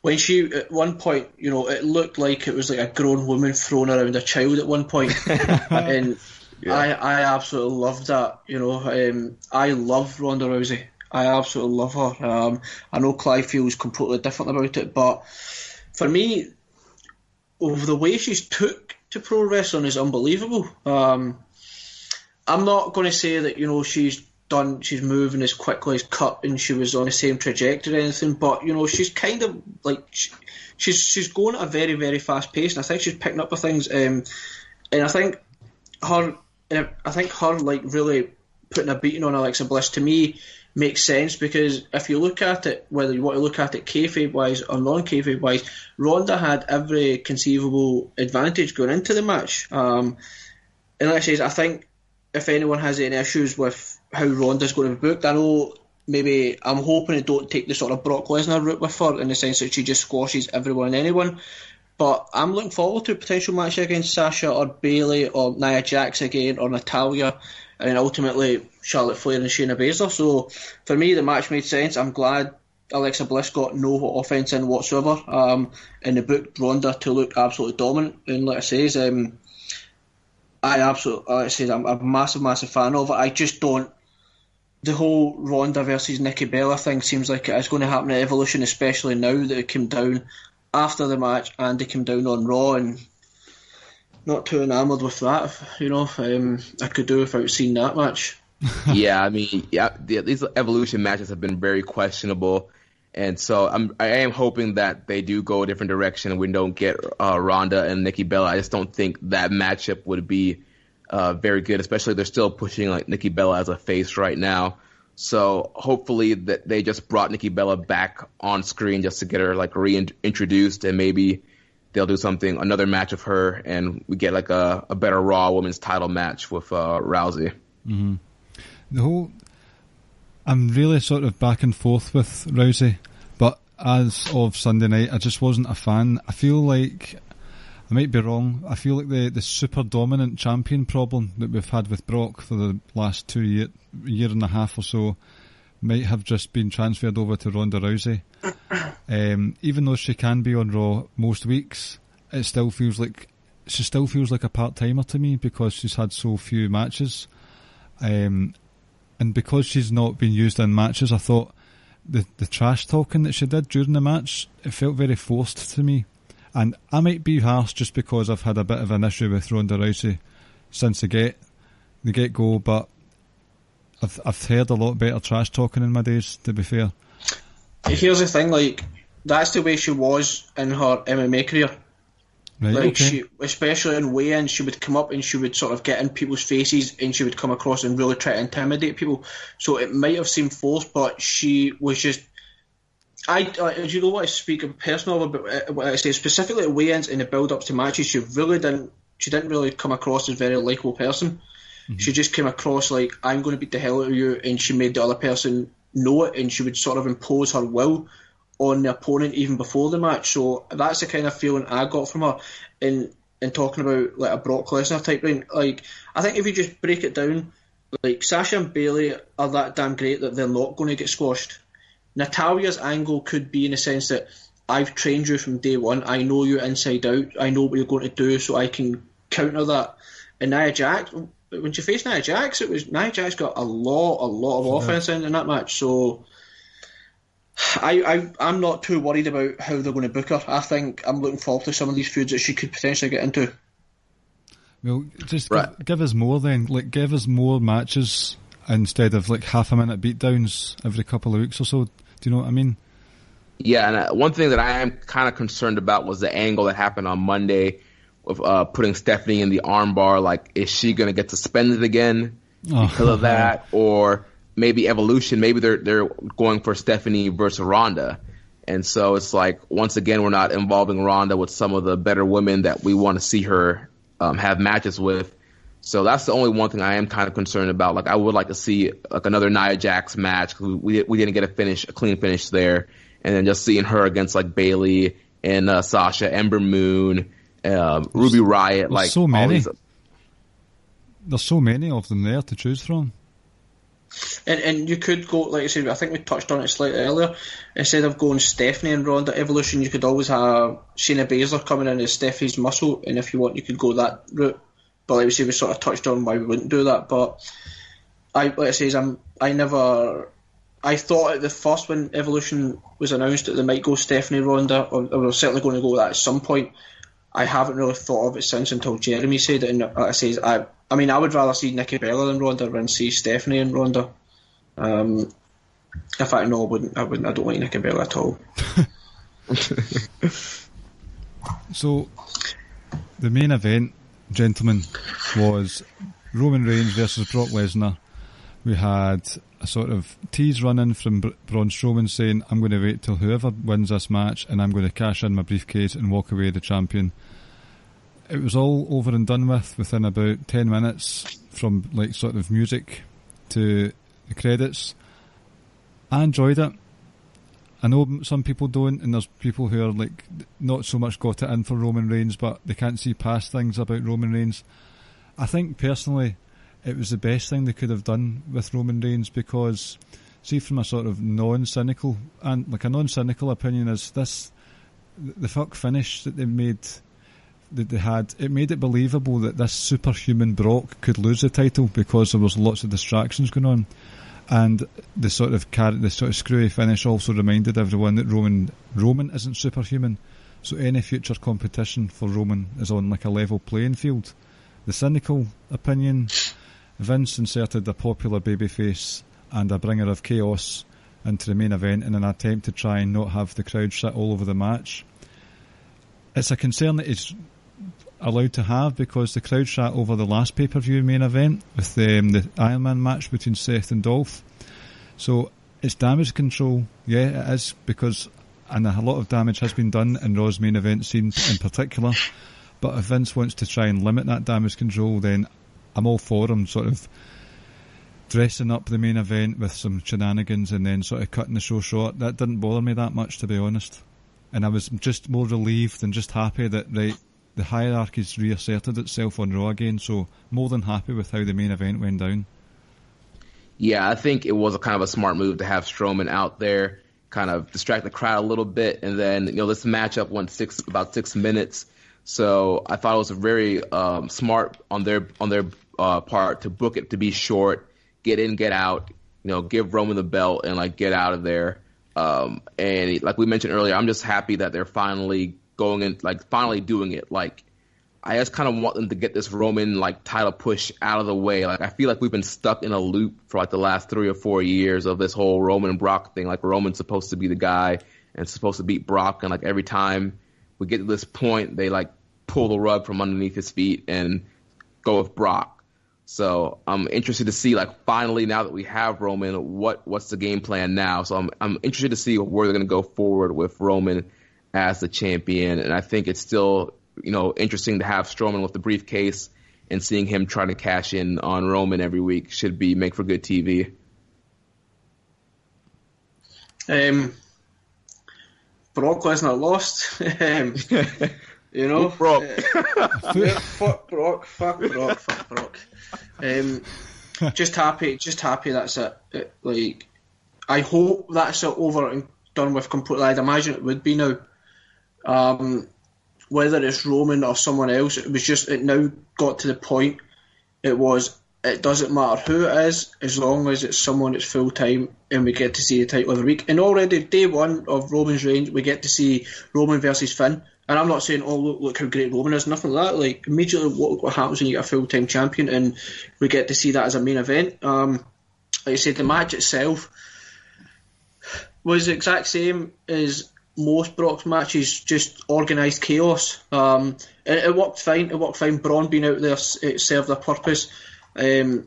When she, at one point, it looked like it was like a grown woman throwing around a child at one point. And yeah. I absolutely loved that. I love Ronda Rousey. I absolutely love her. I know Clive feels completely different about it, but for me, the way she's took to pro wrestling is unbelievable. I'm not going to say that, she's moving as quickly as Cut and she was on the same trajectory or anything, but she's kind of like she's going at a very, very fast pace, and I think she's picking up with things, and I think her like really putting a beating on Alexa Bliss to me makes sense, because if you look at it, whether you want to look at it kayfabe wise or non kayfabe wise, Ronda had every conceivable advantage going into the match, and like I say, I think if anyone has any issues with how Ronda's going to be booked, I know maybe I'm hoping it don't take the sort of Brock Lesnar route with her, in the sense that she just squashes everyone and anyone. But I'm looking forward to a potential match against Sasha or Bayley or Nia Jax again, or Natalya, and then ultimately Charlotte Flair and Shayna Baszler. So for me, the match made sense. I'm glad Alexa Bliss got no offense in whatsoever, and they booked Ronda to look absolutely dominant. And like I say, I'm a massive fan of it. I just don't. The whole Ronda versus Nikki Bella thing seems like it is going to happen at Evolution, especially now that it came down after the match and it came down on Raw, and not too enamoured with that. I could do without seeing that match. Yeah, I mean, these Evolution matches have been very questionable, and so I am hoping that they do go a different direction and we don't get Ronda and Nikki Bella. I just don't think that matchup would be very good, especially they're still pushing like Nikki Bella as a face right now. So hopefully that they just brought Nikki Bella back on screen just to get her like reintroduced, and maybe they'll do another match of her, and we get like a better Raw Women's Title match with Rousey. Mm-hmm. I'm really sort of back and forth with Rousey, but as of Sunday night, I just wasn't a fan. I feel like, I might be wrong, I feel like the super dominant champion problem that we've had with Brock for the last year and a half or so might have just been transferred over to Ronda Rousey. Even though she can be on Raw most weeks, she still feels like a part-timer to me, because she's had so few matches. And because she's not been used in matches, I thought the trash talking that she did during the match, it felt very forced to me. And I might be harsh just because I've had a bit of an issue with Ronda Rousey since the get-go, but I've heard a lot better trash talking in my days, to be fair. Here's the thing, like, that's the way she was in her MMA career. Right, like, okay. She, especially in weigh-ins, she would come up and she would sort of get in people's faces, and she would come across and really try to intimidate people. So it might have seemed forced, but she was just... do you know what I speak personal about? What I say specifically at weigh-ins and the build-ups to matches, she didn't really come across as a very likeable person. Mm-hmm. She just came across like, I'm going to beat the hell out of you, and she made the other person know it, and she would sort of impose her will on the opponent even before the match. So that's the kind of feeling I got from her in talking about like a Brock Lesnar type thing. Like, I think if you just break it down, like, Sasha and Bayley are that damn great that they're not going to get squashed. Natalya's angle could be in the sense that I've trained you from day one, I know you inside out, I know what you're going to do, so I can counter that. And Nia Jax, when she faced Nia Jax, Nia Jax got a lot of offense in that match. So I'm not too worried about how they're going to book her. I think I'm looking forward to some of these feuds that she could potentially get into. Well, just give us more then. Like, give us more matches instead of like half-a-minute beatdowns every couple of weeks or so. Do you know what I mean? Yeah, and one thing that I am kind of concerned about was the angle that happened on Monday with putting Stephanie in the armbar. Like, is she going to get suspended again because of that? Or maybe Evolution, maybe they're going for Stephanie versus Ronda. And so it's like, once again, we're not involving Ronda with some of the better women that we want to see her have matches with. So that's the only one thing I am kind of concerned about. Like, I would like to see like another Nia Jax match. We didn't get a clean finish there. And then just seeing her against like Bayley and Sasha, Ember Moon, Ruby Riott. Like, so many. There's so many of them there to choose from. And you could go, like I said, I think we touched on it slightly earlier. Instead of going Stephanie and Ronda Evolution, you could always have Shayna Baszler coming in as Stephanie's muscle, and if you want, you could go that route. But like we say, we sort of touched on why we wouldn't do that. But I thought at the first when Evolution was announced that they might go Stephanie Ronda, or they were certainly going to go that at some point. I haven't really thought of it since until Jeremy said it, and I says I mean, I would rather see Nikki Bella than Ronda than see Stephanie and Ronda. In fact, no, I wouldn't. I don't like Nikki Bella at all. So, the main event, gentlemen, was Roman Reigns versus Brock Lesnar. We had a sort of tease run-in from Braun Strowman saying, I'm going to wait till whoever wins this match and I'm going to cash in my briefcase and walk away the champion. It was all over and done with within about 10 minutes from like sort of music to the credits. I enjoyed it. I know some people don't, and there's people who are like not so much got it in for Roman Reigns, but they can't see past things about Roman Reigns. I think personally it was the best thing they could have done with Roman Reigns, because see, from a sort of non-cynical opinion, is this the fuck finish that they made, that they had, it made it believable that this superhuman Brock could lose the title because there was lots of distractions going on. And the sort of screwy finish also reminded everyone that Roman isn't superhuman, so any future competition for Roman is on like a level playing field. The cynical opinion, Vince inserted a popular babyface and a bringer of chaos into the main event in an attempt to try and not have the crowd sit all over the match. It's a concern that he's allowed to have, because the crowd sat over the last pay-per-view main event with the Iron Man match between Seth and Dolph. So it's damage control, yeah, it is, and a lot of damage has been done in Raw's main event scene in particular. But if Vince wants to try and limit that damage control, then I'm all for him sort of dressing up the main event with some shenanigans and then sort of cutting the show short. That didn't bother me that much, to be honest. And I was just more relieved than just happy that the hierarchy's reasserted itself on Raw again, so more than happy with how the main event went down. Yeah, I think it was a kind of a smart move to have Strowman out there, kind of distract the crowd a little bit, and then this matchup went about 6 minutes. So I thought it was very smart on their part to book it to be short, get in, get out, give Roman the belt and like get out of there. And like we mentioned earlier, I'm just happy that they're finally going in, like finally doing it. Like, I just kind of want them to get this Roman like title push out of the way. Like, I feel like we've been stuck in a loop for like the last 3 or 4 years of this whole Roman and Brock thing. Like, Roman's supposed to be the guy and supposed to beat Brock, and like every time we get to this point, they like pull the rug from underneath his feet and go with Brock. So I'm interested to see, like, finally, now that we have Roman, what's the game plan now? So I'm interested to see where they're going to go forward with Roman as the champion. And I think it's still, interesting to have Strowman with the briefcase, and seeing him trying to cash in on Roman every week should make for good TV. Brock Lesnar lost. Fuck Brock. Just happy that's it. Like, I hope that's it over and done with completely. I'd imagine it would be now. Whether it's Roman or someone else, it now got to the point. It was it doesn't matter who it is, as long as it's someone that's full-time and we get to see the title every week. And already, day one of Roman's reign, we get to see Roman versus Finn. And I'm not saying, oh, look how great Roman is, nothing like that. Like, immediately, what happens when you get a full-time champion, and we get to see that as a main event. Like I said, the match itself was the exact same as most Brock's matches, just organised chaos. It worked fine. Braun being out there, it served a purpose. Like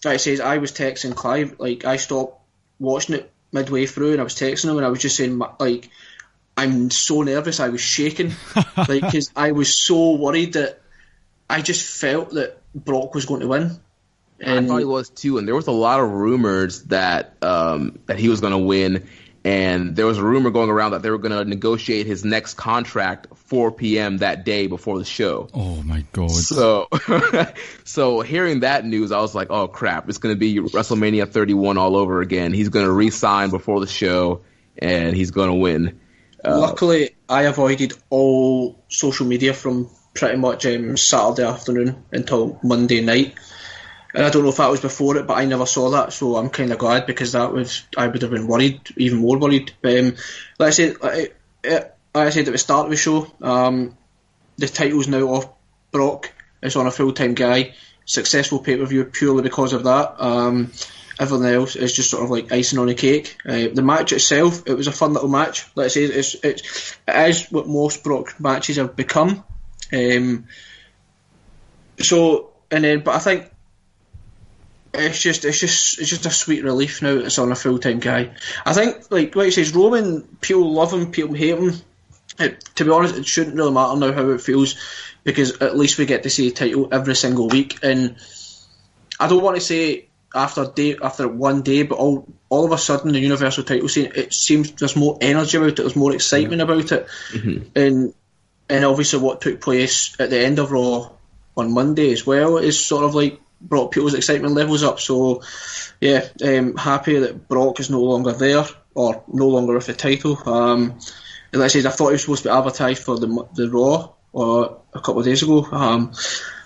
I says, I was texting Clive. Like, I stopped watching it midway through, and I was texting him, and I was just saying, like, I'm so nervous. I was shaking, like, because I was so worried that I just felt that Brock was going to win. And I thought he was too, and there was a lot of rumors that that he was going to win. And there was a rumor going around that they were going to negotiate his next contract 4 p.m. that day before the show. Oh, my God. So hearing that news, I was like, oh, crap. It's going to be WrestleMania 31 all over again. He's going to re-sign before the show, and he's going to win. Luckily, I avoided all social media from pretty much Saturday afternoon until Monday night. And I don't know if that was before it, but I never saw that, so I'm kind of glad, because I would have been worried, even more worried. Like I said at the start of the show, the title's now off Brock. It's on a full-time guy. Successful pay-per-view purely because of that. Everything else is just sort of like icing on the cake. The match itself, it was a fun little match. Like I say, it is what most Brock matches have become. But I think it's just a sweet relief now. It's on a full-time guy. I think, like he says, Roman, people love him, people hate him. To be honest, it shouldn't really matter now how it feels, because at least we get to see the title every single week. And I don't want to say after one day, but all of a sudden the Universal title scene, it seems there's more energy about it, there's more excitement about it. Mm-hmm. And obviously what took place at the end of Raw on Monday as well is sort of like brought people's excitement levels up. So yeah, happy that Brock is no longer there, or no longer with the title. Like I said, I thought he was supposed to be advertised for the Raw a couple of days ago.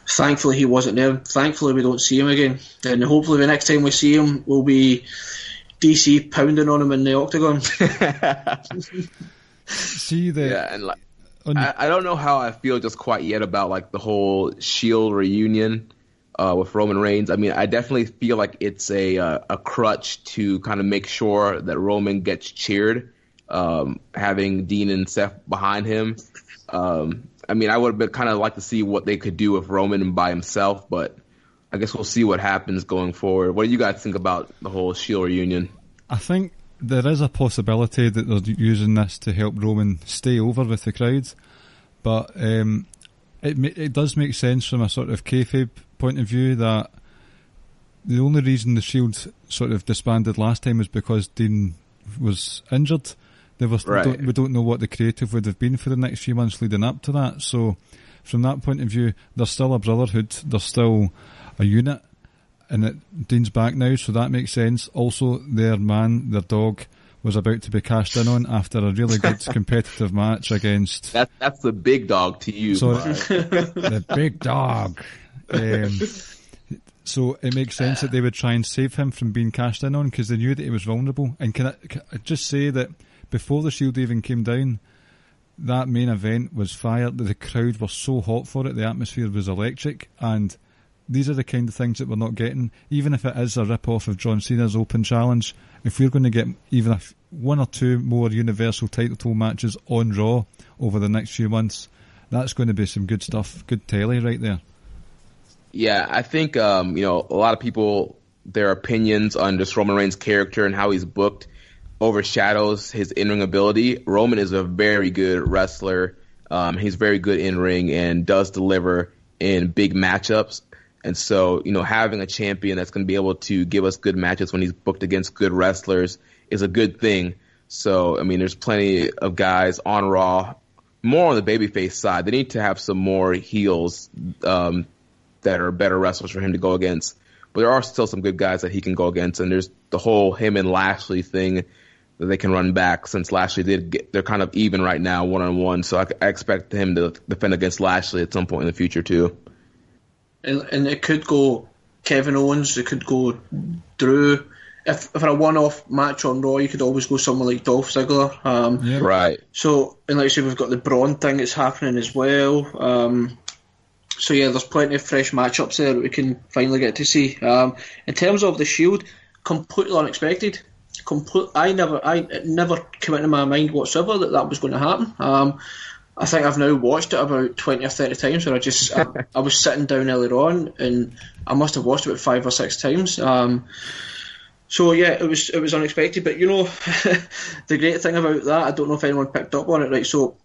Thankfully he wasn't there. Thankfully we don't see him again, and hopefully the next time we see him will be DC pounding on him in the Octagon. I don't know how I feel just quite yet about like the whole Shield reunion with Roman Reigns. I mean, I definitely feel like it's a crutch to kind of make sure that Roman gets cheered, having Dean and Seth behind him. I mean, I would have kind of like to see what they could do with Roman by himself, but I guess we'll see what happens going forward. What do you guys think about the whole Shield reunion? I think there is a possibility that they're using this to help Roman stay over with the crowd, but it does make sense from a sort of kayfabe point of view that the only reason the Shield sort of disbanded last time was because Dean was injured. We don't know what the creative would have been for the next few months leading up to that. So from that point of view, they're still a brotherhood. They're still a unit. And Dean's back now, so that makes sense. Also, their dog, was about to be cashed in on after a really good competitive match against... That's the big dog to you. Sorry, the big dog. So it makes sense that they would try and save him from being cashed in on, because they knew that he was vulnerable. And can I just say that before the Shield even came down, that main event was fire. The crowd were so hot for it. The atmosphere was electric. And these are the kind of things that we're not getting. Even if it is a rip-off of John Cena's Open Challenge, if we're going to get even one or two more Universal title matches on Raw over the next few months, that's going to be some good stuff. Good telly right there. Yeah, I think a lot of people, their opinions on just Roman Reigns' character and how he's booked overshadows his in-ring ability. Roman is a very good wrestler. He's very good in-ring and does deliver in big matchups. And so, having a champion that's going to be able to give us good matches when he's booked against good wrestlers is a good thing. So, I mean, there's plenty of guys on Raw, more on the babyface side. They need to have some more heels that are better wrestlers for him to go against. But there are still some good guys that he can go against. And there's the whole him and Lashley thing that they can run back, since Lashley they're kind of even right now, one-on-one. So I expect him to defend against Lashley at some point in the future too. And it could go Kevin Owens. They could go Drew. If for a one-off match on Raw, you could always go someone like Dolph Ziggler. Right. So, and like I said, we've got the Braun thing that's happening as well. So yeah, there's plenty of fresh matchups there that we can finally get to see. In terms of the Shield, completely unexpected. It never came into my mind whatsoever that was going to happen. I think I've now watched it about 20 or 30 times. Where I was sitting down earlier on, and I must have watched it about 5 or 6 times. So yeah, it was unexpected. But you know, the great thing about that, I don't know if anyone picked up on it. Right, so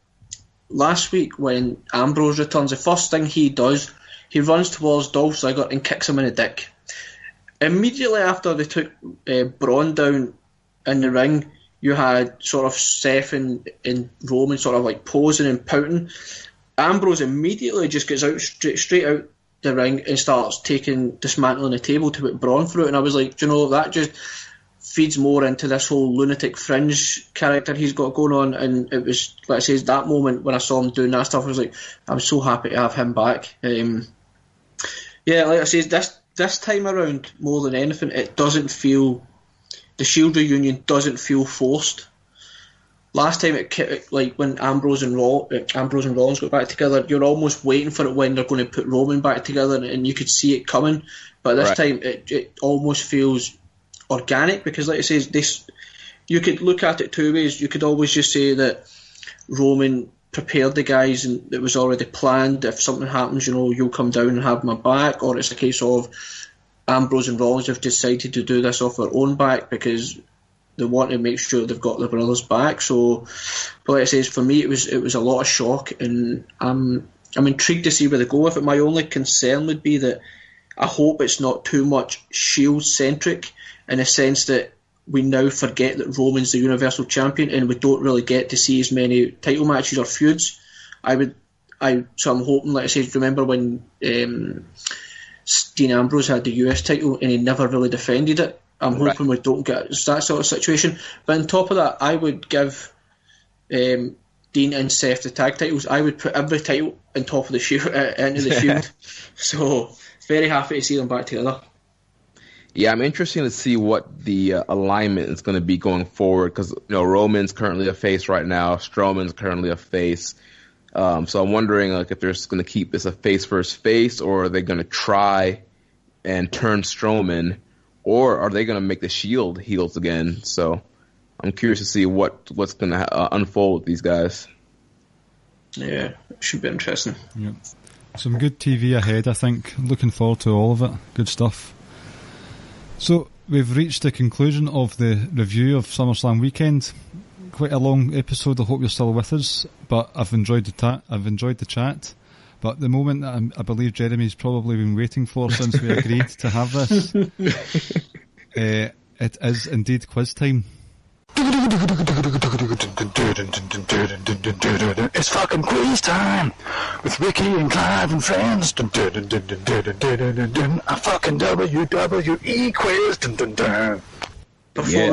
last week when Ambrose returns, the first thing he does, he runs towards Dolph Ziggler and kicks him in the dick. Immediately after they took Braun down in the ring, you had sort of Seth and Roman sort of like posing and pouting. Ambrose immediately just gets out straight out the ring and starts dismantling the table to put Braun through it. And I was like, you know, that just feeds more into this whole lunatic fringe character he's got going on. And it was, like I say, that moment when I saw him doing that stuff, I was like, I'm so happy to have him back. Yeah, like I say, this time around, more than anything, it doesn't feel, the Shield reunion doesn't feel forced. Last time, like when Ambrose and Rollins got back together, you're almost waiting for it when they're going to put Roman back together, and you could see it coming. But this time, it almost feels organic, because, like I say, you could look at it two ways. You could always just say that Roman prepared the guys and it was already planned. If something happens, you know, you'll come down and have my back. Or it's a case of Ambrose and Rollins have decided to do this off their own back because they want to make sure they've got their brothers back. So, but like I say, for me, it was a lot of shock, and I'm intrigued to see where they go with it. My only concern would be that I hope it's not too much Shield centric, in a sense that we now forget that Roman's the Universal Champion and we don't really get to see as many title matches or feuds. So I'm hoping, like I said, remember when Dean Ambrose had the US title and he never really defended it? I'm hoping we don't get that sort of situation. But on top of that, I would give Dean and Seth the tag titles. I would put every title on top of the Shield, into the Shield. So very happy to see them back together. Yeah, I'm interested to see what the alignment is going to be going forward, because Roman's currently a face right now, Strowman's currently a face. So I'm wondering if they're just going to keep this a face versus face, or are they going to try and turn Strowman, or are they going to make the Shield heels again? So I'm curious to see what's going to unfold with these guys. Yeah, it should be interesting. Yep. Some good TV ahead, I think. Looking forward to all of it. Good stuff. So we've reached the conclusion of the review of SummerSlam weekend. Quite a long episode. I hope you're still with us, but I've enjoyed the chat. But the moment that I believe Jeremy's probably been waiting for since we agreed to have this, it is indeed quiz time. It's fucking quiz time with Ricky and Clive and friends. A fucking WWE quiz. Before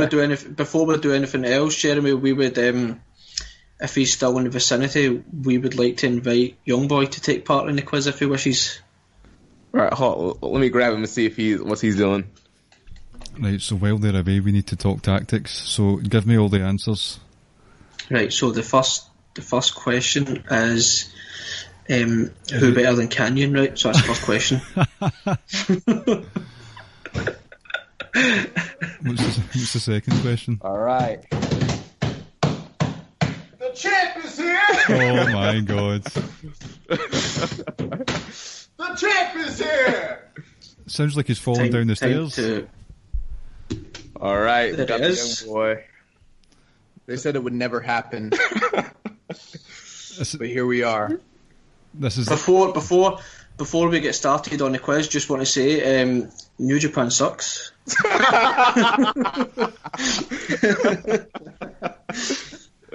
we do anything else, Jeremy, we would, if he's still in the vicinity, we would like to invite Young Boy to take part in the quiz if he wishes. Right, let me grab him and see what he's doing. Right, so while they're away, we need to talk tactics. So give me all the answers. Right, so the first question is who better than Canyon, right? So that's the first question. What's the second question? All right. The champ is here! Oh my god. The champ is here! Sounds like he's falling down the stairs. All right, got the Young Boy. They said it would never happen, but here we are. This is before we get started on the quiz. Just want to say, New Japan sucks.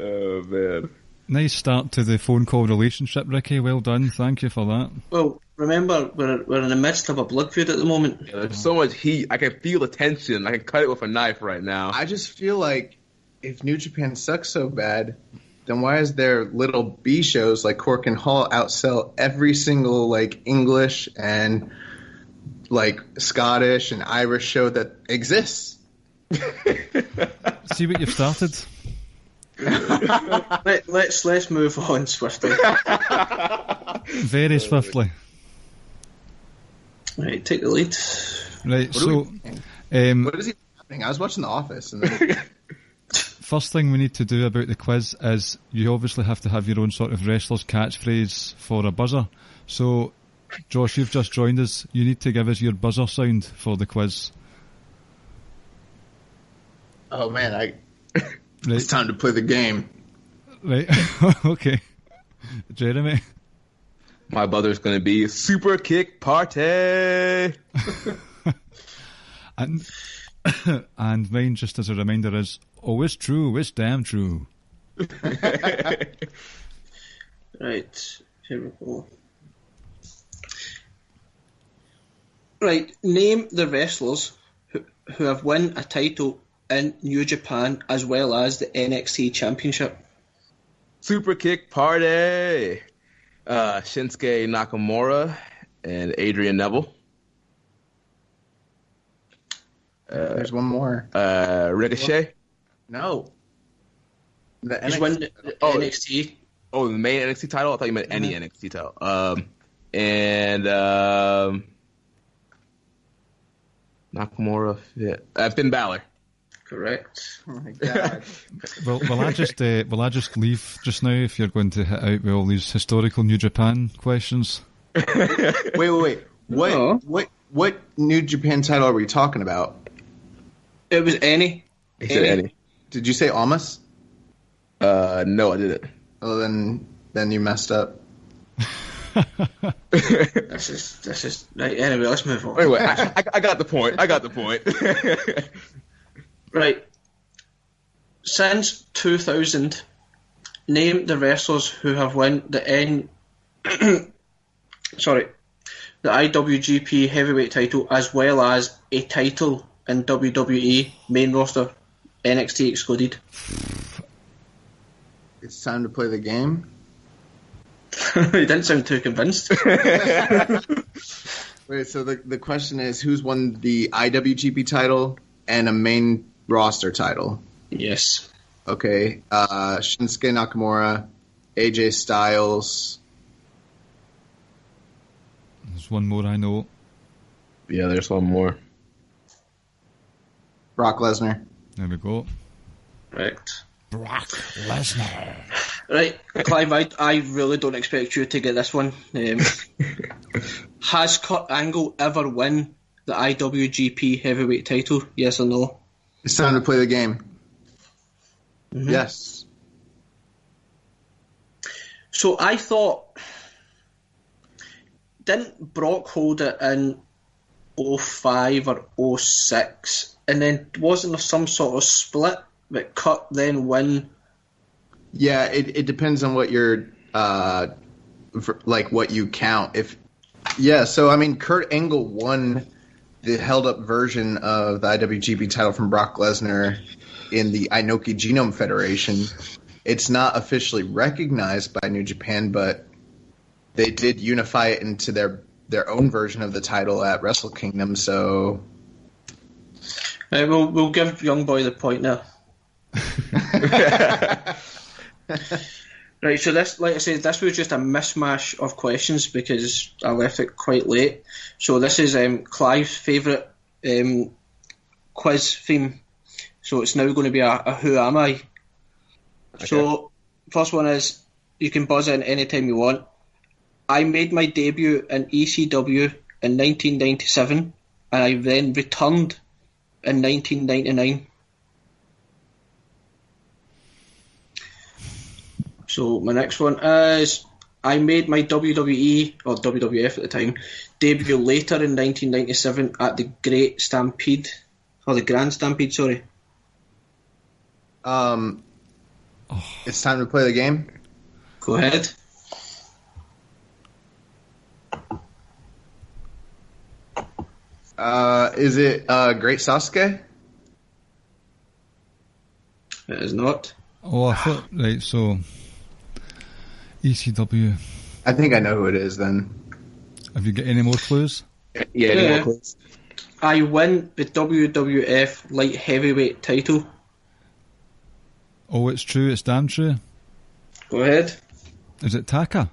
Oh man! Nice start to the phone call relationship, Ricky. Well done. Thank you for that. Well, remember we're in the midst of a blood feud at the moment. Yeah, there's so much heat. I can feel the tension. I can cut it with a knife right now. I just feel like if New Japan sucks so bad, then why is there little B shows like Cork and Hall outsell every single English and like Scottish and Irish show that exists. See what you've started. Let's move on swiftly. Very swiftly. Right, take the lead. Right, What is he happening? I was watching The Office. And then... First thing we need to do about the quiz is you obviously have to have your own sort of wrestler's catchphrase for a buzzer. So, Josh, you've just joined us. You need to give us your buzzer sound for the quiz. Oh man, Right. It's time to play the game. Right, okay. Jeremy? My buzzer's going to be Super Kick Party. And mine, just as a reminder, is, oh, it's true, it's damn true. Right, here we go. Right, name the wrestlers who have won a title in New Japan as well as the NXT Championship. Super Kick Party. Shinsuke Nakamura and Adrian Neville. There's one more. Ricochet. No. The He's won the NXT. Oh, the main NXT title? I thought you meant any NXT title. Nakamura. Finn Balor. Correct. Oh my god. Will I just leave just now if you're going to hit out with all these historical New Japan questions? Wait. What New Japan title are we talking about? It was any. He said any. Did you say Almas? No, I didn't. Oh, then you messed up. This is right. Anyway, let's move on. Anyway, I got the point. Right. Since 2000, name the wrestlers who have won the the IWGP Heavyweight title as well as a title in WWE main roster, NXT excluded. It's time to play the game. You didn't sound too convinced. Wait, so the question is, who's won the IWGP title and a main roster title? Yes. Okay, Shinsuke Nakamura, AJ Styles. There's one more I know. Yeah, there's one more. Brock Lesnar. There we go. Correct. Brock Lesnar. Right, Clive, I really don't expect you to get this one. Has Kurt Angle ever won the IWGP Heavyweight title? Yes or no? It's time to play the game. Mm-hmm. Yes. So I thought, didn't Brock hold it in 05 or 06? And then wasn't there some sort of split that Kurt then win? Yeah, it depends on what you're what you count. So I mean, Kurt Angle won the held up version of the IWGP title from Brock Lesnar in the Inoki Genome Federation. It's not officially recognized by New Japan, but they did unify it into their own version of the title at Wrestle Kingdom. So we'll give Young Boy the point now. Right, so this, like I said, this was just a mishmash of questions because I left it quite late. So this is Clive's favourite quiz theme. So it's now going to be a Who Am I? Okay. So first one is, you can buzz in anytime you want. I made my debut in ECW in 1997 and I then returned in 1999. So my next one is, I made my WWE, or WWF at the time, debut later in 1997 at the Great Stampede, or the Grand Stampede, sorry. It's time to play the game. Go ahead. Is it Great Sasuke? It is not. Oh, I thought, right, so ECW. I think I know who it is then. Have you got any more clues? Yeah, any more clues? I win the WWF light heavyweight title. Oh, it's true. It's damn true. Go ahead. Is it Taka?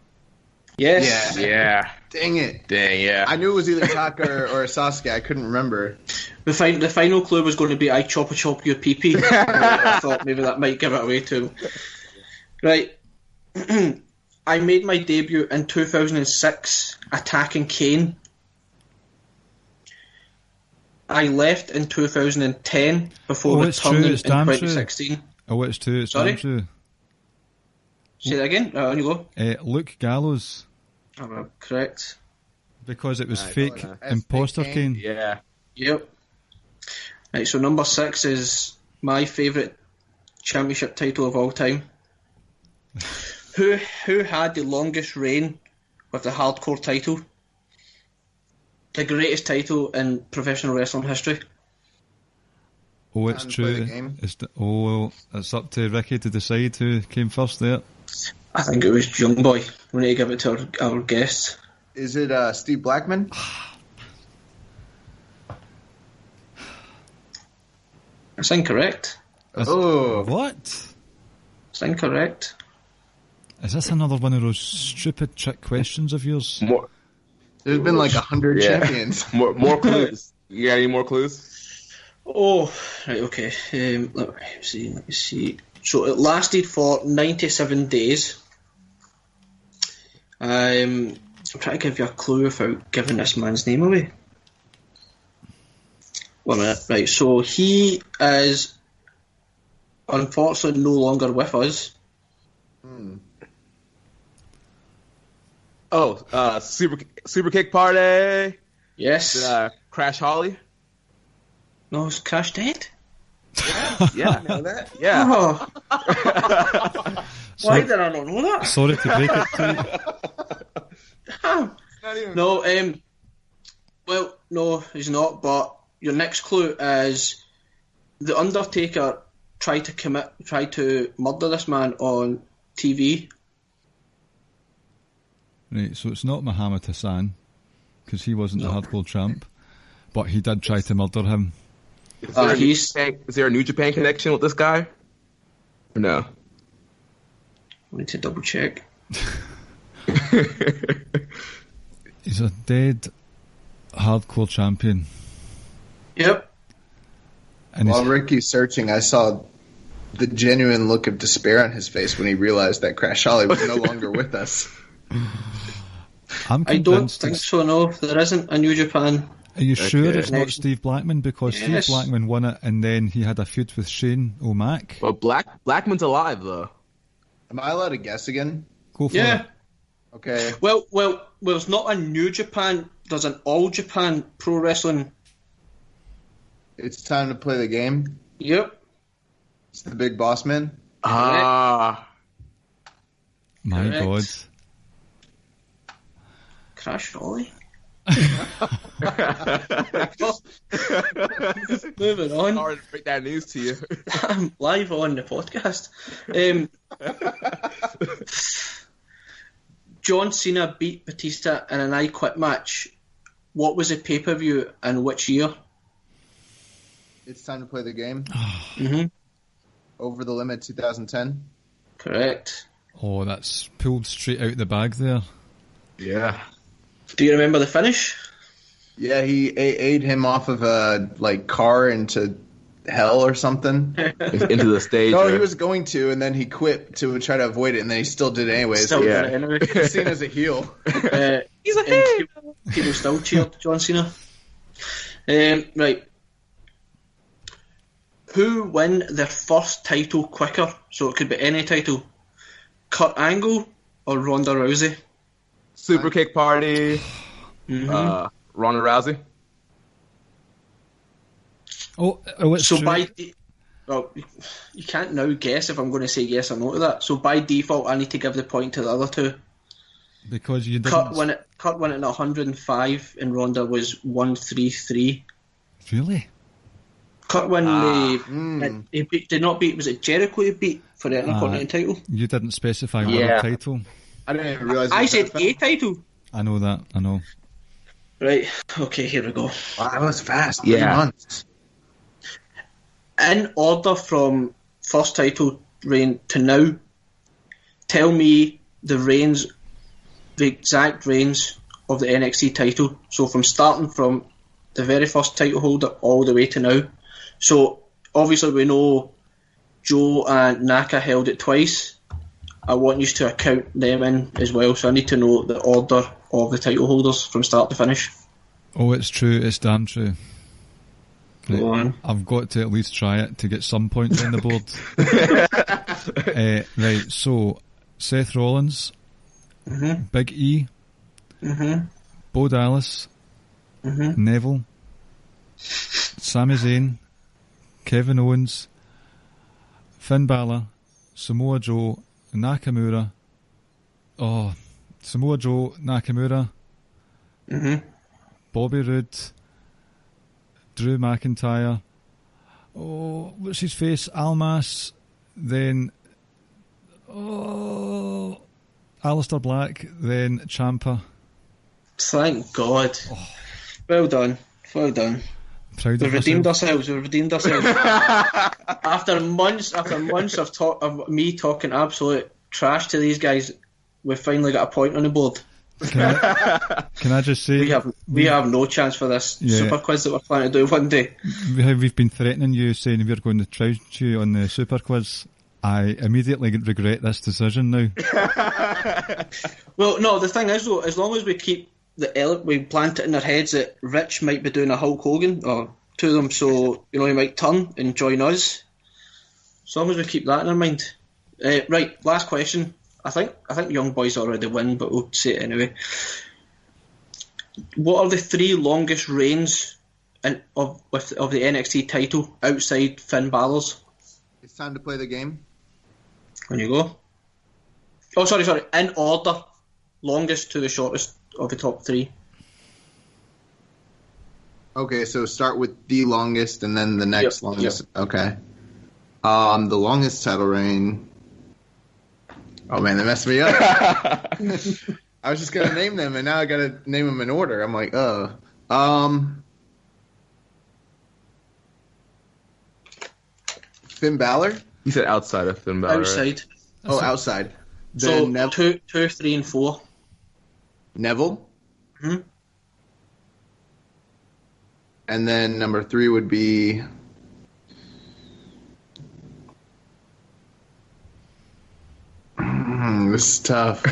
Yes. Yeah. Dang it. Dang, yeah. I knew it was either Taka or Sasuke. I couldn't remember. The final clue was going to be I chop your pee-pee. I thought maybe that might give it away to him. Right. I made my debut in 2006 attacking Kane. I left in 2010 before returning in 2016. Oh, it's true. It's Sorry? damn true. Say that again? On you go. Luke Gallows. Oh, correct. Because it was fake imposter Kane. Yeah. Yep. Right, so number 6 is my favourite championship title of all time. Who had the longest reign with the hardcore title? The greatest title in professional wrestling history. Oh, it's true. It's up to Ricky to decide who came first there. I think it was Young Boy. We need to give it to our guest. Is it Steve Blackman? That's incorrect. What? It's incorrect. Is this another one of those stupid trick questions of yours? There's been like 100 champions. More clues. You got any more clues? Oh, right, okay. Let me see. So it lasted for 97 days. I'm trying to give you a clue without giving this man's name away. 1 minute. Right, so he is unfortunately no longer with us. Oh, Super Kick Party. Yes. Crash Holly. No, it's Crash Dead. Yeah. Know that? Yeah. Oh. Why did I not know that? Sorry to break it to you. No, well, no, he's not. But your next clue is the Undertaker tried to murder this man on TV. Right, so it's not Muhammad Hassan, because he wasn't the hardcore champ, but he did try to murder him. Is there a New Japan connection with this guy? Or no? I need to double check. He's a dead hardcore champion. Yep. And While Ricky's searching, I saw the genuine look of despair on his face when he realized that Crash Holly was no longer with us. I don't think so, no. There isn't a New Japan. Are you sure it's not Steve Blackman? Because Yes. Steve Blackman won it and then he had a feud with Shane O'Mac. Well, Blackman's alive, though. Am I allowed to guess again? Go for it. Okay. Well, it's not a New Japan. There's an All Japan Pro Wrestling. It's time to play the game. Yep. It's the Big Boss Man. My Correct. God. Crash Holly. Moving on. Sorry to break that news to you. I'm live on the podcast. John Cena beat Batista in an I Quit match. What was the pay-per-view and which year? It's time to play the game. Mm-hmm. Over the Limit 2010. Correct. Oh, that's pulled straight out the bag there. Yeah. Do you remember the finish? Yeah, he ate him off of a car into hell or something. Into the stage. No, he was going to, and then he quit to try to avoid it, and then he still did it anyways. Still did it anyway. He's seen as a heel. He's a heel. People still cheered John Cena. Right. Who won their first title quicker? So it could be any title. Kurt Angle or Ronda Rousey? Super Kick Party. Mm-hmm. Ronda Rousey. Oh, it's so true. Well, you can't now guess if I'm going to say yes or no to that. So by default, I need to give the point to the other two. Because you didn't... Kurt won it at 105 and Ronda was 133. Really? Kurt won he did not beat, was it Jericho he beat for the Intercontinental title? You didn't specify what title. I didn't even realize. I said a title. I know that, I know. Right, okay, here we go. Wow, that was fast. Yeah. 3 months. In order from first title reign to now, tell me the exact reigns of the NXT title. So starting from the very first title holder all the way to now. So obviously we know Joe and Naka held it twice. I want you to account them in as well. So I need to know the order of the title holders from start to finish. Oh, it's true. It's damn true. Go on. I've got to at least try it to get some points on the board. Right, so Seth Rollins, Big E, Bo Dallas, Neville, Sami Zayn, Kevin Owens, Finn Balor, Samoa Joe, Nakamura. Oh, Samoa Joe, Nakamura, Bobby Roode, Drew McIntyre. Oh, what's his face? Almas. Then, Alistair Black. Then Ciampa. Thank God. Oh. Well done. Well done. Proud We've of redeemed myself. ourselves. We've redeemed ourselves. after months of me talking absolute trash to these guys, we've finally got a point on the board. Can I just say we have no chance for this super quiz that we're planning to do one day. We've been threatening you, saying we're going to trounced you on the super quiz. I immediately regret this decision now. Well, no, the thing is though, as long as we keep we plant it in their heads that Rich might be doing a Hulk Hogan or to them, so he might turn and join us. As long as we keep that in our mind. Right, last question. I think Young Boys already win, but we'll say it anyway. What are the 3 longest reigns of the NXT title outside Finn Balor's? It's time to play the game. On you go. Oh, sorry. In order, longest to the shortest of the top 3. Okay, so start with the longest and then the next longest. Yep. Okay. The longest title reign. Oh man, they messed me up. I was just gonna name them, and now I gotta name them in order. I'm like, Finn Balor. You said outside of Finn Balor. Outside. Right? Oh, outside. So 2, 3, and 4. Neville. And then number 3 would be. This is tough.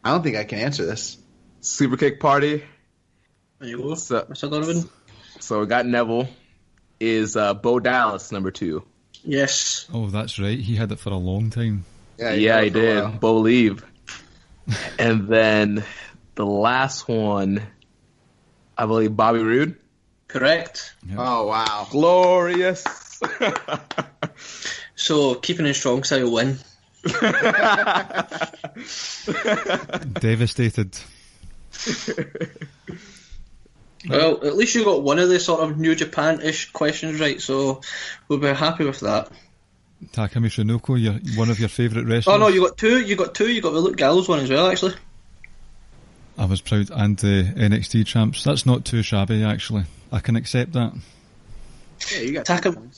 I don't think I can answer this. Super Kick Party. There you go, Mr. Donovan. So we got Neville. Is Bo Dallas number 2? Yes. Oh, that's right. He had it for a long time. Yeah, he did. Bo leave. And then the last one, I believe Bobby Roode. Correct. Yep. Oh, wow. Glorious. So, Keepin It Strong Style win. Devastated. Well, at least you got one of the sort of New Japan-ish questions right, so we'll be happy with that. Takumi Shinoko, one of your favourite wrestlers. Oh no, you got two. You got the Luke Gallows one as well, actually. I was proud, and the NXT champs. That's not too shabby, actually. I can accept that. Yeah, you got Takumi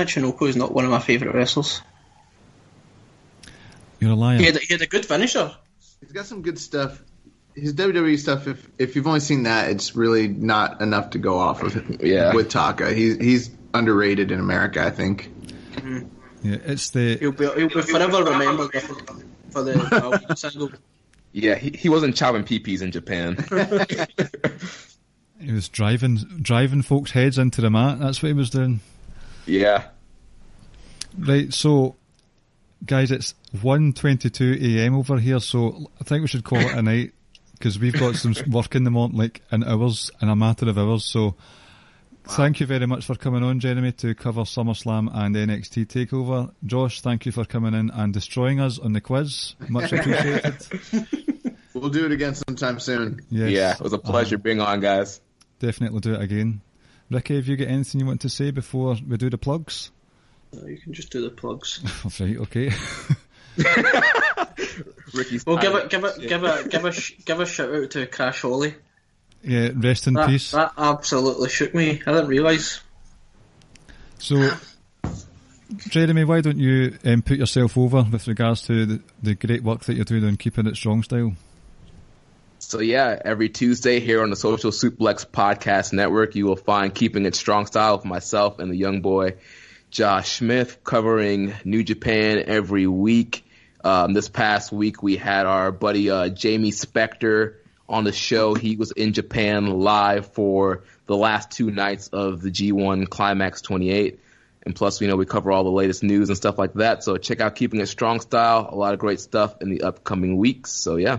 Shinoko is not one of my favourite wrestlers. You're a liar. He had a good finisher. He's got some good stuff. His WWE stuff, if you've only seen that, it's really not enough to go off of. Yeah. With Taka, he's underrated in America, I think. Mm-hmm. Yeah, it's the. He'll be forever remembered for the single. Yeah, he wasn't chopping peepees in Japan. He was driving folks' heads into the mat. That's what he was doing. Yeah. Right, so guys, it's 1:22 a.m. over here, so I think we should call it a night because we've got some work in the morning, like in a matter of hours. So thank you very much for coming on, Jeremy, to cover SummerSlam and NXT Takeover. Josh, thank you for coming in and destroying us on the quiz. Much appreciated. We'll do it again sometime soon. Yes. Yeah, it was a pleasure being on, guys. Definitely do it again. Ricky, have you got anything you want to say before we do the plugs? No, you can just do the plugs. Right, okay. Ricky's Well, give a shout out to Crash Holly. Yeah, rest in peace. That absolutely shook me. I didn't realise. So, Jeremy, why don't you put yourself over with regards to the great work that you're doing on Keeping It Strong Style? So yeah, every Tuesday here on the Social Suplex Podcast Network, you will find Keeping It Strong Style with myself and the young boy Josh Smith, covering New Japan every week. This past week we had our buddy Jamie Spector on the show. He was in Japan live for the last 2 nights of the G1 Climax 28. And plus, we cover all the latest news and stuff like that. So check out Keeping It Strong Style. A lot of great stuff in the upcoming weeks. So yeah.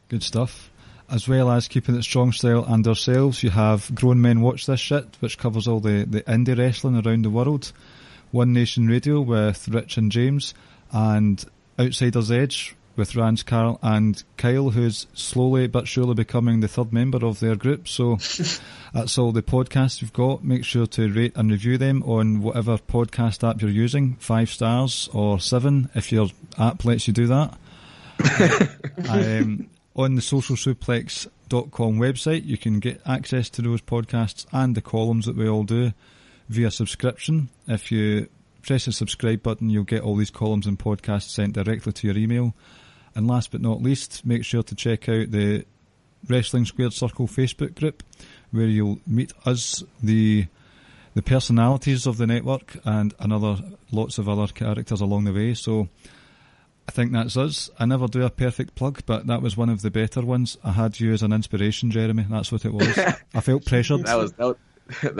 Good stuff. As well as Keeping It Strong Style and ourselves, you have Grown Men Watch This Shit, which covers all the indie wrestling around the world. One Nation Radio with Rich and James, and Outsider's Edge with Rance, Carl and Kyle, who's slowly but surely becoming the third member of their group. So that's all the podcasts we've got. Make sure to rate and review them on whatever podcast app you're using. 5 stars or 7 if your app lets you do that. On the socialsuplex.com website, you can get access to those podcasts and the columns that we all do via subscription. If you press the subscribe button, you'll get all these columns and podcasts sent directly to your email. And last but not least, make sure to check out the Wrestling Squared Circle Facebook group, where you'll meet us, the personalities of the network, and lots of other characters along the way. So I think that's us. I never do a perfect plug, but that was one of the better ones. I had you as an inspiration, Jeremy. That's what it was. I felt pressured. That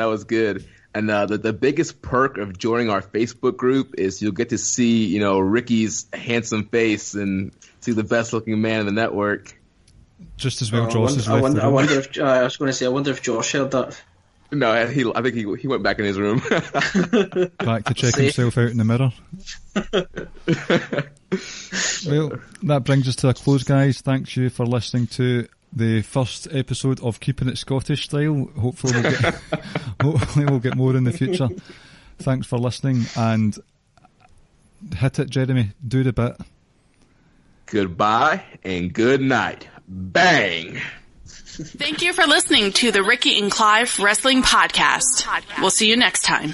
was good. And the biggest perk of joining our Facebook group is you'll get to see, Ricky's handsome face and see the best looking man in the network. Just as well, Josh is I wonder if I was going to say, I wonder if Josh heard that. No, I think he went back in his room. Back to check himself out in the mirror. Well, that brings us to a close, guys. Thanks you for listening to the first episode of Keeping It Scottish Style. Hopefully we'll get more in the future. Thanks for listening, and hit it, Jeremy. Do the bit. Goodbye and good night. Bang! Thank you for listening to the Ricky and Clive Wrestling Podcast. We'll see you next time.